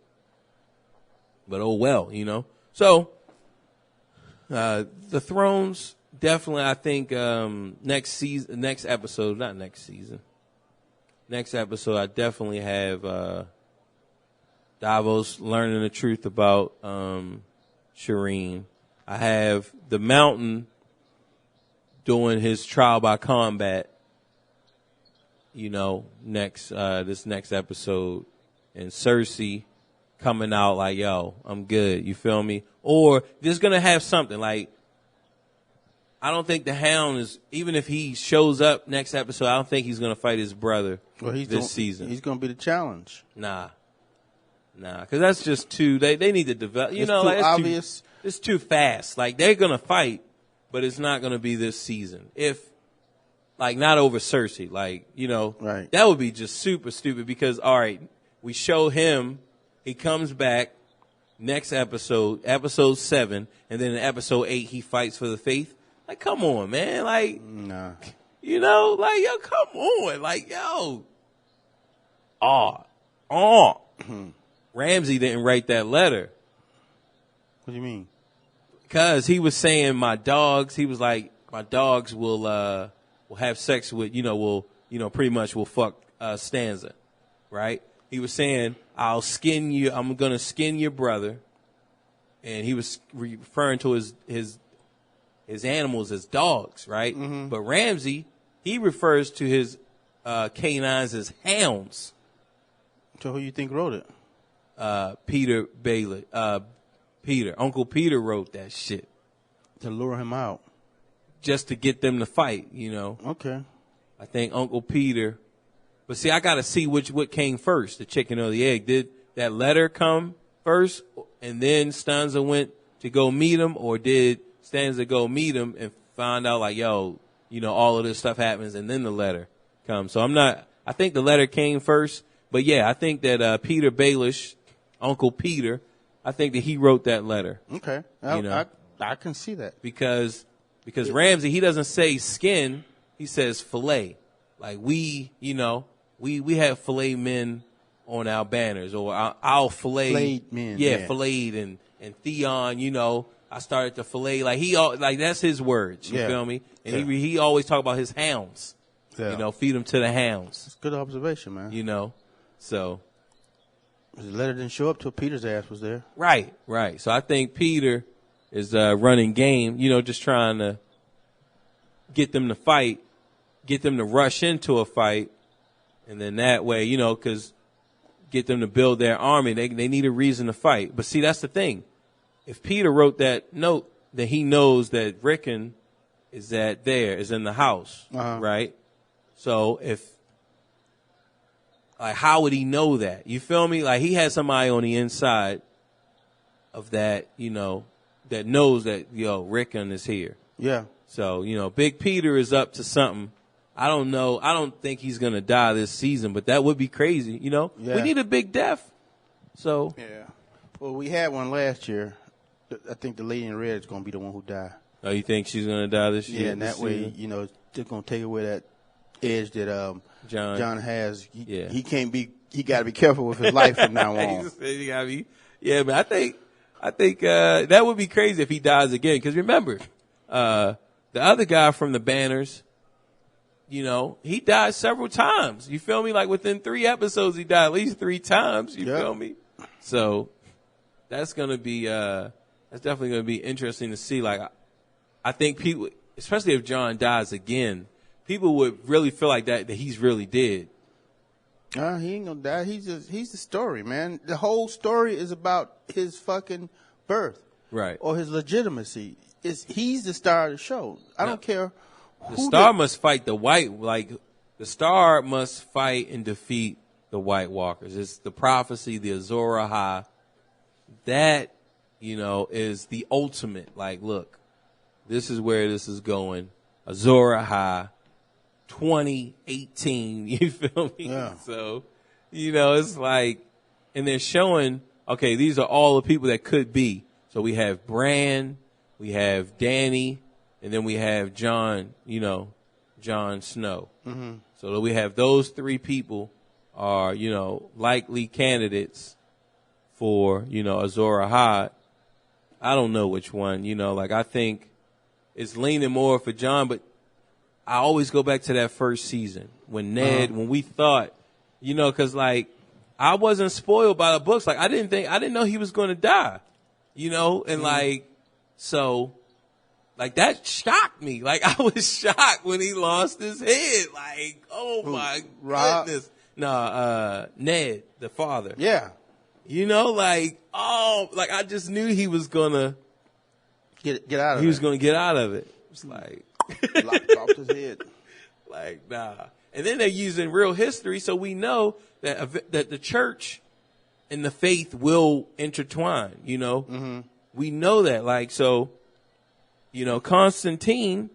oh well, you know. So the Thrones, definitely, I think next episode, I definitely have Davos learning the truth about Shireen. I have the Mountain doing his trial by combat, you know, this next episode, and Cersei coming out like, yo, I'm good, you feel me? Or just gonna have something like, I don't think the Hound is, even if he shows up next episode, I don't think he's gonna fight his brother this season. He's gonna be the challenge. Nah, because that's just too. They need to develop. It's too obvious. It's too fast. Like, they're gonna fight, but it's not gonna be this season. If, like, not over Cersei. Like, you know, right. That would be just super stupid. Because all right, we show him, he comes back next episode 7, and then in episode 8 he fights for the faith. Like, come on, man. Like, nah. You know, like, yo, come on. Like, yo. Ramsay didn't write that letter. What do you mean? Because he was saying my dogs will have sex with, pretty much will fuck Stanza, right? He was saying, I'm going to skin your brother. And he was referring to his animals as dogs, right? Mm-hmm. But Ramsay, he refers to his canines as hounds. So who you think wrote it? Peter Bailey. Uncle Peter wrote that shit. To lure him out. Just to get them to fight, you know. Okay. I think Uncle Peter. But see, I got to see what came first, the chicken or the egg. Did that letter come first, and then Stanza went to go meet him, or did Stanza go meet him and find out, like, yo, you know, all of this stuff happens, and then the letter comes? So I think the letter came first. But yeah, I think that Peter Baelish, Uncle Peter, I think that he wrote that letter. Okay. I can see that. Because Ramsay, he doesn't say skin, he says fillet. Like, we have fillet men on our banners, or our fillet. Filleted men. Yeah, filleted, and Theon, you know, I started to fillet. Like, that's his words, you feel me? And he always talk about his hounds. Yeah. You know, feed them to the hounds. It's a good observation, man. You know, so. The letter didn't show up till Peter's ass was there. Right. So I think Peter is running game, you know, just trying to get them to fight, get them to rush into a fight, and then that way, you know, because get them to build their army. They need a reason to fight. But see, that's the thing. If Peter wrote that note, then he knows that Rickon is in the house, right? So how would he know that? You feel me? Like, he had somebody on the inside of that, you know, that knows that, Rickon is here. Yeah. So, you know, Big Peter is up to something. I don't know. I don't think he's going to die this season, but that would be crazy, you know? Yeah. We need a big death. So. Yeah. Well, we had one last year. I think the lady in red is going to be the one who died. Oh, you think she's going to die this year? Yeah, and that way, you know, they're going to take away that edge that John has. He can't be. He got to be careful with his life from now on. He got to be. Yeah, but I think that would be crazy if he dies again. Because remember, the other guy from the Banners, he died several times. You feel me? Like within 3 episodes, he died at least 3 times. You feel me? So that's definitely going to be interesting to see. Like, I think people, especially if John dies again, people would really feel like that he's really dead. He ain't gonna die. He's the story, man. The whole story is about his fucking birth, right? Or his legitimacy. He's the star of the show. I don't care. The star must fight the white. Like the star must fight and defeat the White Walkers. It's the prophecy, the Azor Ahai. That is the ultimate. Like, look, this is where this is going. Azor Ahai. 2018, you feel me? Yeah. So, it's like, and they're showing, okay, these are all the people that could be. So we have Bran, we have Dany, and then we have Jon Snow. Mm-hmm. So we have those 3 people are, likely candidates for, Azor Ahai. I don't know which one, I think it's leaning more for Jon, but I always go back to that first season when when we thought, cause like I wasn't spoiled by the books. Like I didn't know he was going to die, and like, so like that shocked me. Like I was shocked when he lost his head. Like, oh my goodness. No, Ned, the father. Yeah. Like, like I just knew he was going to get out of it. He was going to get out of it. It's like, lopped his head. Like, nah. And then they're using real history, so we know that the church and the faith will intertwine, Mm-hmm. We know that. Like, so, Constantine,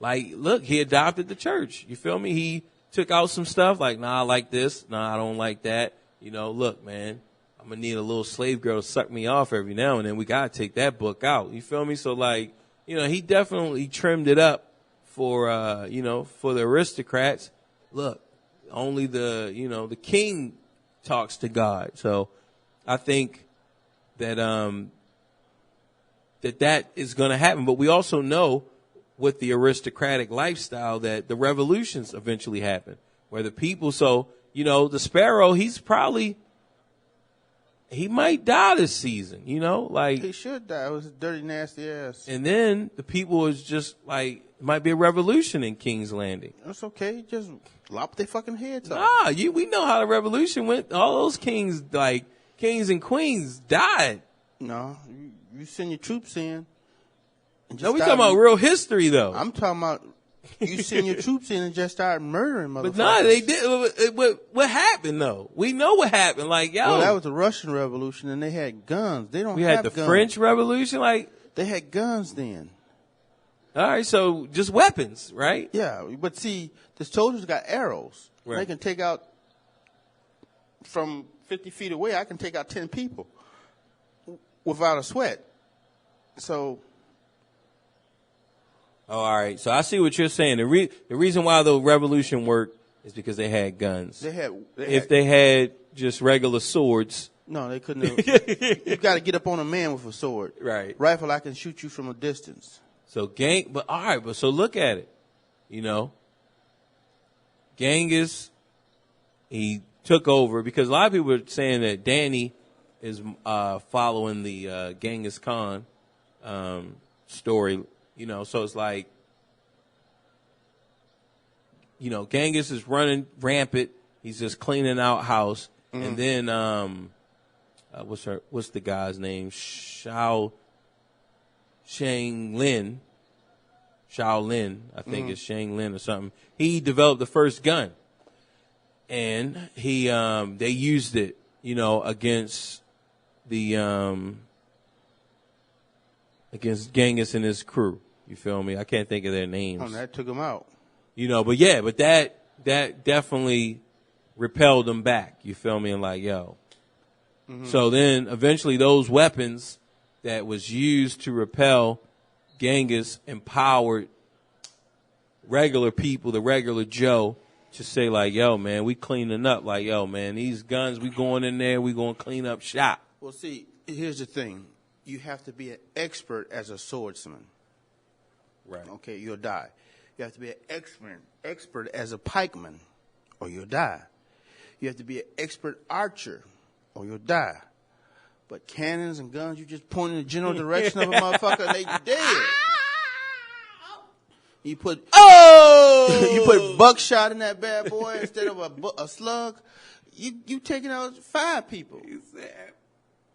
like, look, he adopted the church. You feel me? He took out some stuff like, nah, I like this. Nah, I don't like that. Look, man, I'm going to need a little slave girl to suck me off every now and then. We got to take that book out. You feel me? So, like, he definitely trimmed it up for, for the aristocrats. Look, only the king talks to God. So I think that, that is going to happen. But we also know with the aristocratic lifestyle that the revolutions eventually happen where the people, so, the sparrow, he might die this season, like he should die. It was a dirty, nasty ass. And then the people is just like, it might be a revolution in King's Landing. That's okay. Just lop their fucking heads off. Nah, we know how the revolution went. All those kings, like kings and queens, died. No, you send your troops in. No, we talking about real history though. I'm talking about you send your troops in and just start murdering motherfuckers. But nah, they did. What happened though? We know what happened. Like, well, that was the Russian Revolution, and they had guns. They don't. We have had the guns. French Revolution. Like they had guns then. All right, so just weapons, right? Yeah, but see, the soldiers got arrows. Right. They can take out from 50 feet away. I can take out 10 people without a sweat. So. Oh, all right. So I see what you're saying. The reason why the revolution worked is because they had guns. If they had just regular swords. No, they couldn't have. You got to get up on a man with a sword. Right. Rifle, I can shoot you from a distance. So so look at it. Genghis, he took over because a lot of people are saying that Dany is following the Genghis Khan story. So it's like, Genghis is running rampant. He's just cleaning out house. Mm-hmm. And then, what's the guy's name? Shaolin, I think it's Shaolin or something. He developed the first gun. And they used it, against against Genghis and his crew. You feel me? I can't think of their names. Oh, that took him out. But that definitely repelled them back. You feel me? And like, yo. Mm-hmm. So then eventually those weapons that was used to repel Genghis empowered regular people, the regular Joe, to say like, yo, man, we cleaning up. Like, yo, man, these guns, we going in there, we going to clean up shop. Well, see, here's the thing. You have to be an expert as a swordsman. Right. Okay, you'll die. You have to be an expert as a pikeman, or you'll die. You have to be an expert archer, or you'll die. But cannons and guns, you just point in the general direction of a motherfucker and they dead. You put you put buckshot in that bad boy instead of a slug. You taking out 5 people. You said,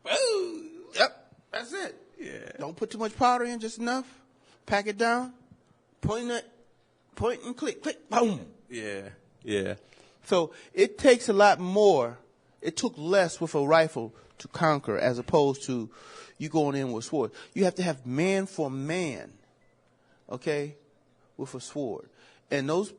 boom. Yep, that's it. Yeah. Don't put too much powder in, just enough. Pack it down. Point and click, boom. Yeah. Yeah. So it takes a lot more. It took less with a rifle to conquer as opposed to you going in with a sword. You have to have man for man, okay, with a sword. And those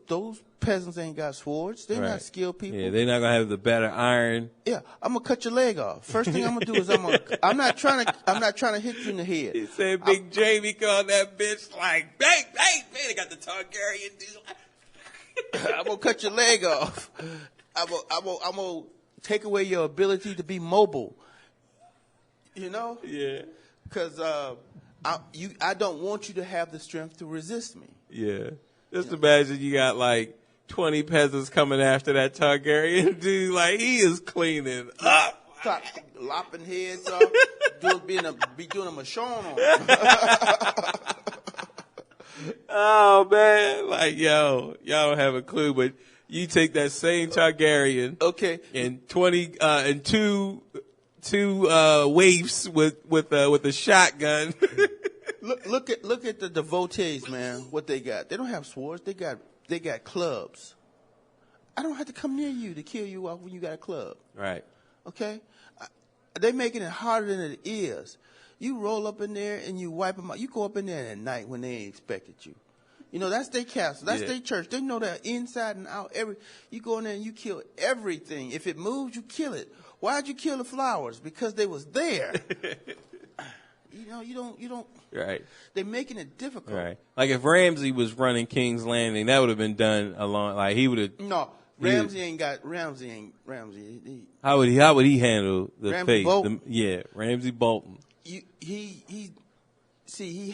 peasants ain't got swords. They're not skilled people. Yeah, they're not gonna have the better iron. Yeah, I'm gonna cut your leg off. First thing I'm gonna do is I'm not trying to hit you in the head. He said Big Jamie called that bitch like, bang, bang, man, they got the Targaryen dude. I'm gonna cut your leg off. I'm gonna take away your ability to be mobile. You know? Yeah. Because I don't want you to have the strength to resist me. Yeah. Just imagine you got like 20 peasants coming after that Targaryen dude. Like, he is cleaning up. Stop lopping heads off, be doing a Michonne on them. Oh, man. Like, yo, y'all don't have a clue, but you take that same Targaryen. Okay. And 20, and two waifs with a shotgun. Look at the devotees, man. What they got? They don't have swords. They got clubs. I don't have to come near you to kill you off when you got a club. Right. Okay. They making it harder than it is. You roll up in there and you wipe them out. You go up in there at night when they ain't expected you. You know, that's their castle. That's their church. They know that inside and out. You go in there and you kill everything. If it moves, you kill it. Why'd you kill the flowers? Because they was there. You know, you don't. Right. They're making it difficult. Right. Like if Ramsey was running King's Landing, that would have been done along. Like he would have. No, Ramsey ain't. How would he handle the Ramsey faith? Bolton. Ramsey Bolton. He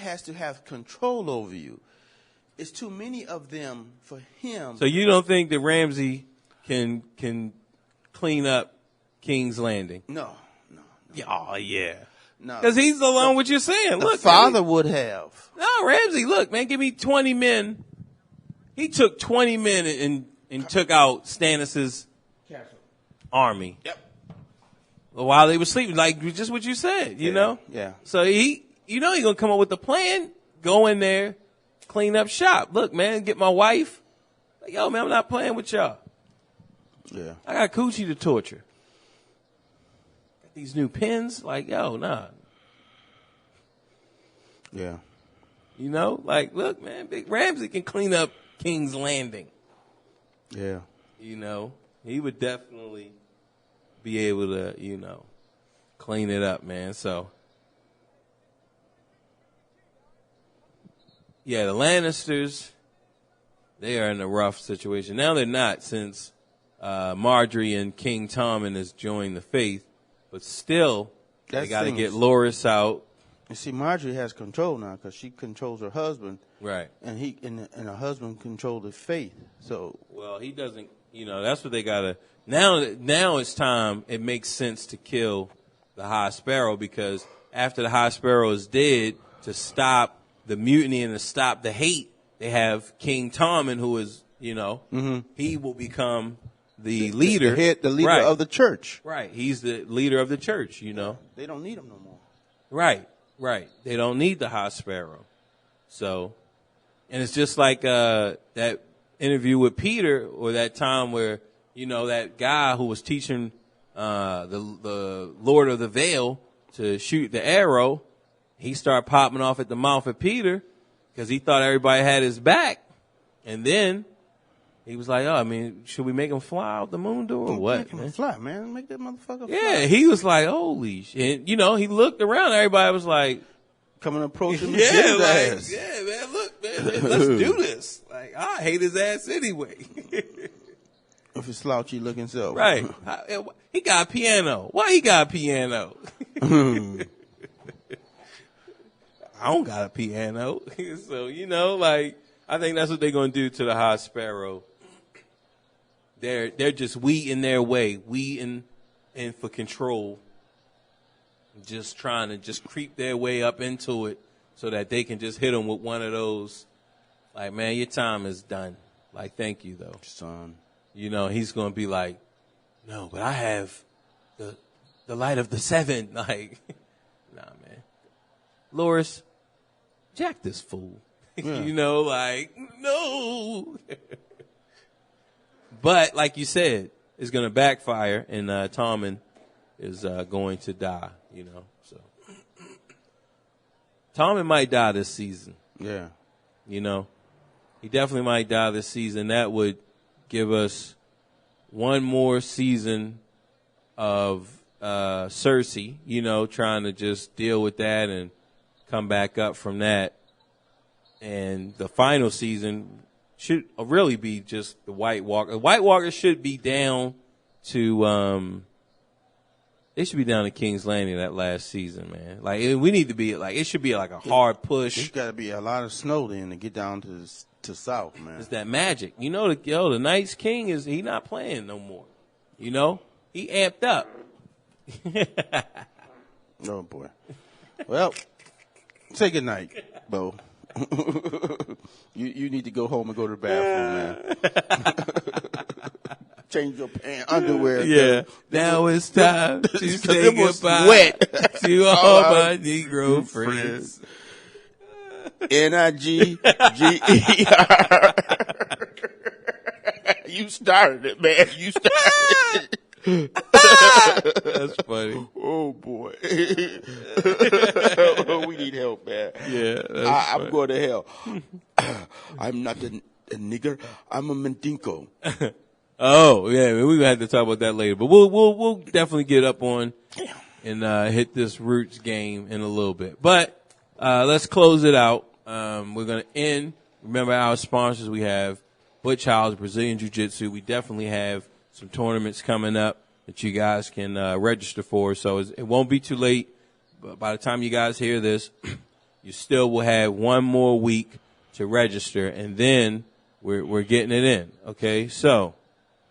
has to have control over you. It's too many of them for him. So you don't think that Ramsey can clean up King's Landing? No. Yeah, oh yeah. No. Because he's along what you're saying. The Look, father would have. No, Ramsey, look, man, give me 20 men. He took 20 men and took out Stannis's army. Yep. While they were sleeping, like just what you said, you know? Yeah. So he's going to come up with a plan, go in there, clean up shop. Look, man, get my wife. Like, yo, man, I'm not playing with y'all. Yeah. I got Coochie to torture. Got these new pins. Like, yo, nah. Yeah. You know? Like, look, man, Big Ramsey can clean up King's Landing. Yeah. You know? He would definitely be able to, clean it up, man. So, yeah, the Lannisters, they are in a rough situation. Now they're not, since Marjorie and King Tommen has joined the faith. But still, they got to get Loras out. You see, Marjorie has control now because she controls her husband. Right. And her husband controls the faith. So. Well, he doesn't, that's what they got to. Now it's time, it makes sense to kill the High Sparrow, because after the High Sparrow is dead, to stop the mutiny and to stop the hate, they have King Tommen, who is, he will become the leader. The leader of the church. Right. He's the leader of the church, They don't need him no more. Right. They don't need the High Sparrow. So, and it's just like that interview with Peter, or that time where, that guy who was teaching the Lord of the Vale to shoot the arrow, he started popping off at the mouth of Peter because he thought everybody had his back. And then he was like, should we make him fly out the moon door or what? Make him fly, man. Make that motherfucker fly. Yeah, he was like, holy shit. He looked around. Everybody was like, coming approach him. Yeah, man, look, man, let's do this. Like, I hate his ass anyway. Of his slouchy looking self. Right. He got a piano. Why he got a piano? I don't got a piano. So, you know, like, I think that's what they're going to do to the High Sparrow. They're just weeding their way, weeding in for control, just trying to just creep their way up into it so that they can just hit them with one of those, like, man, your time is done. Like, thank you, though. Son. You know, he's going to be like, no, but I have the light of the seven. Like, nah, man. Loris, jack this fool. Yeah. You know, like, no. But, like you said, it's going to backfire, and Tommen is going to die, you know. So Tommen might die this season. Yeah. You know, he definitely might die this season. That would give us one more season of Cersei, you know, trying to just deal with that and come back up from that. And the final season should really be just the White Walker. The White Walker should be down to they should be down to King's Landing that last season, man. Like, we need to be like, it should be like a hard push. There's got to be a lot of snow then to get down to south, man. It's that magic, you know. The Night's King he not playing no more. You know, he amped up. Oh boy. Well, say good night, Bo. You need to go home and go to the bathroom, man. Change your underwear. Yeah. Now it's time to say it was goodbye wet. to all my Negro friends. NIGGER. You started it, man. You started it. That's funny. Oh boy. We need help, man. Yeah. I'm going to hell. I'm not a nigger. I'm a Mandingo. Oh yeah, we gonna have to talk about that later. But we'll definitely get up on and hit this Roots game in a little bit. But let's close it out. We're gonna end. Remember our sponsors. We have Butch House, Brazilian Jiu-Jitsu. We definitely have some tournaments coming up that you guys can register for. So it won't be too late. But by the time you guys hear this, you still will have one more week to register, and then we're getting it in. Okay, so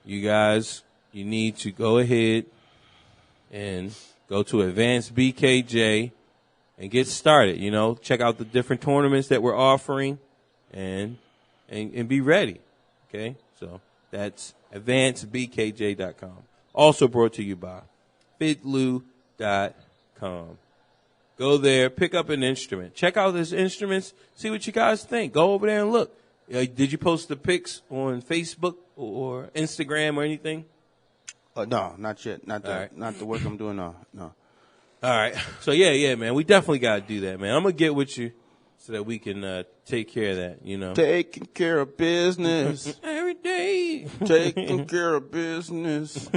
you guys, you need to go ahead and go to Advanced BKJ and get started. You know, check out the different tournaments that we're offering, and be ready. Okay, so that's AdvancedBKJ.com. Also brought to you by FitLou.com. Go there, pick up an instrument. Check out these instruments, see what you guys think. Go over there and look. Did you post the pics on Facebook or Instagram or anything? No, not yet. Not the work I'm doing now. No. All right. So, yeah, man. We definitely got to do that, man. I'm going to get with you so that we can take care of that, you know. Taking care of business. Every day. Taking care of business.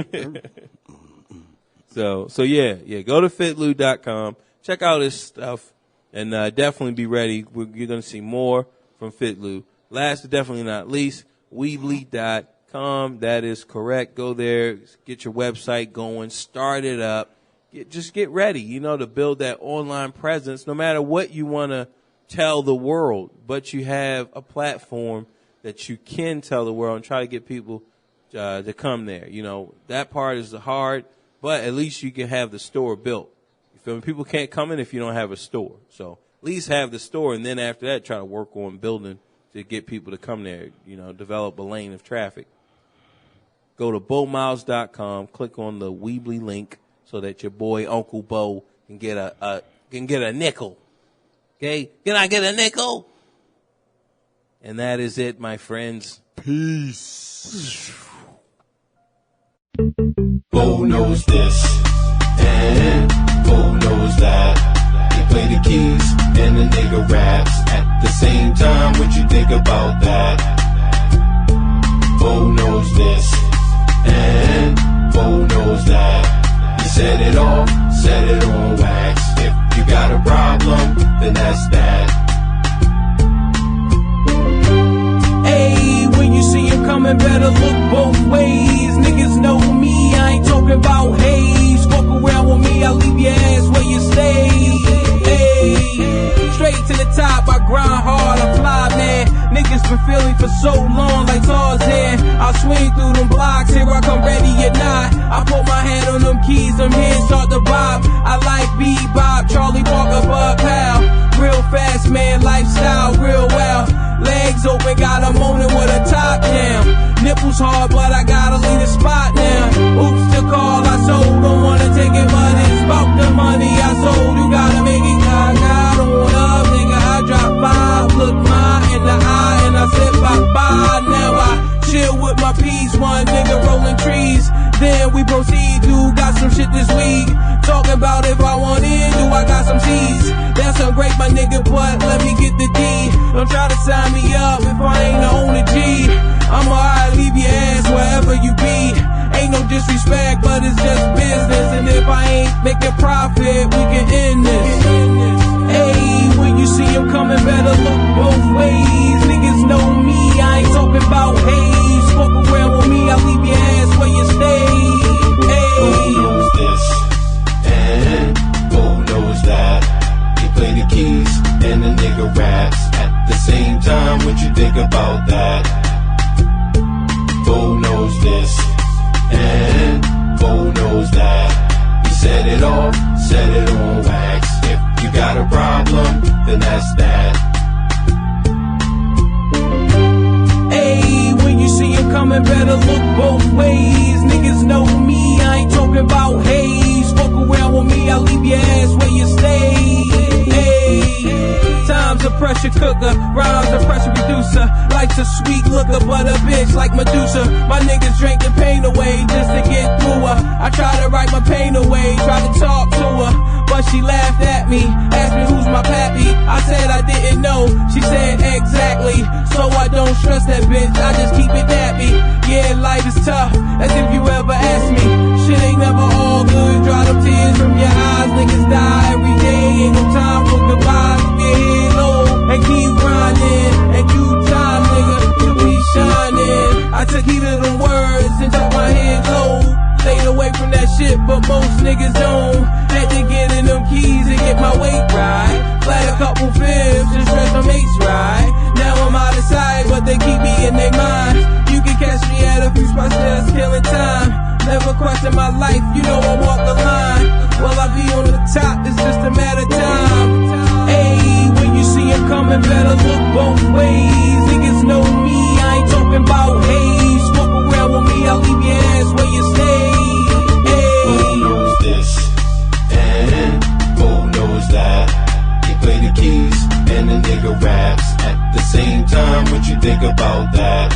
So yeah. Go to FitLou.com. Check out his stuff, and definitely be ready. You're going to see more from FitLou. Last but definitely not least, Weebly.com. That is correct. Go there, get your website going, start it up. Just get ready, you know, to build that online presence, no matter what you want to tell the world. But you have a platform that you can tell the world and try to get people to come there. You know, that part is hard, but at least you can have the store built. You feel me? People can't come in if you don't have a store. So at least have the store, and then after that, try to work on building to get people to come there, you know, develop a lane of traffic. Go to BoMiles.com, click on the Weebly link so that your boy Uncle Bo can get a nickel. Okay? Can I get a nickel? And that is it, my friends. Peace. Bo knows this, and Bo knows that. They play the keys, and the nigga raps at the same time. What you think about that? Bo knows this, and Bo knows that. He said it all, said it on wax. If you got a problem, then that's that. Hey, when you see him coming, better look both ways. Niggas know me, I ain't talking about haze. Walk around with me, I'll leave your ass where you stay. Hey, straight to I put my hand on them keys, them hands start to bob. I like bebop, Charlie Parker, Bud Powell. Real fast man lifestyle, real well. Legs open, got a moaning with a top down. Nipples hard, but I gotta leave the spot now. Oops, the call I sold, don't wanna take it, but it's about the money I sold. You gotta make it, I don't love, nigga. I drop five, look mine in the eye, and I said bye-bye. Now I chill with my peace, one nigga rolling trees. Then we proceed, do got some shit this week. Talking about if I want in, do I got some C's? That's some great, my nigga, but let me get the D. Don't try to sign me up if I ain't the only G. I'm alright, leave your ass wherever you be. Ain't no disrespect, but it's just business. And if I ain't making profit, we can end this. Hey, when you see him coming, better look both ways. Niggas know me, I ain't talking about haze. Fuck around with me, I'll leave your ass where you stay. Hey. Who knows this? And who knows that? He play the keys and the nigga raps at the same time. What you think about that? Who knows this? And who knows that? He set it off, set it on wax. If you got a problem, then that's that. Hey, when you see him coming, better look both ways. Niggas know me, I ain't talking about haze. Fuck around with me, I'll leave your ass where you stay. Hey, time's a pressure cooker, rhymes a pressure reducer. Life's a sweet looker, but a bitch like Medusa. My niggas drank the pain away just to get through her. I try to write my pain away, try to talk to her, but she laughed at me, asked me who's my pappy. I said I didn't know, she said exactly. So I don't stress that bitch, I just keep it happy. Yeah, life is tough, as if you ever asked me. Shit ain't never all good, dry them tears from your eyes. Niggas die every day, ain't no time for goodbyes. Get head low and keep grinding, and you time, nigga, you be shining. I took heed of them words and took my head low. Stayed away from that shit, but most niggas don't. Had to get in them keys and get my weight right. Flat a couple fibs and stretch my mates right. Now I'm out of sight, but they keep me in their minds. You can catch me at a few spots just killing time. Never question my life, you know I walk the line. Well, I be on the top, it's just a matter of time. Hey, when you see him coming, better look both ways. Niggas know me, I ain't talking about haze. Fuck around with me, I'll leave your ass where you stay. Who knows this? And who knows that? He play the keys and the nigga raps at the same time. What you think about that?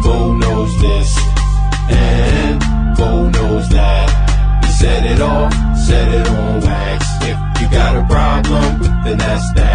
Who knows this? And who knows that? He set it off, set it on wax. If you got a problem, then that's that.